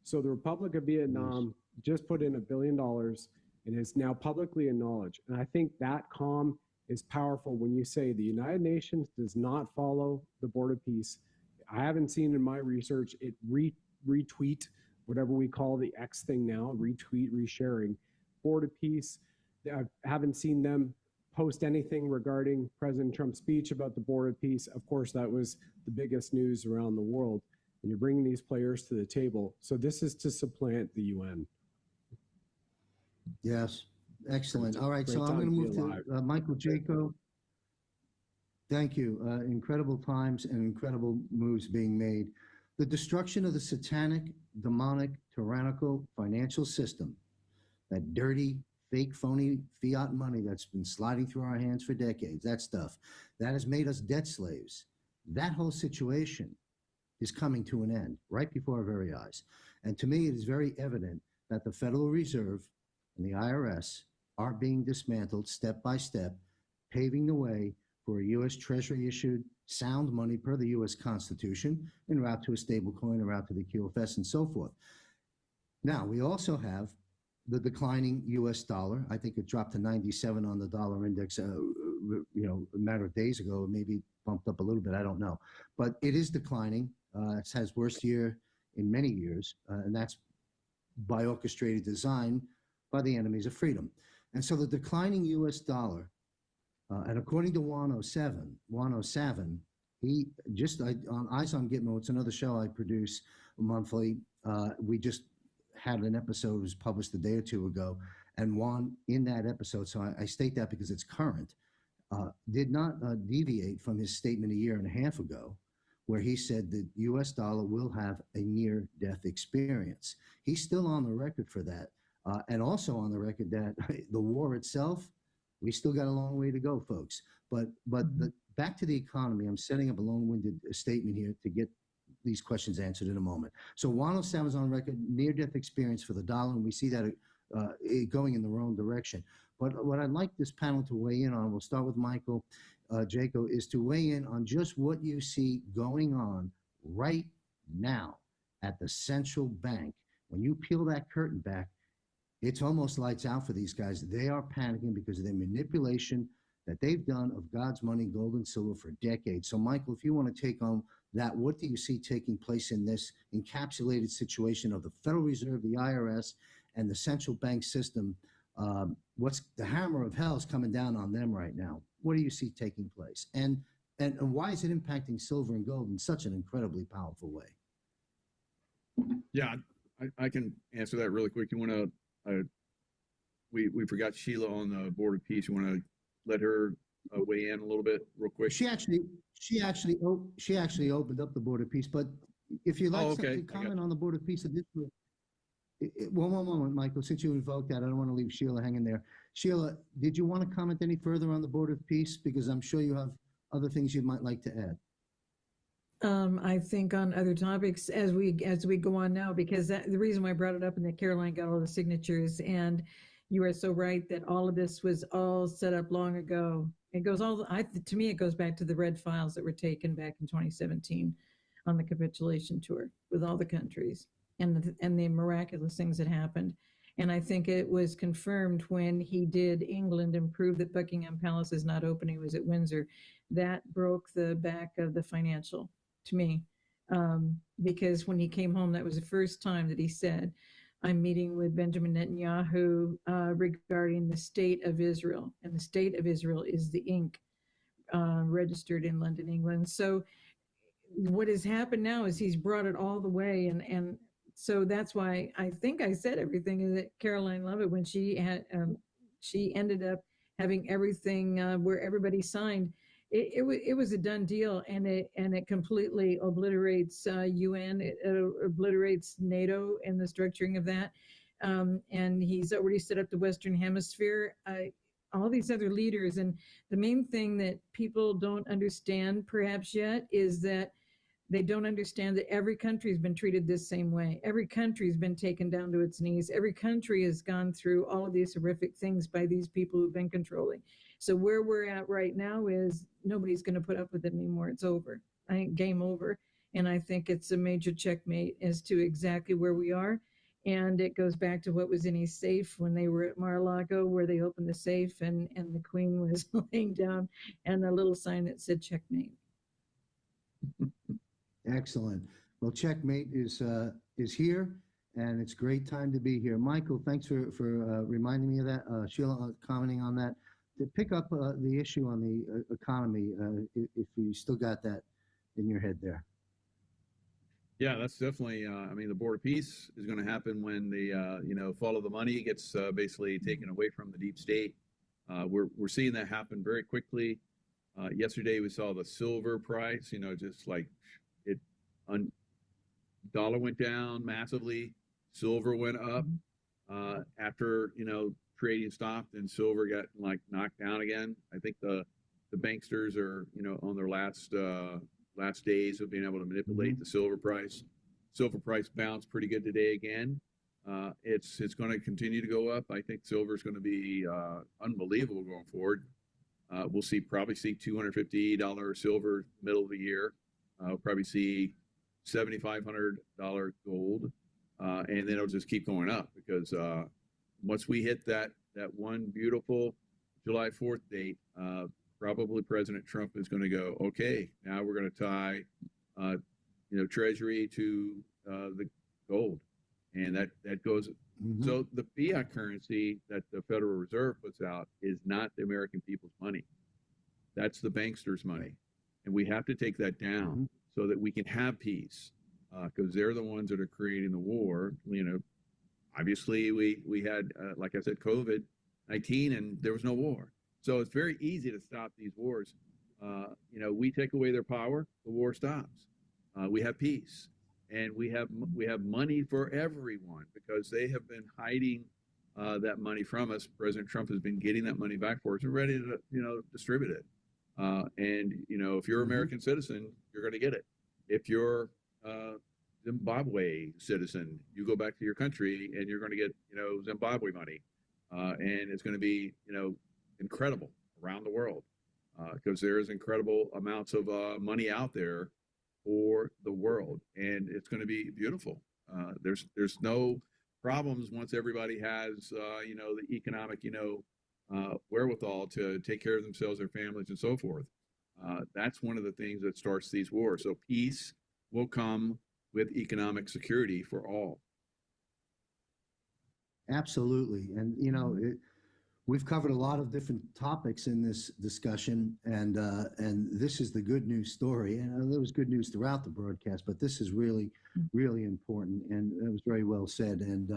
So the Republic of Vietnam just put in $1 billion and is now publicly acknowledged. And I think that calm is powerful when you say the United Nations does not follow the Board of Peace. I haven't seen in my research it retweet, whatever we call the X thing now, retweet, resharing. Board of Peace, I haven't seen them post anything regarding President Trump's speech about the Board of Peace. Of course, that was the biggest news around the world. And you're bringing these players to the table. So this is to supplant the UN. Yes, excellent. All right, so I'm going to move to Michael Jaco. Thank you. Incredible times and incredible moves being made. The destruction of the satanic, demonic, tyrannical financial system, that dirty, fake, phony fiat money that's been sliding through our hands for decades, that stuff, that has made us debt slaves. That whole situation is coming to an end right before our very eyes. And to me, it is very evident that the Federal Reserve and the IRS are being dismantled step by step, paving the way for a U.S. Treasury-issued sound money per the U.S. Constitution en route to a stable coin, en route to the QFS, and so forth. Now, we also have the declining U.S. dollar. I think it dropped to 97 on the dollar index, a matter of days ago, maybe bumped up a little bit, I don't know. But it is declining. It has worst year in many years, and that's by orchestrated design by the enemies of freedom. And so the declining U.S. dollar, and according to 107, he just on Eyes on Gitmo, it's another show I produce monthly. We just had an episode, it was published a day or two ago, and Juan, in that episode, so I state that because it's current, did not deviate from his statement a year and a half ago, where he said the U.S. dollar will have a near-death experience. He's still on the record for that, and also on the record that the war itself, we still got a long way to go, folks. But back to the economy, I'm setting up a long-winded statement here to get these questions answered in a moment. So 107 is on record, near-death experience for the dollar, and we see that going in the wrong direction. But what I'd like this panel to weigh in on, we'll start with Michael Jaco, is to weigh in on just what you see going on right now at the central bank. When you peel that curtain back, it's almost lights out for these guys. They are panicking because of the manipulation that they've done of God's money, gold and silver, for decades. So, Michael, if you want to take on that, what do you see taking place in this encapsulated situation of the Federal Reserve, the IRS, and the central bank system? What's the hammer of hell is coming down on them right now? What do you see taking place? And why is it impacting silver and gold in such an incredibly powerful way? Yeah, I can answer that really quick. You want to? We forgot Sheila on the Board of Peace. You want to let her weigh in a little bit, real quick? She actually opened up the Board of Peace. But if you'd like okay. to comment on the Board of Peace additionally, one moment, Michael. Since you invoked that, I don't want to leave Sheila hanging there. Sheila, did you want to comment any further on the Board of Peace? Because I'm sure you have other things you might like to add. I think on other topics as we go on now, because the reason why I brought it up and that Caroline got all the signatures, and you are so right that all of this was all set up long ago. It goes to me, it goes back to the red files that were taken back in 2017 on the capitulation tour with all the countries and the miraculous things that happened. And I think it was confirmed when he did England and proved that Buckingham Palace is not open. He was at Windsor. That broke the back of the financial to me, because when he came home, that was the first time that he said, I'm meeting with Benjamin Netanyahu regarding the state of Israel. And the state of Israel is the Inc. Registered in London, England. So what has happened now is he's brought it all the way. And so that's why I think I said everything that Caroline Lovett, when she had, she ended up having everything where everybody signed. It was a done deal, and it completely obliterates UN. It obliterates NATO and the structuring of that. And he's already set up the Western Hemisphere. All these other leaders, and the main thing that people don't understand perhaps yet is that they don't understand that every country has been treated this same way. Every country has been taken down to its knees. Every country has gone through all of these horrific things by these people who've been controlling. So where we're at right now is nobody's going to put up with it anymore. It's over. I think game over. And I think it's a major checkmate as to exactly where we are. And it goes back to what was in his safe when they were at Mar-a-Lago, where they opened the safe and the Queen was laying down and a little sign that said checkmate. Excellent. Well, checkmate is here, and it's a great time to be here. Michael, thanks for reminding me of that. Sheila, commenting on that. To pick up the issue on the economy, if you still got that in your head there. Yeah, that's definitely. I mean, the Board of Peace is going to happen when the follow the money gets basically taken away from the deep state. We're seeing that happen very quickly. Yesterday we saw the silver price. Just like it, dollar went down massively, silver went up after trading stopped, and silver got knocked down again. I think the banksters are on their last days of being able to manipulate the silver price. Silver price bounced pretty good today again. It's going to continue to go up. I think silver is going to be unbelievable going forward. We'll probably see $250 silver middle of the year. We'll probably see $7,500 gold, and then it'll just keep going up because once we hit that one beautiful July 4th date, probably President Trump is going to go, okay, now we're going to tie, Treasury to the gold, and that goes. Mm-hmm. So the fiat currency that the Federal Reserve puts out is not the American people's money. That's the banksters' money, and we have to take that down so that we can have peace, because they're the ones that are creating the war. Obviously we had, like I said, COVID-19, and there was no war. So it's very easy to stop these wars. We take away their power, the war stops. We have peace, and we have money for everyone because they have been hiding that money from us. President Trump has been getting that money back for us and ready to distribute it. And if you're an American citizen, you're going to get it. If you're Zimbabwe citizen, you go back to your country and you're going to get Zimbabwe money, and it's going to be incredible around the world because there's incredible amounts of money out there for the world, and it's going to be beautiful. There's no problems once everybody has the economic wherewithal to take care of themselves, their families, and so forth. That's one of the things that starts these wars. So peace will come with economic security for all. Absolutely. And, We've covered a lot of different topics in this discussion, and this is the good news story. And there was good news throughout the broadcast, but this is really, really important, and it was very well said. And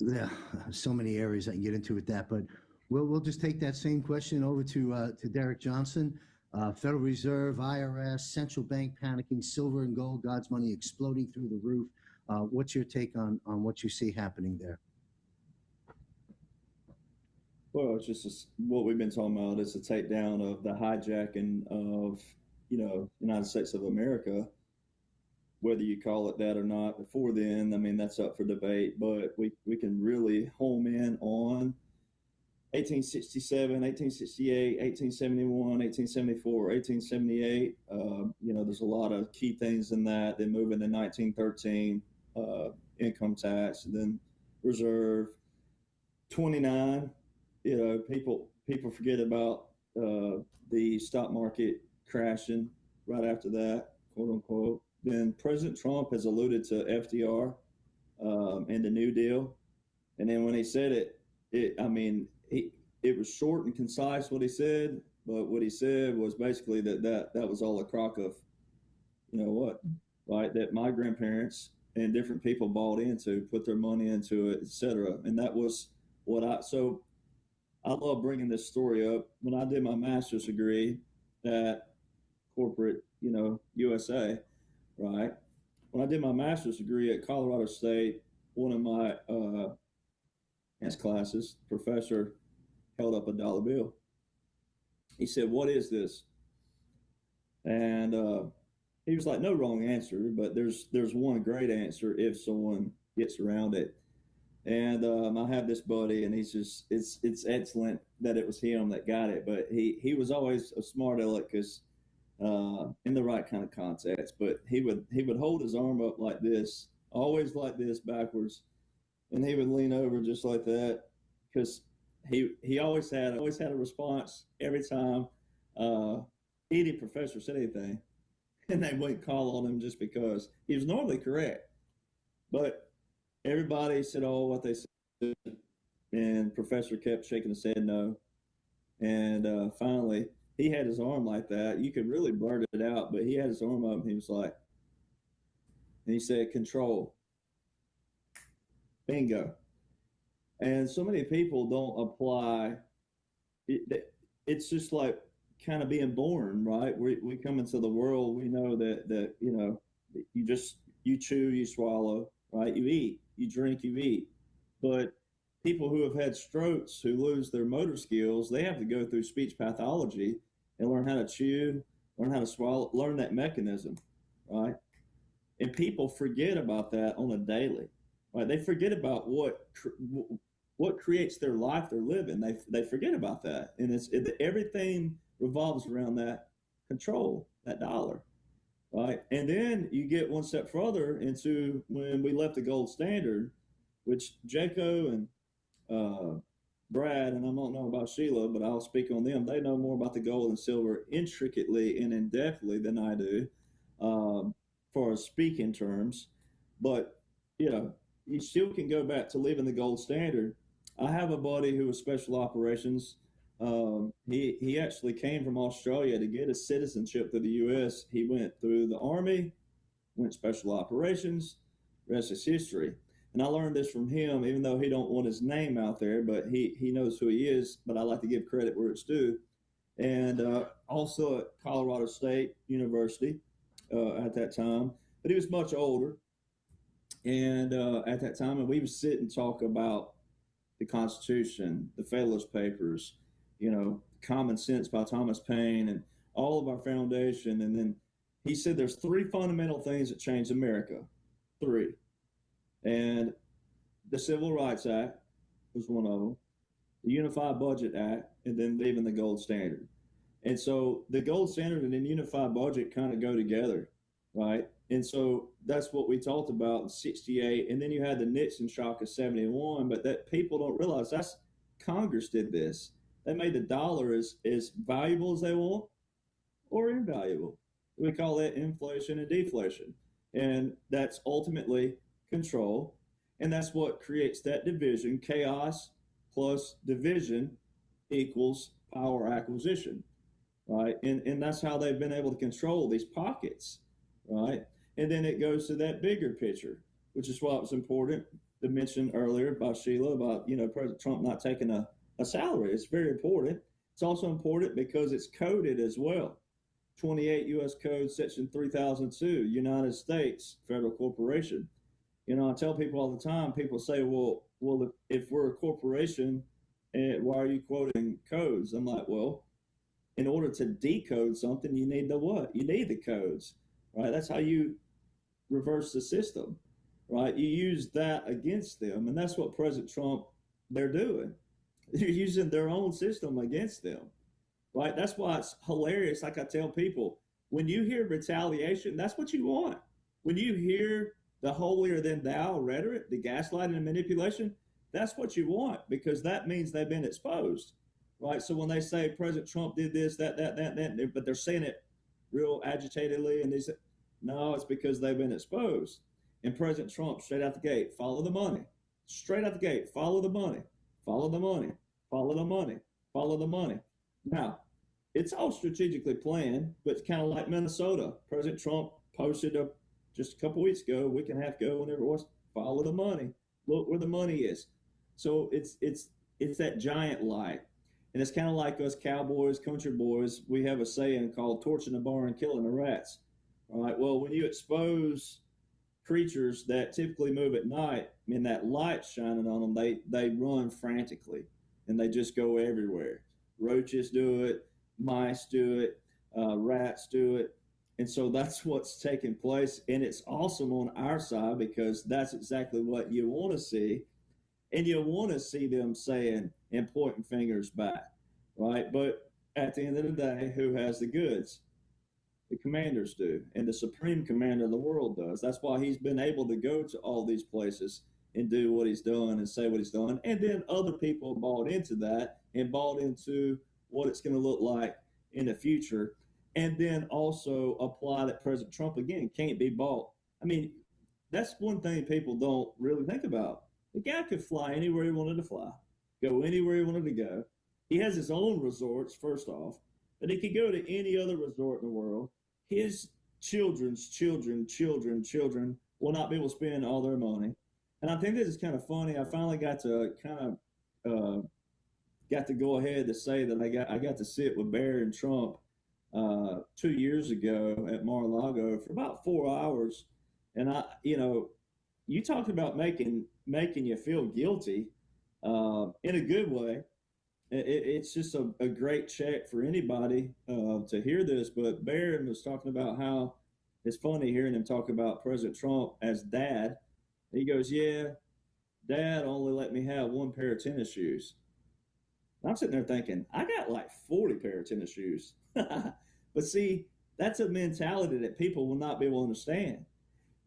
yeah, so many areas I can get into with that, but we'll just take that same question over to Derek Johnson. Federal Reserve, IRS, central bank panicking, silver and gold, God's money exploding through the roof. What's your take on what you see happening there? Well, it's just what we've been talking about. It's a takedown of the hijacking of, United States of America, whether you call it that or not. Before then, I mean, that's up for debate, but we can really home in on 1867, 1868, 1871, 1874, 1878. There's a lot of key things in that. Then moving to 1913, income tax, and then reserve. 29, people forget about the stock market crashing right after that, quote unquote. Then President Trump has alluded to FDR and the New Deal. And then when he said it was short and concise what he said, but what he said was basically that was all a crock of, right? That my grandparents and different people bought into, put their money into it, etc. And that was so I love bringing this story up. When I did my master's degree at corporate, USA, right? When I did my master's degree at Colorado State, one of my advanced classes, professor held up a dollar bill. He said, "What is this?" And he was like, "No wrong answer, but there's one great answer if someone gets around it." And I have this buddy, and he's just it's excellent that it was him that got it. But he was always a smart aleck because in the right kind of context. But he would hold his arm up like this, always like this backwards, and he would lean over just like that because he always had a response every time any professor said anything, and they wouldn't call on him just because he was normally correct, but everybody said all what they said, and professor kept shaking his head no, and finally he had his arm like that. You could really blurt it out, but he had his arm up, and he was like, and he said, "Control." Bingo. And so many people don't apply it. It's just like kind of being born, right? We come into the world, we know that you chew, you swallow, right? You eat, you drink, you eat. But people who have had strokes, who lose their motor skills, they have to go through speech pathology and learn how to chew, learn how to swallow, learn that mechanism, right? And people forget about that on a daily, right? They forget about what creates their life they're living. They forget about that, and everything revolves around that control, that dollar, right? And then you get one step further into when we left the gold standard, which Jaco and Brad, and I don't know about Sheila, but I'll speak on them. They know more about the gold and silver intricately and in-depthly than I do, for speaking terms. But you still can go back to leaving the gold standard. I have a buddy who was special operations. He actually came from Australia to get his citizenship to the U.S. He went through the Army, went special operations, rest is history. And I learned this from him, even though he don't want his name out there, but he knows who he is, but I like to give credit where it's due. And also at Colorado State University at that time, but he was much older. And at that time, and we would sit and talk about the Constitution, the Federalist Papers, Common Sense by Thomas Paine, and all of our foundation. And then he said there's three fundamental things that changed America. Three. And the Civil Rights Act was one of them, the Unified Budget Act, and then leaving the gold standard. And so the gold standard and the unified budget kind of go together, right? And so that's what we talked about in 68. And then you had the Nixon shock of 71, but that people don't realize that's Congress did this. They made the dollar as valuable as they want or invaluable. We call that inflation and deflation. And that's ultimately control. And that's what creates that division. Chaos plus division equals power acquisition, right? And that's how they've been able to control these pockets, right? And then it goes to that bigger picture, which is why it was important to mention earlier by Sheila about, President Trump not taking a salary. It's very important. It's also important because it's coded as well. 28 U.S. Code, Section 3002, United States Federal Corporation. I tell people all the time, people say, well, if we're a corporation, why are you quoting codes? I'm like, well, in order to decode something, you need the what? You need the codes, right? That's how you reverse the system, right? You use that against them. And that's what President Trump, they're doing. They're using their own system against them, right? That's why it's hilarious. Like I tell people, when you hear retaliation, that's what you want. When you hear the holier than thou rhetoric, the gaslighting and manipulation, that's what you want, because that means they've been exposed, right? So when they say President Trump did this, that, but they're saying it real agitatedly, and they say, no, it's because they've been exposed. And President Trump, straight out the gate, follow the money. Straight out the gate, follow the money, follow the money, follow the money, follow the money. Now, it's all strategically planned, but it's kind of like Minnesota. President Trump posted just a couple weeks ago, a week and a half ago, whenever it was, follow the money. Look where the money is. So it's that giant light. And it's kind of like us cowboys, country boys. We have a saying called torching the barn, killing the rats. All right. Well, when you expose creatures that typically move at night, and that light shining on them, they run frantically, and they just go everywhere. Roaches do it, mice do it, rats do it. And so that's what's taking place. And it's awesome on our side, because that's exactly what you want to see. And you want to see them saying and pointing fingers back, right? But at the end of the day, who has the goods? The commanders do, and the supreme commander of the world does. That's why he's been able to go to all these places and do what he's done and say what he's done. And then other people bought into that and bought into what it's going to look like in the future. And then also apply that President Trump, again, can't be bought. I mean, that's one thing people don't really think about. The guy could fly anywhere he wanted to fly, go anywhere he wanted to go. He has his own resorts, first off, but he could go to any other resort in the world. His children's children will not be able to spend all their money. And I think this is kind of funny. I finally got to go ahead to say that I got to sit with Barry and Trump 2 years ago at Mar-a-Lago for about 4 hours. And you talked about making you feel guilty in a good way. It's just a great check for anybody to hear this. But Barron was talking about how it's funny hearing him talk about President Trump as dad. He goes, yeah, Dad only let me have one pair of tennis shoes. And I'm sitting there thinking, I got like 40 pair of tennis shoes. But see, that's a mentality that people will not be able to understand.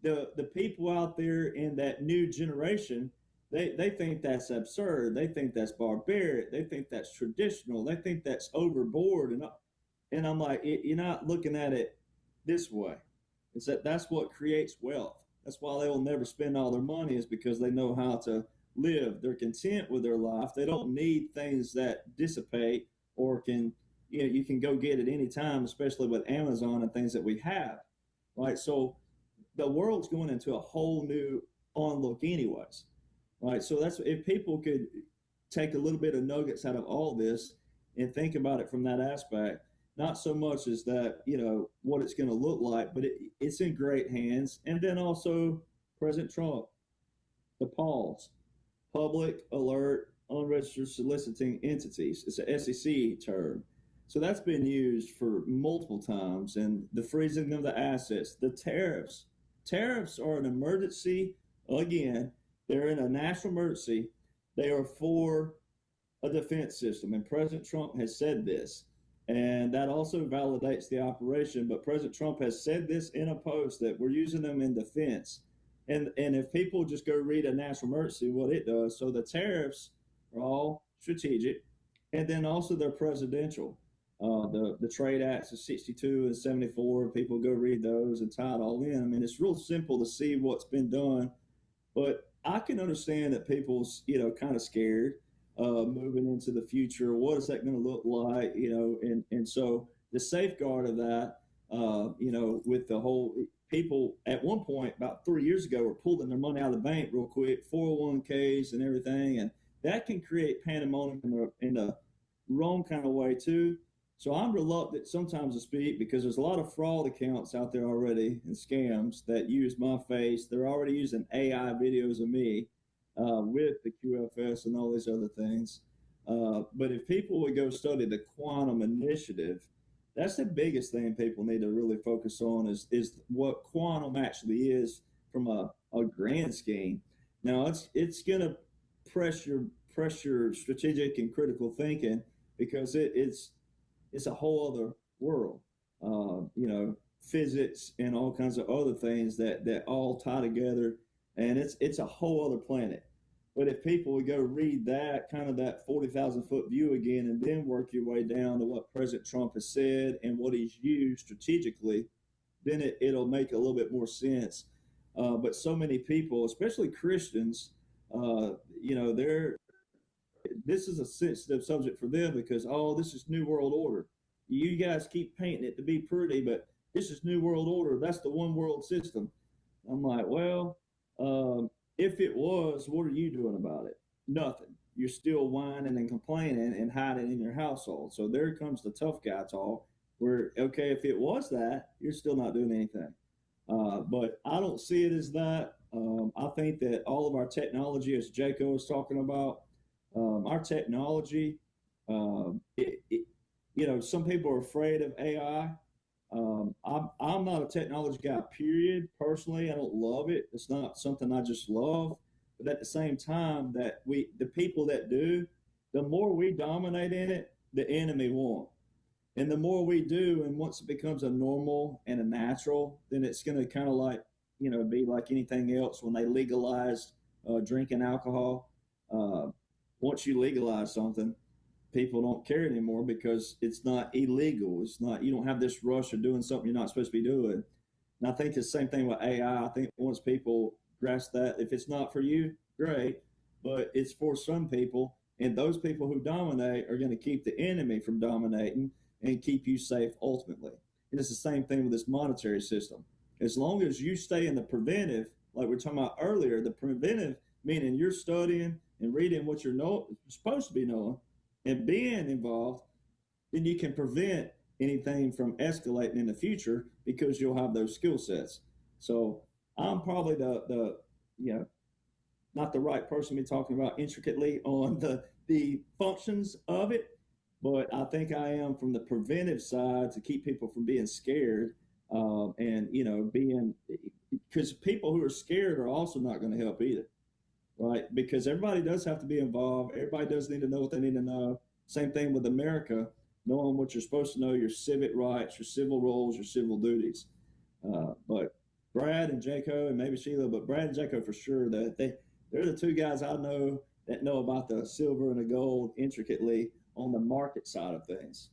The people out there in that new generation, they think that's absurd. They think that's barbaric. They think that's traditional. They think that's overboard. And I'm like, you're not looking at it this way. It's that's what creates wealth. That's why they will never spend all their money, is because they know how to live. They're content with their life. They don't need things that dissipate or you can go get at any time, especially with Amazon and things that we have, right? So the world's going into a whole new onlook anyways, right? So that's, if people could take a little bit of nuggets out of all this and think about it from that aspect, not so much as that, what it's going to look like, but it's in great hands. And then also President Trump, the PALs, Public Alert Unregistered Soliciting Entities. It's an SEC term. So that's been used for multiple times. And the freezing of the assets, the tariffs. Tariffs are an emergency. Again, they're in a national emergency. They are for a defense system. And President Trump has said this. And that also validates the operation. But President Trump has said this in a post that we're using them in defense. And if people just go read a national emergency, what it does, so the tariffs are all strategic. And then also they're presidential. The trade acts of 62 and 74, people go read those and tie it all in. I mean, it's real simple to see what's been done. But I can understand that people's, kind of scared moving into the future. What is that going to look like? And so the safeguard of that, with the whole people at one point about 3 years ago were pulling their money out of the bank real quick, 401ks and everything, and that can create pandemonium in the wrong kind of way too. So I'm reluctant sometimes to speak because there's a lot of fraud accounts out there already and scams that use my face. They're already using AI videos of me with the QFS and all these other things. But if people would go study the quantum initiative, that's the biggest thing people need to really focus on is what quantum actually is from a grand scheme. Now it's going to pressure strategic and critical thinking because it's a whole other world. Physics and all kinds of other things that all tie together, and it's a whole other planet. But if people would go read that kind of that 40,000 foot view again, and then work your way down to what President Trump has said and what he's used strategically, then it'll make a little bit more sense. But so many people, especially Christians, this is a sensitive subject for them because, this is New World Order. You guys keep painting it to be pretty, but this is New World Order. That's the one world system. I'm like, well, if it was, what are you doing about it? Nothing. You're still whining and complaining and hiding in your household. So there comes the tough guy talk where, okay, if it was that, you're still not doing anything. But I don't see it as that. I think that all of our technology, as Jaco was talking about, our technology, some people are afraid of AI. I'm not a technology guy, period. Personally, I don't love it. It's not something I just love. But at the same time, the people that do, the more we dominate in it, the enemy won't. And the more we do, and once it becomes a normal and a natural, then it's going to kind of like, be like anything else when they legalized drinking alcohol. Once you legalize something, people don't care anymore because it's not illegal. It's not, you don't have this rush of doing something you're not supposed to be doing. And I think the same thing with AI. I think once people grasp that, if it's not for you, great, but it's for some people, and those people who dominate are going to keep the enemy from dominating and keep you safe ultimately. And it's the same thing with this monetary system. As long as you stay in the preventive, like we were talking about earlier, the preventive meaning you're studying and reading what you're supposed to be knowing and being involved, then you can prevent anything from escalating in the future because you'll have those skill sets. So I'm probably the not the right person to be talking about intricately on the functions of it, but I think I am from the preventive side to keep people from being scared and being, because people who are scared are also not going to help either. Right, because everybody does have to be involved. Everybody does need to know what they need to know. Same thing with America, knowing what you're supposed to know, your civic rights, your civil roles, your civil duties. But Brad and Jaco, and maybe Sheila, but Brad and Jaco for sure, that they're the two guys I know that know about the silver and the gold intricately on the market side of things.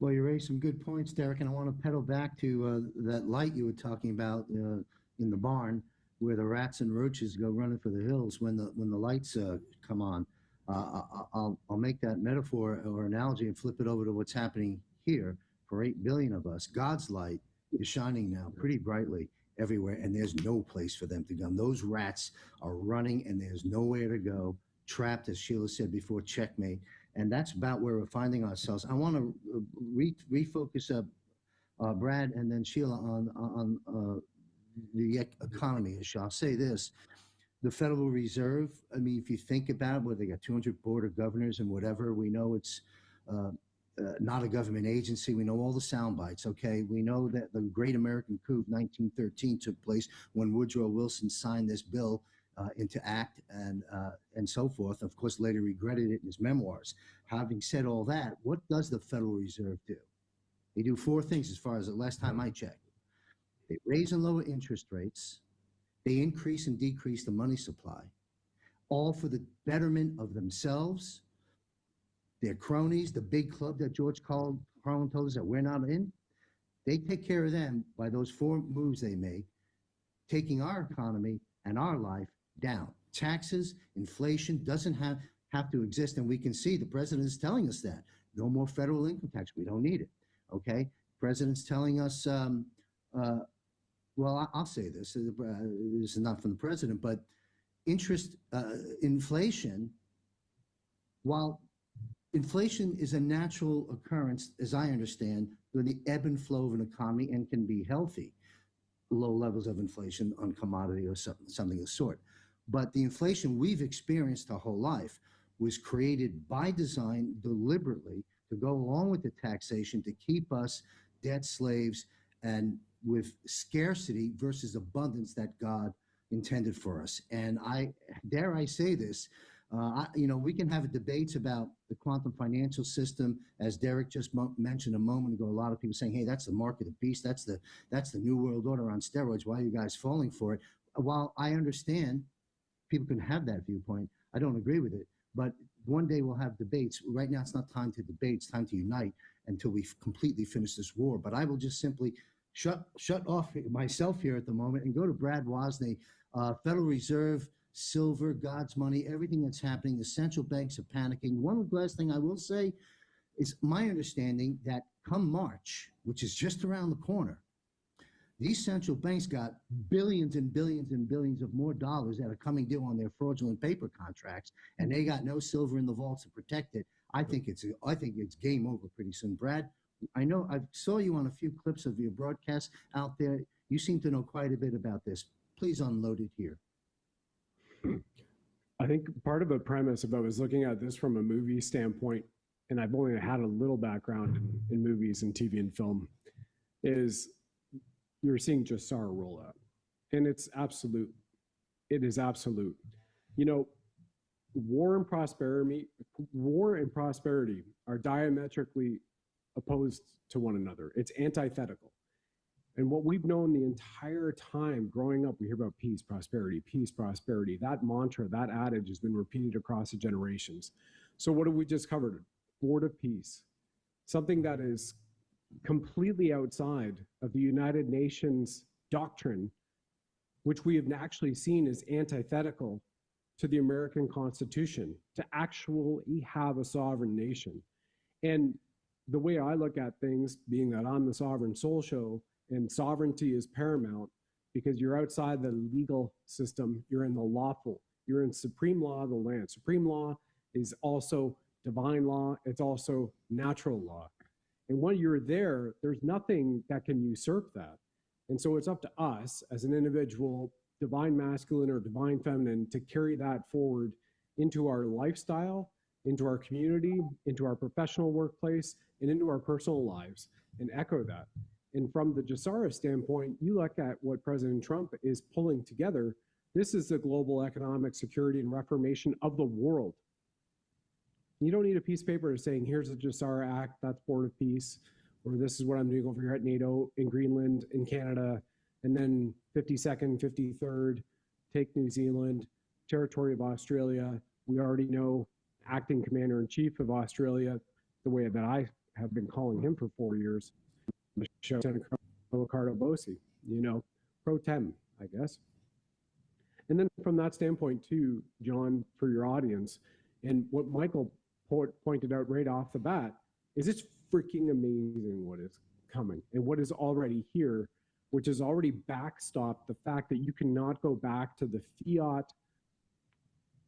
Well, you raised some good points, Derek, and I want to pedal back to that light you were talking about in the barn, where the rats and roaches go running for the hills when the lights come on. I'll make that metaphor or analogy and flip it over to what's happening here for 8 billion of us. God's light is shining now pretty brightly everywhere, and there's no place for them to go. Those rats are running, and there's nowhere to go, trapped, as Sheila said before, checkmate. And that's about where we're finding ourselves. I want to refocus Brad and then Sheila on the economy issue. I'll say this. The Federal Reserve, I mean, if you think about it, where they got 200 board of governors and whatever, we know it's not a government agency. We know all the sound bites, okay? We know that the Great American Coup of 1913 took place when Woodrow Wilson signed this bill into act and so forth. Of course, later regretted it in his memoirs. Having said all that, what does the Federal Reserve do? They do 4 things as far as the last time I checked. They raise and lower interest rates. They increase and decrease the money supply, all for the betterment of themselves, their cronies, the big club that George Carlin told us that we're not in. They take care of them by those 4 moves they make, taking our economy and our life down. Taxes, inflation doesn't have to exist, and we can see the president is telling us that. No more federal income tax. We don't need it. Okay? President's telling us, well, I'll say this. This is not from the president, but inflation, while inflation is a natural occurrence, as I understand, with the ebb and flow of an economy and can be healthy, low levels of inflation on commodity or something of the sort. But the inflation we've experienced our whole life was created by design deliberately to go along with the taxation to keep us debt slaves and with scarcity versus abundance that God intended for us. And dare I say this, we can have debates about the quantum financial system, as Derek just mentioned a moment ago. A lot of people saying, "Hey, that's the mark of the beast. That's the new world order on steroids. Why are you guys falling for it?" While I understand people can have that viewpoint, I don't agree with it. But one day we'll have debates. Right now, it's not time to debate. It's time to unite until we completely finish this war. But I will just simply shut off myself here at the moment and go to Brad Wozni. Federal Reserve, silver, God's money, everything that's happening. The central banks are panicking. One last thing I will say is my understanding that come March, which is just around the corner, these central banks got billions and billions and billions of more dollars that are coming due on their fraudulent paper contracts, and they got no silver in the vault to protect it. I think it's game over pretty soon. Brad, I know I saw you on a few clips of your broadcast out there. You seem to know quite a bit about this. Please unload it here. I think part of the premise, if I was looking at this from a movie standpoint, and I've only had a little background in movies and TV and film, is you're seeing Jassar roll out. And it's absolute. It is absolute. War and prosperity are diametrically opposed to one another. It's antithetical. And what we've known the entire time growing up, we hear about peace, prosperity, peace, prosperity. That mantra, that adage has been repeated across the generations. So what have we just covered? Board of Peace, something that is completely outside of the United Nations doctrine, which we have actually seen as antithetical to the American Constitution, to actually have a sovereign nation. And the way I look at things, being that I'm the Sovereign Soul Show, and sovereignty is paramount because you're outside the legal system, you're in the lawful, you're in supreme law of the land. Supreme law is also divine law, it's also natural law. And when you're there, there's nothing that can usurp that. And so it's up to us as an individual, divine masculine or divine feminine, to carry that forward into our lifestyle, into our community, into our professional workplace, and into our personal lives, and echo that. And from the Jassara standpoint, you look at what President Trump is pulling together. This is the global economic security and reformation of the world. You don't need a piece of paper saying, here's the Jassara Act, that's Board of Peace, or this is what I'm doing over here at NATO, in Greenland, in Canada, and then 52nd, 53rd, take New Zealand, territory of Australia. We already know acting commander-in-chief of Australia, the way that I have been calling him for 4 years, Lieutenant Colonel Ricardo Bossi, pro tem, I guess. And then from that standpoint too, John, for your audience, and what Michael pointed out right off the bat, is it's freaking amazing what is coming and what is already here, which has already backstopped the fact that you cannot go back to the fiat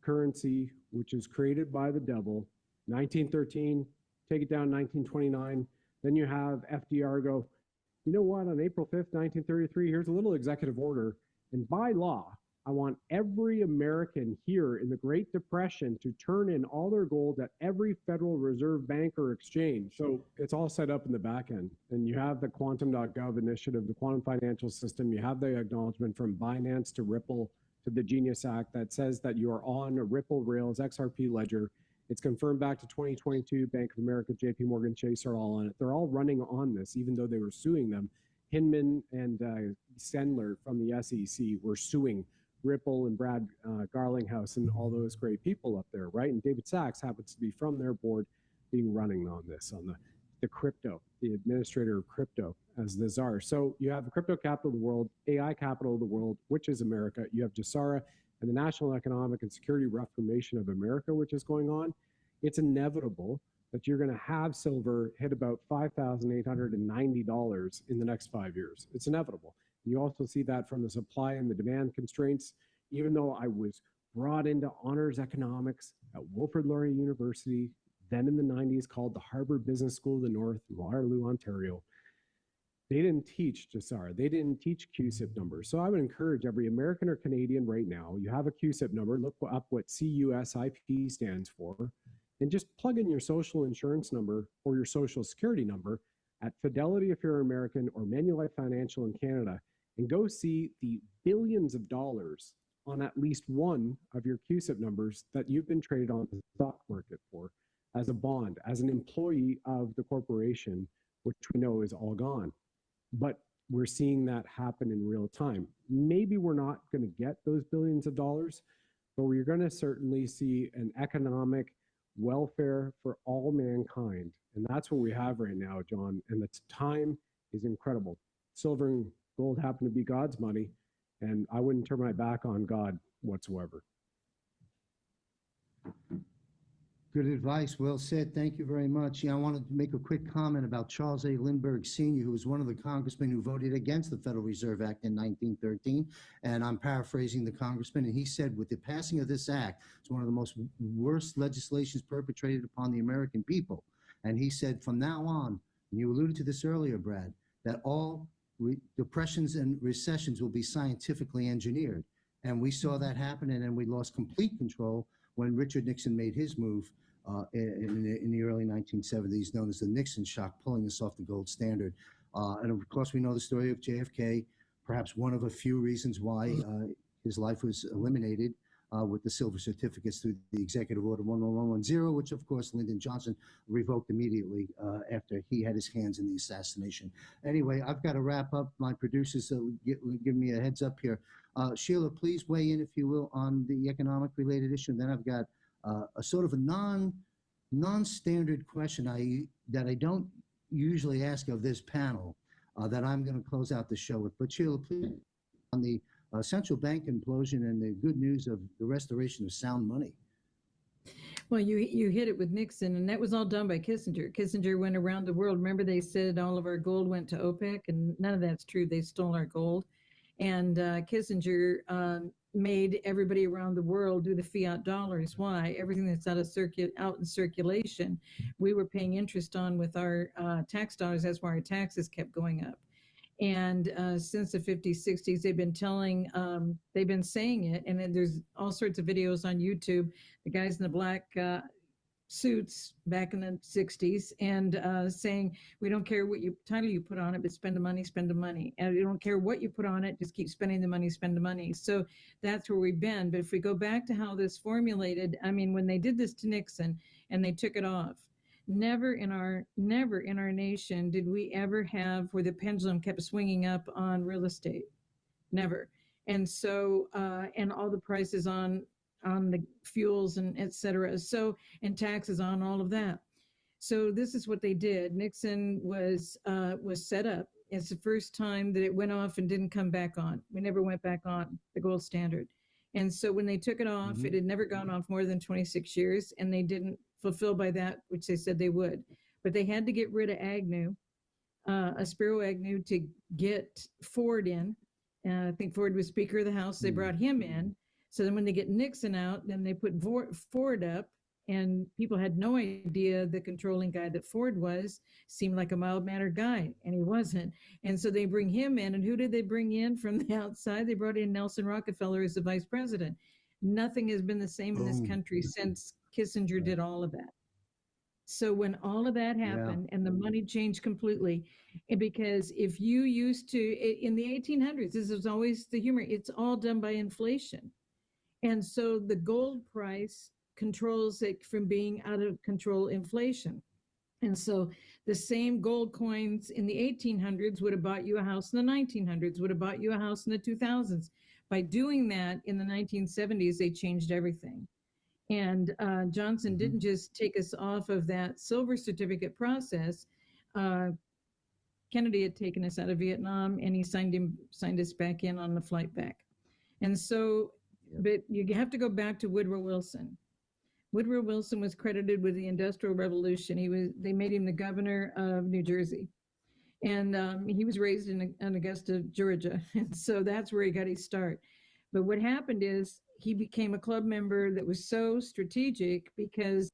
currency, which is created by the devil, 1913, take it down 1929. Then you have FDR go, you know what, on April 5th, 1933, here's a little executive order. And by law, I want every American here in the Great Depression to turn in all their gold at every Federal Reserve bank or exchange. So it's all set up in the back end. And you have the quantum.gov initiative, the quantum financial system. You have the acknowledgement from Binance to Ripple to the Genius Act that says that you are on a Ripple Rails XRP ledger. It's confirmed back to 2022. Bank of America, JP Morgan Chase are all on it. They're all running on this, even though they were suing them. Hinman and Sendler from the SEC were suing Ripple and Brad Garlinghouse and all those great people up there, right? And David Sachs happens to be from their board being running on this, on the the crypto, the administrator of crypto as the czar. So you have the crypto capital of the world, AI capital of the world, which is America. You have Jassara and the National Economic and Security Reformation of America, which is going on. It's inevitable that you're going to have silver hit about $5,890 in the next 5 years. It's inevitable. You also see that from the supply and the demand constraints. Even though I was brought into honors economics at Wilfrid Laurier University, then in the 90s called the Harvard Business School of the North in Waterloo, Ontario, they didn't teach Jassara. They didn't teach CUSIP numbers. So I would encourage every American or Canadian right now, you have a CUSIP number, look up what CUSIP stands for, and just plug in your social insurance number or your social security number at Fidelity if you're American or Manulife Financial in Canada, and go see the billions of dollars on at least one of your CUSIP numbers that you've been traded on the stock market for as a bond, as an employee of the corporation, which we know is all gone. But we're seeing that happen in real time. Maybe we're not going to get those billions of dollars, but we're going to certainly see an economic welfare for all mankind. And that's what we have right now, John. And the time is incredible. Silver and gold happen to be God's money, and I wouldn't turn my back on God whatsoever. Good advice. Well said. Thank you very much. Yeah, I wanted to make a quick comment about Charles A. Lindbergh Sr., who was one of the congressmen who voted against the Federal Reserve Act in 1913. And I'm paraphrasing the congressman. And he said, with the passing of this act, it's one of the most worst legislations perpetrated upon the American people. And he said, from now on, and you alluded to this earlier, Brad, that all depressions and recessions will be scientifically engineered. And we saw that happen, and then we lost complete control when Richard Nixon made his move in the early 1970s, known as the Nixon shock, pulling us off the gold standard. And of course, we know the story of JFK, perhaps one of a few reasons why his life was eliminated with the silver certificates through the Executive Order 11110, which of course Lyndon Johnson revoked immediately after he had his hands in the assassination. Anyway, I've got to wrap up. My producers give me a heads up here. Sheila, please weigh in, if you will, on the economic related issue. And then I've got a sort of a non-standard question that I don't usually ask of this panel that I'm going to close out the show with. But Sheila, please, on the central bank implosion and the good news of the restoration of sound money. Well, you hit it with Nixon, and that was all done by Kissinger. Kissinger went around the world. Remember, they said all of our gold went to OPEC, and none of that's true. They stole our gold. And Kissinger made everybody around the world do the fiat dollars. Why? Everything that's out in circulation, we were paying interest on with our tax dollars. That's why our taxes kept going up. And since the 50s, 60s, they've been saying it. And then there's all sorts of videos on YouTube, the guys in the black suits back in the 60s and saying, we don't care what title you put on it, but spend the money, spend the money. And we don't care what you put on it, just keep spending the money, spend the money. So that's where we've been. But if we go back to how this formulated, I mean, when they did this to Nixon and they took it off, never in our nation did we ever have where the pendulum kept swinging up on real estate. Never. And so, and all the prices on the fuels and et cetera. So, and taxes on all of that. So this is what they did. Nixon was set up. It's the first time that it went off and didn't come back on. We never went back on the gold standard. And so when they took it off, it had never gone off more than 26 years, and they didn't fulfill by that, which they said they would. But they had to get rid of Agnew, Spiro Agnew, to get Ford in. I think Ford was Speaker of the House. They brought him in. So then when they get Nixon out, then they put Ford up, and people had no idea the controlling guy that Ford was seemed like a mild-mannered guy, and he wasn't. And so they bring him in, and who did they bring in from the outside? They brought in Nelson Rockefeller as the vice president. Nothing has been the same in this country since Kissinger did all of that. So when all of that happened and the money changed completely, because if you used to, in the 1800s, this was always the humor, it's all done by inflation. And so the gold price controls it from being out of control inflation. And so the same gold coins in the 1800s would have bought you a house in the 1900s, would have bought you a house in the 2000s. By doing that in the 1970s, they changed everything. And Johnson didn't just take us off of that silver certificate process Kennedy had taken us out of Vietnam, and he signed us back in on the flight back. And so, but you have to go back to Woodrow Wilson. Woodrow Wilson was credited with the Industrial Revolution. They made him the governor of New Jersey. And he was raised in Augusta, Georgia. And so that's where he got his start. But what happened is he became a club member that was so strategic because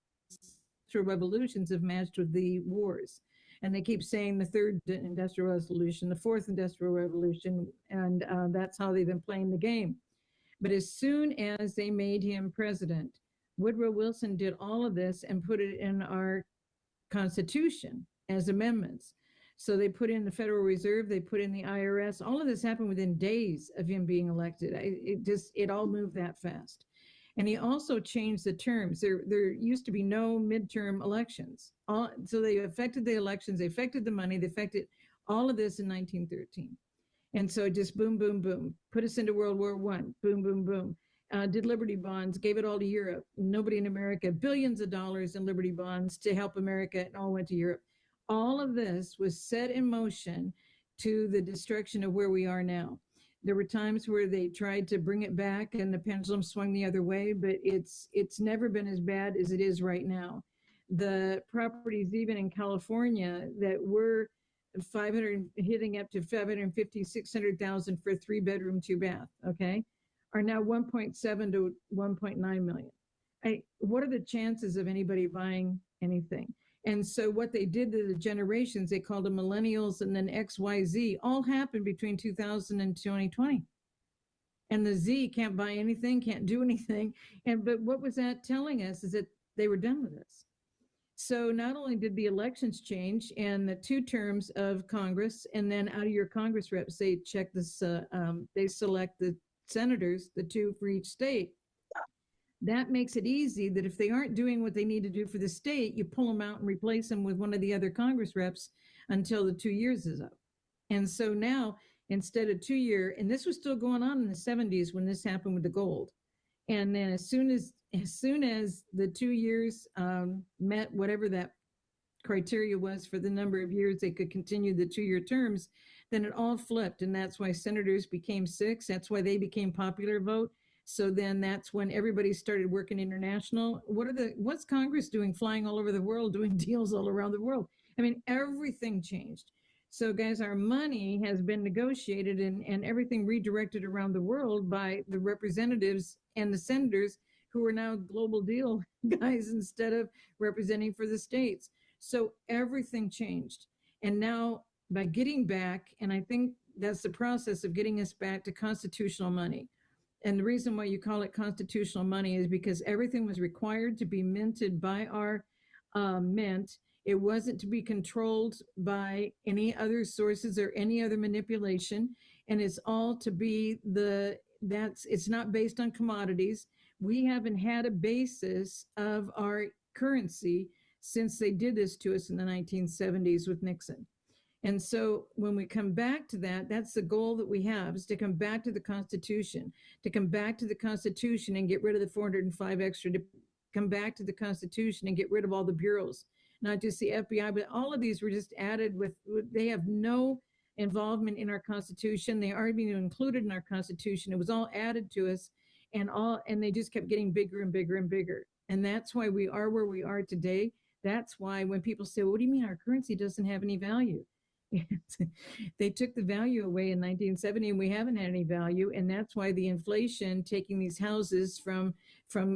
revolutions have matched with the wars. And they keep saying the third industrial revolution, the fourth industrial revolution, and that's how they've been playing the game. But as soon as they made him president, Woodrow Wilson did all of this and put it in our Constitution as amendments. So they put in the Federal Reserve, they put in the IRS. All of this happened within days of him being elected. It all moved that fast. And he also changed the terms. There used to be no midterm elections. So they affected the elections, they affected the money, they affected all of this in 1913. And so it just boom, boom, boom, put us into World War I, boom, boom, boom. Did Liberty bonds, gave it all to Europe. Nobody in America, billions of dollars in Liberty bonds to help America, and all went to Europe. All of this was set in motion to the destruction of where we are now. There were times where they tried to bring it back and the pendulum swung the other way, but it's never been as bad as it is right now. The properties, even in California, that were 500, hitting up to 550, 600,000 for a 3-bedroom, 2-bath, okay, are now 1.7 to 1.9 million. What are the chances of anybody buying anything? And so what they did to the generations, they called them millennials and then XYZ, all happened between 2000 and 2020. And the Z can't buy anything, can't do anything. But what was that telling us is that they were done with us. So not only did the elections change and the 2 terms of Congress, and then out of your Congress reps, they check this, they select the senators, the 2 for each state. That makes it easy that if they aren't doing what they need to do for the state, you pull them out and replace them with one of the other Congress reps until the 2 years is up. And so now, instead of 2-year, and this was still going on in the 70s when this happened with the gold. And then as soon as the 2 years met whatever that criteria was for the number of years they could continue the 2-year terms, then it all flipped. And that's why senators became 6. That's why they became popular vote. So then that's when everybody started working international. What's Congress doing? Flying all over the world, doing deals all around the world. I mean, everything changed. So guys, our money has been negotiated and everything redirected around the world by the representatives and the senators who are now global deal guys instead of representing for the states. So everything changed. And now by getting back, and I think that's the process of getting us back to constitutional money. And the reason why you call it constitutional money is because everything was required to be minted by our mint. It wasn't to be controlled by any other sources or any other manipulation. And it's all to be it's not based on commodities. We haven't had a basis of our currency since they did this to us in the 1970s with Nixon. And so when we come back to that, that's the goal that we have, is to come back to the Constitution, and get rid of the 405 extra, to come back to the Constitution and get rid of all the bureaus, not just the FBI, but all of these were just added they have no involvement in our Constitution. They aren't even included in our Constitution. It was all added to us and they just kept getting bigger and bigger and bigger. And that's why we are where we are today. That's why when people say, well, what do you mean our currency doesn't have any value? They took the value away in 1970 and we haven't had any value. And that's why the inflation, taking these houses from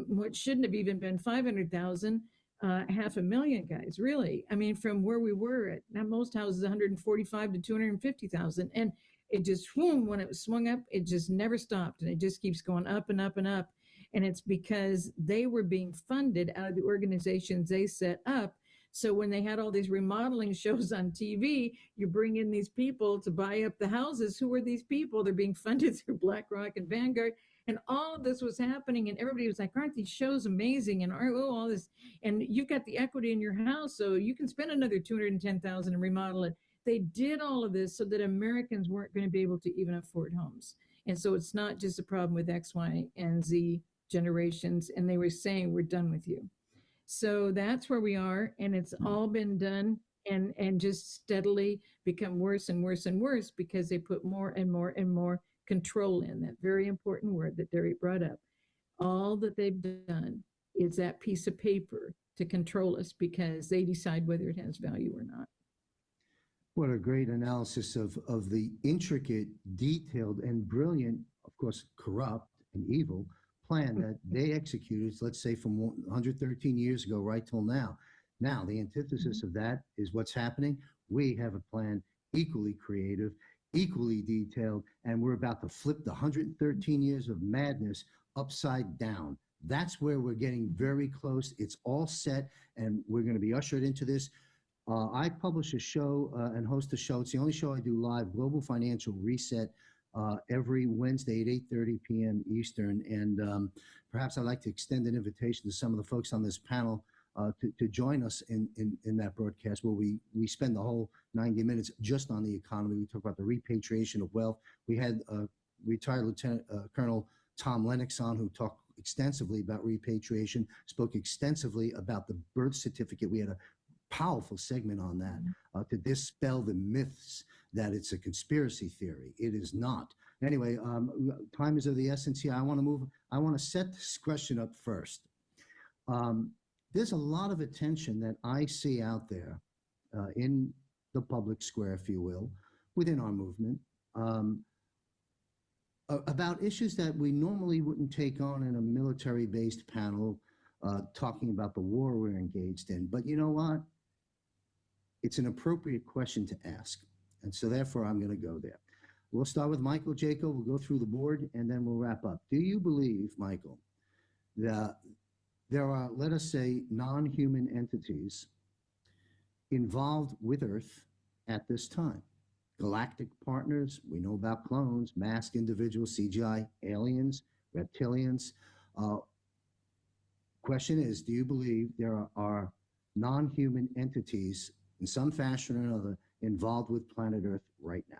what shouldn't have even been 500,000, 500,000 guys, really. I mean, from where we were at, now most houses, 145 to 250,000. And it just, when it was swung up, it just never stopped. And it just keeps going up and up and up. And it's because they were being funded out of the organizations they set up. So when they had all these remodeling shows on TV, you bring in these people to buy up the houses. Who are these people? They're being funded through BlackRock and Vanguard. And all of this was happening. And everybody was like, aren't these shows amazing? And all this. And you've got the equity in your house, so you can spend another $210,000 and remodel it. They did all of this so that Americans weren't going to be able to even afford homes. And so it's not just a problem with X, Y, and Z generations. And they were saying, we're done with you. So that's where we are, and it's all been done. and just steadily become worse and worse and worse because they put more and more and more control in. That very important word that Derry brought up. All that they've done is that piece of paper to control us because they decide whether it has value or not. What a great analysis of the intricate, detailed, and brilliant, of course, corrupt and evil plan that they executed, let's say from 113 years ago right till now. Now, the antithesis of that is what's happening. We have a plan equally creative, equally detailed, and we're about to flip the 113 years of madness upside down. That's where we're getting very close. It's all set, and we're going to be ushered into this. I publish a show and host a show. It's the only show I do live, Global Financial Reset, every Wednesday at 8:30 p.m. Eastern. And perhaps I'd like to extend an invitation to some of the folks on this panel to join us in that broadcast where we spend the whole 90 minutes just on the economy. We talk about the repatriation of wealth. We had retired Lieutenant Colonel Tom Lennox on, who talked extensively about repatriation, spoke extensively about the birth certificate. We had a powerful segment on that to dispel the myths that it's a conspiracy theory. It is not. Anyway, time is of the essence here. I want to set this question up first. There's a lot of attention that I see out there in the public square, if you will, within our movement, about issues that we normally wouldn't take on in a military-based panel talking about the war we're engaged in. But you know what? It's an appropriate question to ask. And so therefore, I'm going to go there. We'll start with Michael Jaco. We'll go through the board, and then we'll wrap up. Do you believe, Michael, that there are, let us say, non-human entities involved with Earth at this time? Galactic partners, we know about clones, masked individuals, CGI, aliens, reptilians. Question is, do you believe there are non-human entities in some fashion or another involved with planet Earth right now?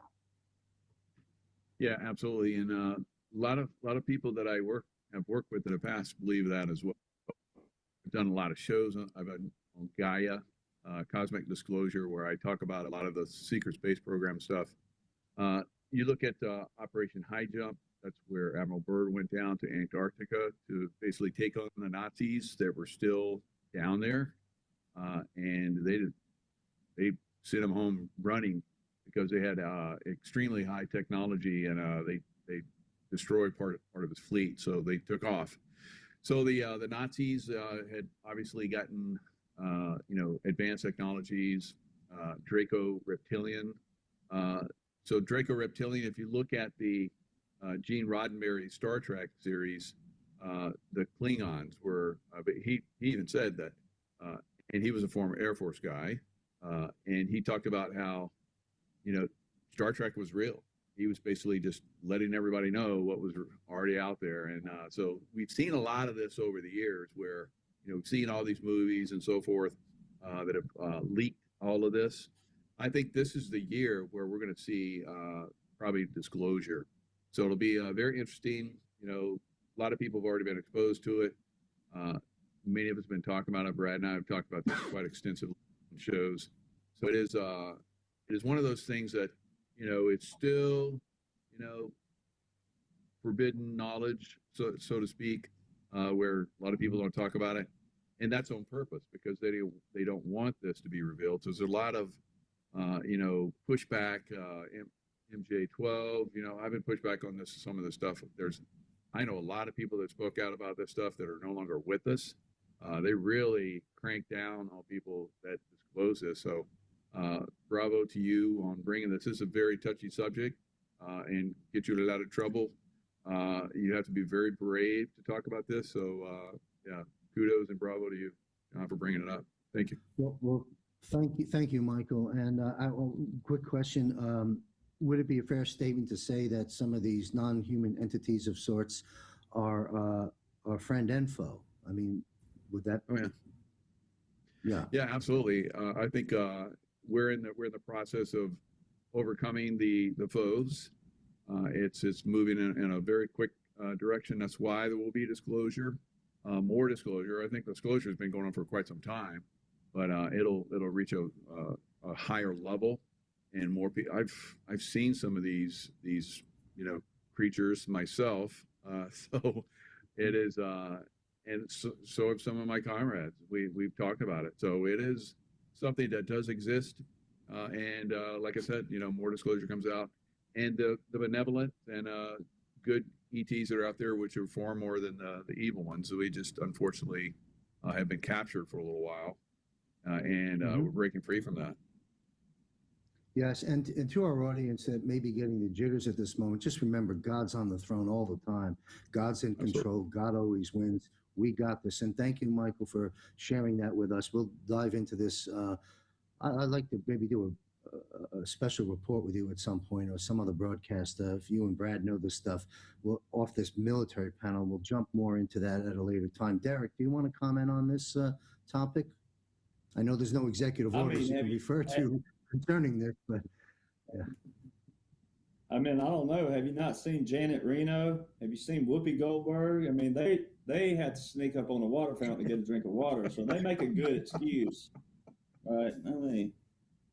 Yeah, absolutely. And a lot of people that I have worked with in the past believe that as well. I've done a lot of shows. I've been on Gaia, Cosmic Disclosure, where I talk about a lot of the secret space program stuff. You look at Operation High Jump. That's where Admiral Byrd went down to Antarctica to basically take on the Nazis that were still down there, and they sent him home running because they had extremely high technology, and they destroyed part of his fleet. So they took off. So the Nazis had obviously gotten advanced technologies, Draco Reptilian. So Draco Reptilian, if you look at the Gene Roddenberry Star Trek series, the Klingons were, he even said that, and he was a former Air Force guy, and he talked about how, Star Trek was real. He was basically just letting everybody know what was already out there. And so we've seen a lot of this over the years where, we've seen all these movies and so forth that have leaked all of this. I think this is the year where we're going to see probably disclosure. So it'll be very interesting. A lot of people have already been exposed to it. Many of us have been talking about it. Brad and I have talked about this quite extensively in shows. So it is one of those things that, it's still, forbidden knowledge, so to speak, where a lot of people don't talk about it. And that's on purpose because they don't want this to be revealed. So there's a lot of, pushback, MJ12, I've been pushed back on some of this stuff. I know a lot of people that spoke out about this stuff that are no longer with us. They really crank down on people that disclose this. So bravo to you on bringing this. This is a very touchy subject and get you in a lot of trouble. You have to be very brave to talk about this. So yeah, kudos and bravo to you for bringing it up. Thank you. Well, thank you, Michael. And quick question: would it be a fair statement to say that some of these non-human entities of sorts are friend and foe? I mean, would that? Oh yeah. Yeah. Yeah, absolutely. I think we're in the process of overcoming the foes. It's moving in a very quick direction. That's why there will be disclosure, more disclosure. I think disclosure has been going on for quite some time, but it'll reach a a higher level and more people. I've seen some of these creatures myself. So it is, and so have some of my comrades. We've talked about it. So it is something that does exist. And like I said, more disclosure comes out, and the benevolent and good ETs that are out there, which are far more than the evil ones. So we just unfortunately have been captured for a little while, and we're breaking free from that. Yes, and to our audience that may be getting the jitters at this moment, just remember God's on the throne all the time. God's in control. God always wins. We got this. And thank you, Michael, for sharing that with us. We'll dive into this. I'd like to maybe do a special report with you at some point, or some other broadcast. If you and Brad know this stuff, we'll off this military panel. We'll jump more into that at a later time. Derek, do you want to comment on this topic? I know there's no executive orders you can refer to concerning this, but yeah. I mean, I don't know. Have you not seen Janet Reno? Have you seen Whoopi Goldberg? I mean, they had to sneak up on a water fountain to get a drink of water, so they make a good excuse, right? I mean,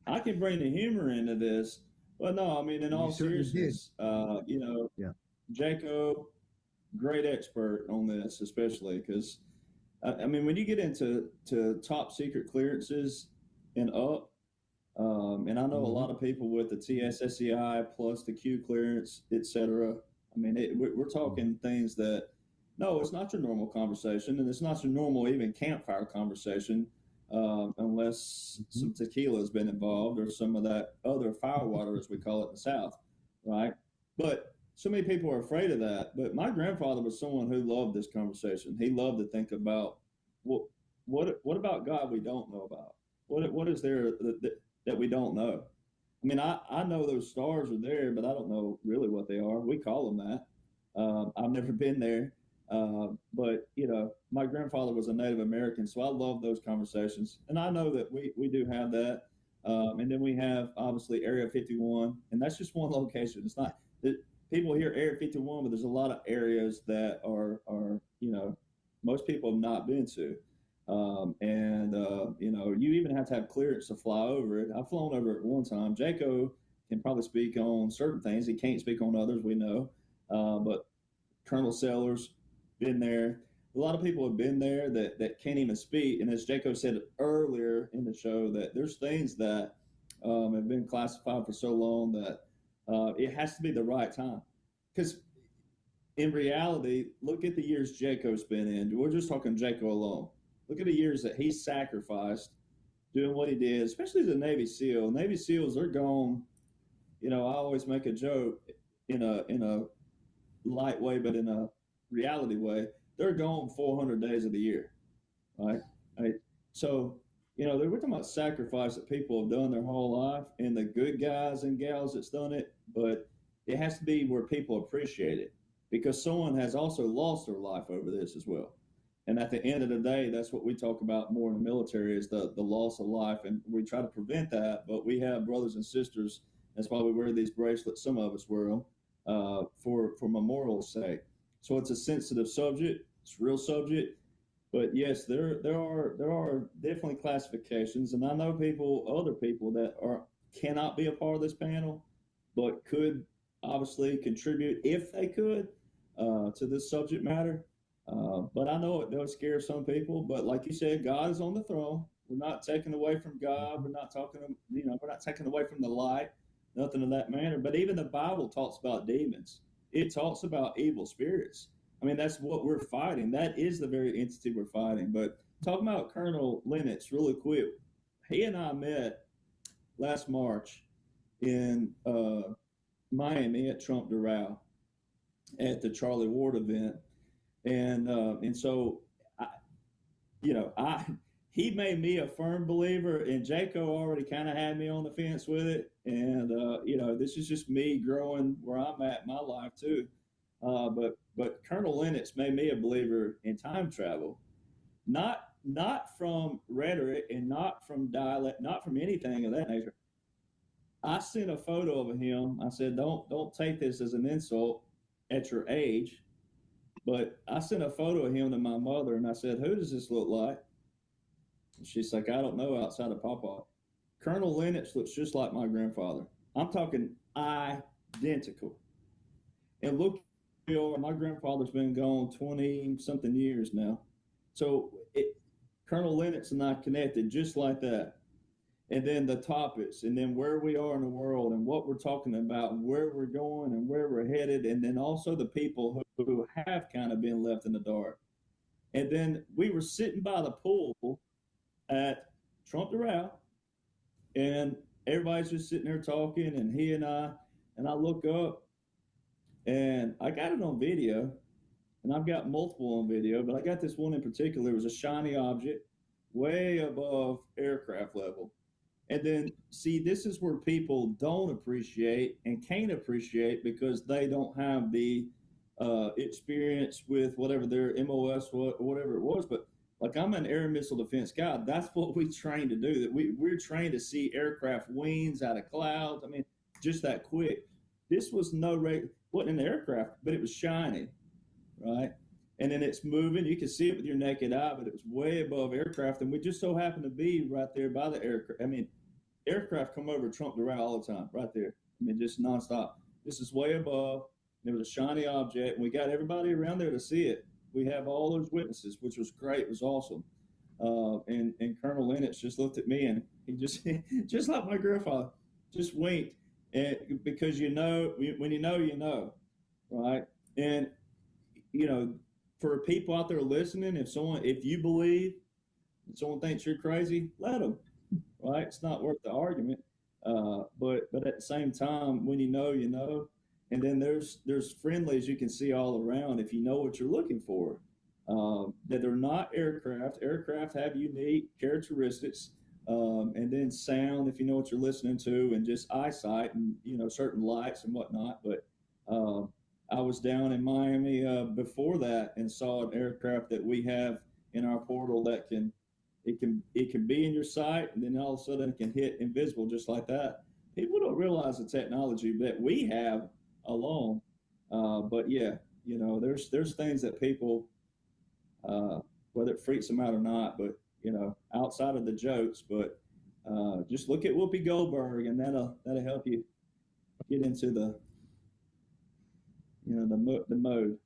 I can bring the humor into this, but no, I mean, in all seriousness, Jaco, great expert on this, especially because, I mean, when you get into top secret clearances and up, and I know a lot of people with the TSSCI plus the Q clearance, et cetera. I mean, we're talking things that, no, it's not your normal conversation, and it's not your normal even campfire conversation, unless some tequila has been involved or some of that other firewater, as we call it in the South, right? But so many people are afraid of that. But my grandfather was someone who loved this conversation. He loved to think about what about God we don't know about? What is there that we don't know? I mean, I know those stars are there, but I don't know really what they are. We call them that. I've never been there. But, my grandfather was a Native American, so I love those conversations. And I know that we do have that. And then we have, obviously, Area 51, and that's just one location. It's not that people hear Area 51, but there's a lot of areas that are most people have not been to. You even have to have clearance to fly over it. I've flown over it one time. Jaco can probably speak on certain things. He can't speak on others, we know. But Colonel Sellers, been there. A lot of people have been there that can't even speak. And as Jaco said earlier in the show, that there's things that have been classified for so long that it has to be the right time. Because in reality, look at the years Jaco's been in. We're just talking Jaco alone. Look at the years that he sacrificed doing what he did, especially as a Navy SEAL. Navy SEALs, they're gone. I always make a joke in a light way, but in a reality way, they're gone 400 days of the year, right? So, we're talking about sacrifice that people have done their whole life, and the good guys and gals that's done it, but it has to be where people appreciate it, because someone has also lost their life over this as well. And at the end of the day, that's what we talk about more in the military, is the loss of life. And we try to prevent that, but we have brothers and sisters. That's why we wear these bracelets. Some of us wear them for memorial's sake. So it's a sensitive subject. It's a real subject. But yes, there are definitely classifications. And I know other people that cannot be a part of this panel, but could obviously contribute if they could to this subject matter. But I know it does scare some people. But like you said, God is on the throne. We're not taking away from God. We're not we're not taking away from the light. Nothing of that manner. But even the Bible talks about demons. It talks about evil spirits. I mean, that's what we're fighting. That is the very entity we're fighting. But talking about Colonel Lennox really quick, he and I met last March in Miami at Trump Doral at the Charlie Ward event. And so, he made me a firm believer, and Jaco already kind of had me on the fence with it. And, this is just me growing where I'm at in my life too. But Colonel Lennox made me a believer in time travel, not from rhetoric and not from dialect, not from anything of that nature. I sent a photo of him. I said, don't take this as an insult at your age. But I sent a photo of him to my mother, and I said, who does this look like? And she's like, I don't know, outside of Papa. Colonel Lennox looks just like my grandfather. I'm talking identical. And look, my grandfather's been gone 20 something years now. So Colonel Lennox and I connected just like that. And then the topics, and then where we are in the world, and what we're talking about, and where we're going, and where we're headed, and then also the people who have kind of been left in the dark. And then we were sitting by the pool at Trump Doral, and everybody's just sitting there talking, and he and I look up, and I got it on video, and I've got multiple on video, but I got this one in particular. It was a shiny object way above aircraft level. And then, see, this is where people don't appreciate and can't appreciate because they don't have the experience with whatever their MOS, whatever it was. But like, I'm an air and missile defense guy. That's what we train to do. That we're trained to see aircraft wings out of clouds. I mean, just that quick. This was wasn't an aircraft, but it was shiny, right? And then it's moving. You can see it with your naked eye, but it was way above aircraft. And we just so happened to be right there by the aircraft. I mean, aircraft come over Trump Doral all the time, right there. I mean, just nonstop. This is way above. There was a shiny object, and we got everybody around there to see it. We have all those witnesses, which was great. It was awesome. And Colonel Lennox just looked at me, and he just like my grandfather, just winked. And because when you know, right? And, for people out there listening, if you believe someone thinks you're crazy, let them, right? It's not worth the argument. But at the same time, when you know, and then there's friendlies you can see all around if you know what you're looking for. That they're not aircraft. Aircraft have unique characteristics, and then sound if you know what you're listening to, and just eyesight and certain lights and whatnot. But I was down in Miami before that and saw an aircraft that we have in our portal that can be in your sight, and then all of a sudden it can hit invisible just like that. People don't realize the technology that we have alone. But yeah, there's things that people, whether it freaks them out or not, but outside of the jokes, but just look at Whoopi Goldberg, and that'll help you get into the mode.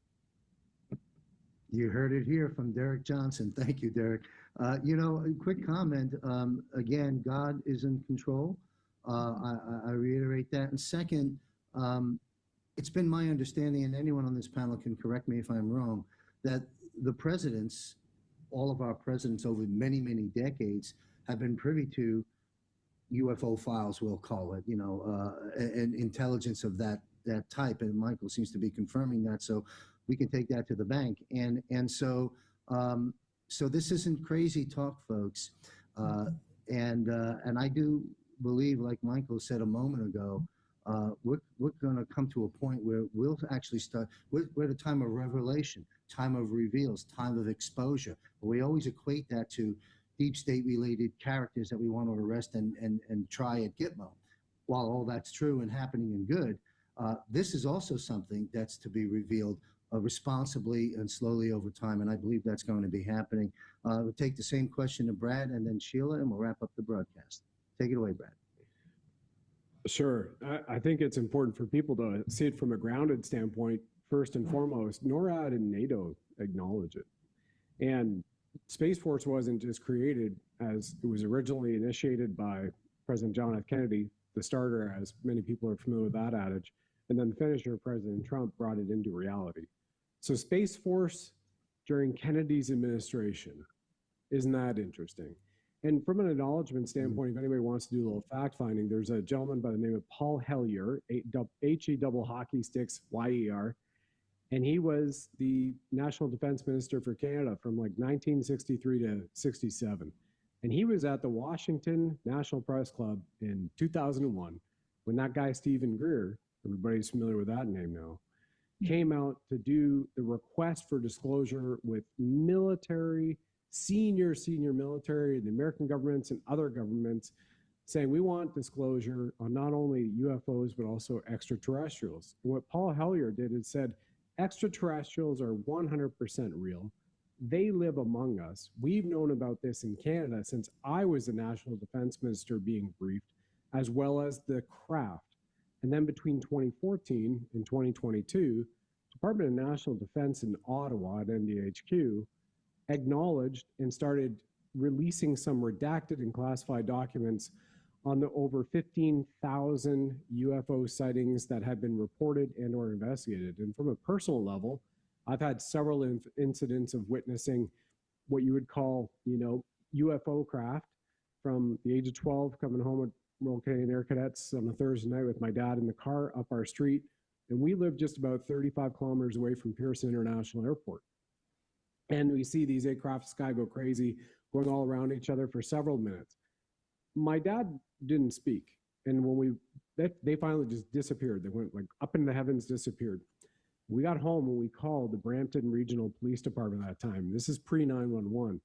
You heard it here from Derek Johnson. Thank you, Derek. A quick comment. Again, God is in control. I reiterate that. And second, it's been my understanding, and anyone on this panel can correct me if I'm wrong, that the presidents, all of our presidents over many, many decades, have been privy to UFO files, we'll call it, and intelligence of that type. And Michael seems to be confirming that. So we can take that to the bank. And so this isn't crazy talk, folks. And I do believe, like Michael said a moment ago, we're going to come to a point where we'll actually we're at a time of revelation, time of reveals, time of exposure. We always equate that to deep state related characters that we want to arrest and try at Gitmo. While all that's true and happening and good, this is also something that's to be revealed responsibly and slowly over time, and I believe that's going to be happening. We'll take the same question to Brad and then Sheila, and we'll wrap up the broadcast. Take it away, Brad. Sure. I think it's important for people to see it from a grounded standpoint. First and foremost, NORAD and NATO acknowledge it. And Space Force wasn't just created as it was originally initiated by President John F. Kennedy, the starter, as many people are familiar with that adage, and then the finisher, President Trump, brought it into reality. So Space Force during Kennedy's administration, isn't that interesting? And from an acknowledgement standpoint, if anybody wants to do a little fact finding, there's a gentleman by the name of Paul Hellyer, H-E double hockey sticks, Y-E-R, and he was the National Defense Minister for Canada from like 1963 to 67. And he was at the Washington National Press Club in 2001 when that guy, Stephen Greer, everybody's familiar with that name now, came out to do the request for disclosure with military, senior military, the American governments and other governments, saying we want disclosure on not only UFOs, but also extraterrestrials. And what Paul Hellyer did is said, extraterrestrials are 100% real. they live among us. We've known about this in Canada since I was the National Defense Minister being briefed, as well as the craft. And then between 2014 and 2022, Department of National Defense in Ottawa at NDHQ acknowledged and started releasing some redacted and classified documents on the over 15,000 UFO sightings that had been reported and or investigated. And from a personal level, I've had several incidents of witnessing what you would call, UFO craft from the age of 12, coming home with Royal Canadian Air Cadets on a Thursday night with my dad in the car up our street. And we live just about 35 kilometers away from Pearson International Airport. And we see these aircraft sky go crazy, going all around each other for several minutes. My dad didn't speak. And when they finally just disappeared. They went like up into the heavens, disappeared. We got home and we called the Brampton Regional Police Department at that time. This is pre-911.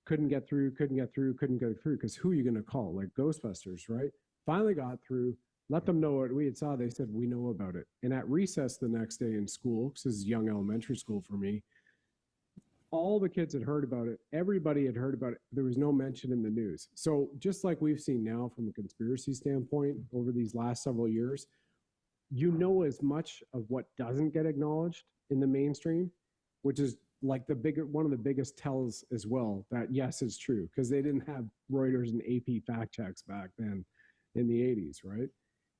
Couldn't get through, because who are you going to call? Like Ghostbusters, right? Finally got through, let them know what we had saw. They said, we know about it. And at recess the next day in school, because this is young elementary school for me, all the kids had heard about it. Everybody had heard about it. There was no mention in the news. So just like we've seen now from a conspiracy standpoint over these last several years, as much of what doesn't get acknowledged in the mainstream, which is like one of the biggest tells as well that yes, it's true, because they didn't have Reuters and AP fact checks back then in the 80s, right?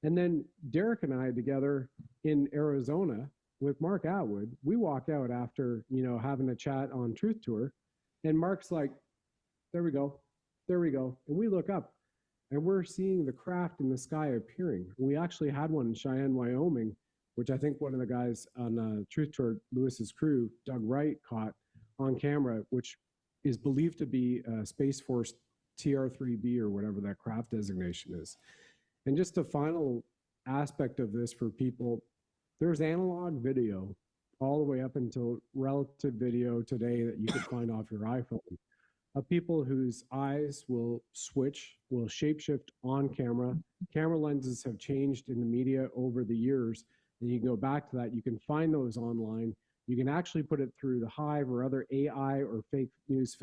And then Derek and I together in Arizona with Mark Atwood, we walk out after, having a chat on Truth Tour, and Mark's like, there we go. And we look up and we're seeing the craft in the sky appearing. We actually had one in Cheyenne, Wyoming, which I think one of the guys on Truth Tour, Lewis's crew, Doug Wright, caught on camera, which is believed to be Space Force TR-3B or whatever that craft designation is. And just a final aspect of this for people, there's analog video all the way up until relative video today that you can find off your iPhone of people whose eyes will shapeshift on camera. Camera lenses have changed in the media over the years, and you can go back to that. You can find those online. You can actually put it through the Hive or other AI or fake news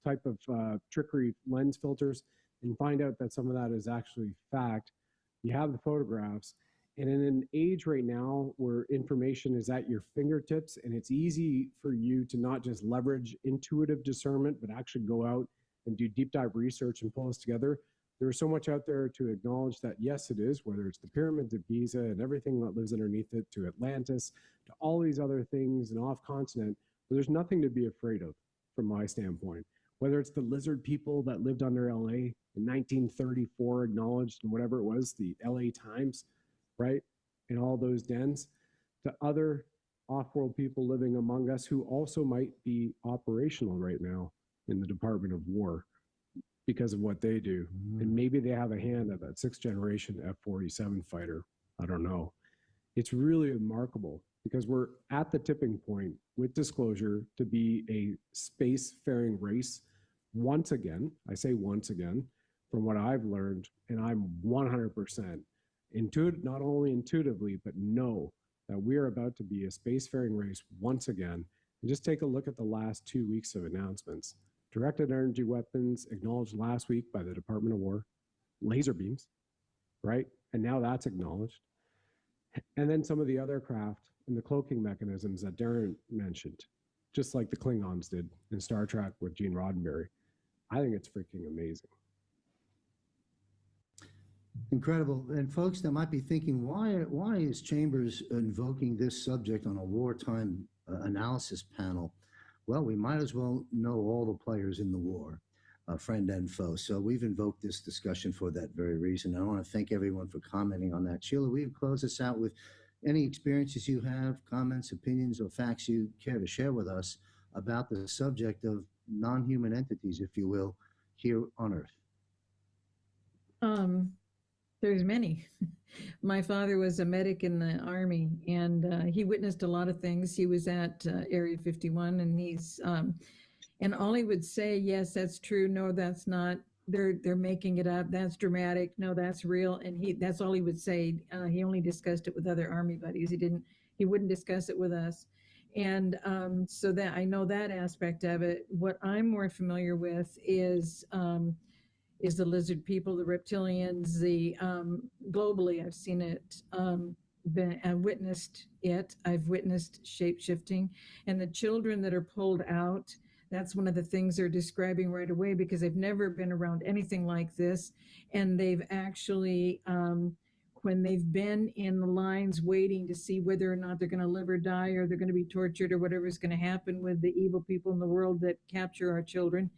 type of trickery lens filters and find out that some of that is actually fact. You have the photographs. And in an age right now where information is at your fingertips and it's easy for you to not just leverage intuitive discernment, but actually go out and do deep dive research and pull this together, there's so much out there to acknowledge that, yes, it is, whether it's the pyramids of Giza and everything that lives underneath it, to Atlantis, to all these other things and off continent, but there's nothing to be afraid of from my standpoint. Whether it's the lizard people that lived under LA in 1934, acknowledged in whatever it was, the LA Times, right? In all those dens, to other off-world people living among us who also might be operational right now in the Department of War because of what they do. And maybe they have a hand at that 6th generation F-47 fighter. I don't know. It's really remarkable because we're at the tipping point with disclosure to be a space-faring race once again. I say once again, from what I've learned, and I'm 100% not only intuitively, but know that we're about to be a spacefaring race once again. And just take a look at the last 2 weeks of announcements. Directed energy weapons acknowledged last week by the Department of War, laser beams, right? And now that's acknowledged. And then some of the other craft and the cloaking mechanisms that Darren mentioned, just like the Klingons did in Star Trek with Gene Roddenberry. I think it's freaking amazing. Incredible. And folks that might be thinking, why is Chambers invoking this subject on a wartime analysis panel? Well, we might as well know all the players in the war, friend and foe. So we've invoked this discussion for that very reason. I want to thank everyone for commenting on that. Sheila, will you close us out with any experiences you have, comments, opinions, or facts you care to share with us about the subject of non-human entities, if you will, here on Earth? There's many. My father was a medic in the Army, and he witnessed a lot of things. He was at Area 51, and and all he would say, yes, that's true. No, that's not. They're making it up. That's dramatic. No, that's real. And that's all he would say. He only discussed it with other Army buddies. He wouldn't discuss it with us. And so that I know that aspect of it. What I'm more familiar with is the lizard people, the reptilians, the globally, I've seen it, witnessed it. I've witnessed shape shifting, and the children that are pulled out. That's one of the things they're describing right away because they've never been around anything like this, and they've actually. When they've been in the lines waiting to see whether or not they're going to live or die or they're going to be tortured or whatever is going to happen with the evil people in the world that capture our children,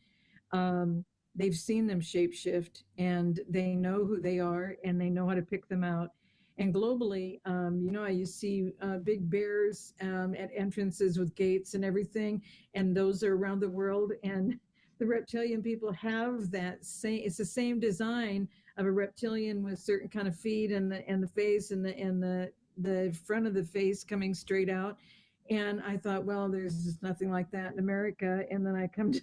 they've seen them shapeshift and they know who they are and they know how to pick them out. And globally, you see big bears at entrances with gates and everything, and those are around the world. And the reptilian people have that same. It's the same design of a reptilian with certain kind of feet and the face and the front of the face coming straight out. And I thought, well, there's just nothing like that in America. And then I come to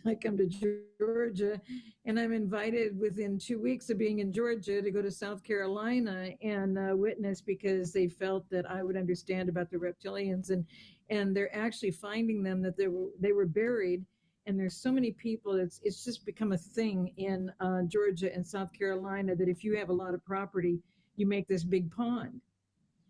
Georgia, and I'm invited within 2 weeks of being in Georgia to go to South Carolina and witness, because they felt that I would understand about the reptilians, and they're actually finding them that they were buried. And there's so many people, it's just become a thing in Georgia and South Carolina that if you have a lot of property, you make this big pond.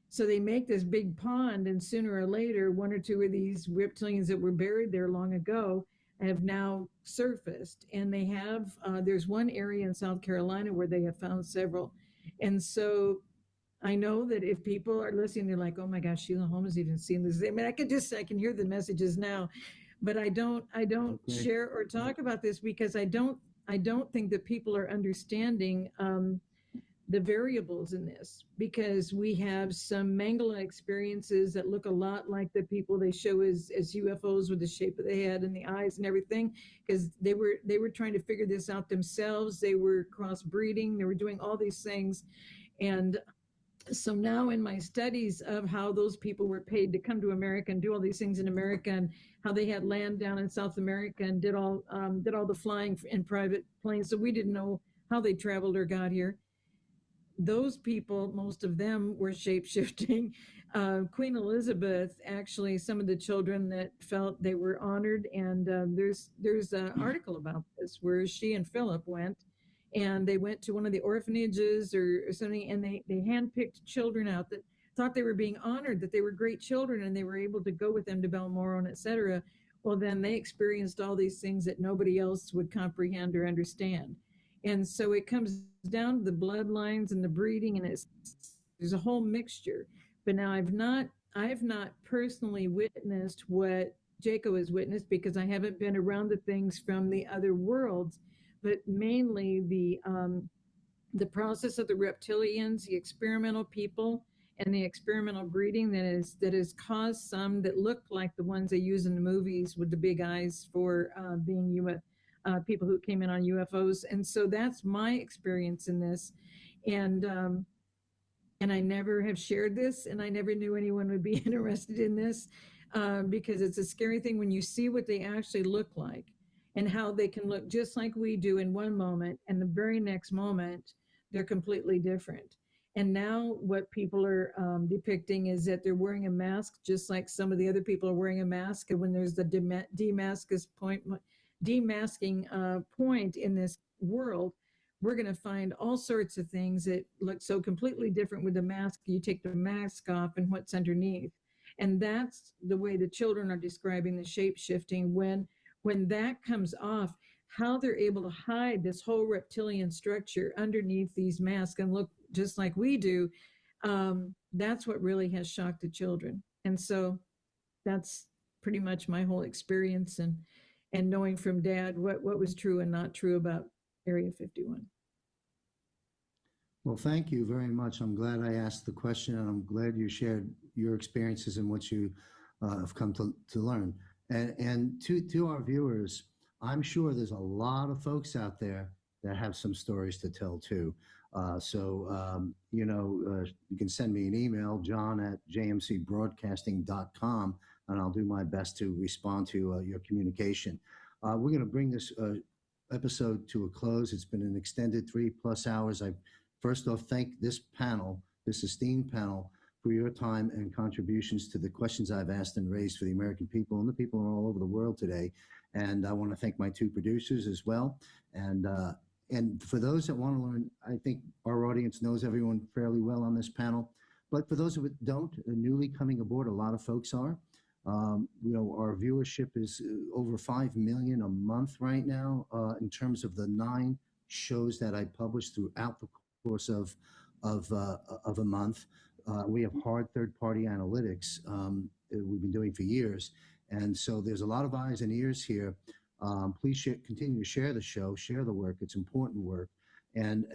So they make this big pond, and sooner or later, one or two of these reptilians that were buried there long ago have now surfaced. And they have, there's one area in South Carolina where they have found several. And so I know that if people are listening, they're like, oh my gosh, Sheila Holm has even seen this. I mean, I can hear the messages now, but I don't share or talk about this because I don't think that people are understanding the variables in this, because we have some Mangala experiences that look a lot like the people they show as UFOs with the shape of the head and the eyes and everything, because they were trying to figure this out themselves. They were crossbreeding. They were doing all these things. And so now in my studies of how those people were paid to come to America and do all these things in America, and how they had land down in South America and did all the flying in private planes, so we didn't know how they traveled or got here. Those people, most of them were shape-shifting. Queen Elizabeth, actually, some of the children that felt they were honored, and there's an article about this where she and Philip went, and they went to one of the orphanages or something, and they handpicked children out that thought they were being honored, that they were great children, and they were able to go with them to Balmoral and etc. Well, then they experienced all these things that nobody else would comprehend or understand. And so it comes down to the bloodlines and the breeding, and there's a whole mixture. But now I've not personally witnessed what Jaco has witnessed, because I haven't been around the things from the other worlds, but mainly the process of the reptilians, the experimental people, and the experimental breeding that has caused some that look like the ones they use in the movies with the big eyes for being people who came in on UFOs. And so that's my experience in this. And I never have shared this, and I never knew anyone would be interested in this, because it's a scary thing when you see what they actually look like and how they can look just like we do in one moment, and the very next moment, they're completely different. And now what people are depicting is that they're wearing a mask, just like some of the other people are wearing a mask. And when there's the demasking point in this world, we're going to find all sorts of things that look so completely different with the mask. You take the mask off and what's underneath. And that's the way the children are describing the shape shifting. When that comes off, how they're able to hide this whole reptilian structure underneath these masks and look just like we do, that's what really has shocked the children. And so that's pretty much my whole experience, and knowing from Dad what was true and not true about Area 51. Well, thank you very much. I'm glad I asked the question, and I'm glad you shared your experiences and what you have come to learn. And to our viewers, I'm sure there's a lot of folks out there that have some stories to tell too. You can send me an email, john@jmcbroadcasting.com, and I'll do my best to respond to your communication. We're going to bring this episode to a close. It's been an extended 3+ hours. I first off thank this esteemed panel for your time and contributions to the questions I've asked and raised for the American people and the people all over the world today. And I want to thank my two producers as well. And for those that want to learn, I think our audience knows everyone fairly well on this panel. But for those who don't, newly coming aboard, a lot of folks are. Our viewership is over 5 million a month right now in terms of the 9 shows that I publish throughout the course of a month. We have hard third-party analytics we've been doing for years. And so there's a lot of eyes and ears here. Please continue to share the show, share the work. It's important work. And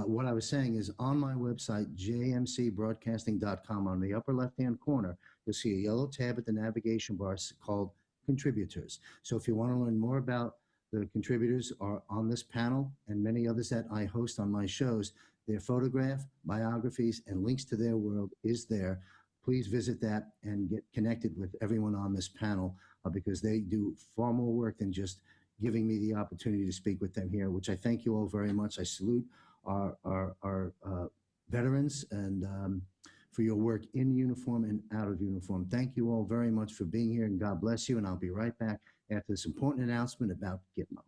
what I was saying is on my website, jmcbroadcasting.com, on the upper left-hand corner, you'll see a yellow tab at the navigation bar called Contributors. So if you want to learn more about the contributors are on this panel and many others that I host on my shows, their photograph, biographies, and links to their world is there. Please visit that and get connected with everyone on this panel because they do far more work than just giving me the opportunity to speak with them here, which I thank you all very much. I salute our veterans and for your work in uniform and out of uniform. Thank you all very much for being here, and God bless you. And I'll be right back after this important announcement about Gitmo.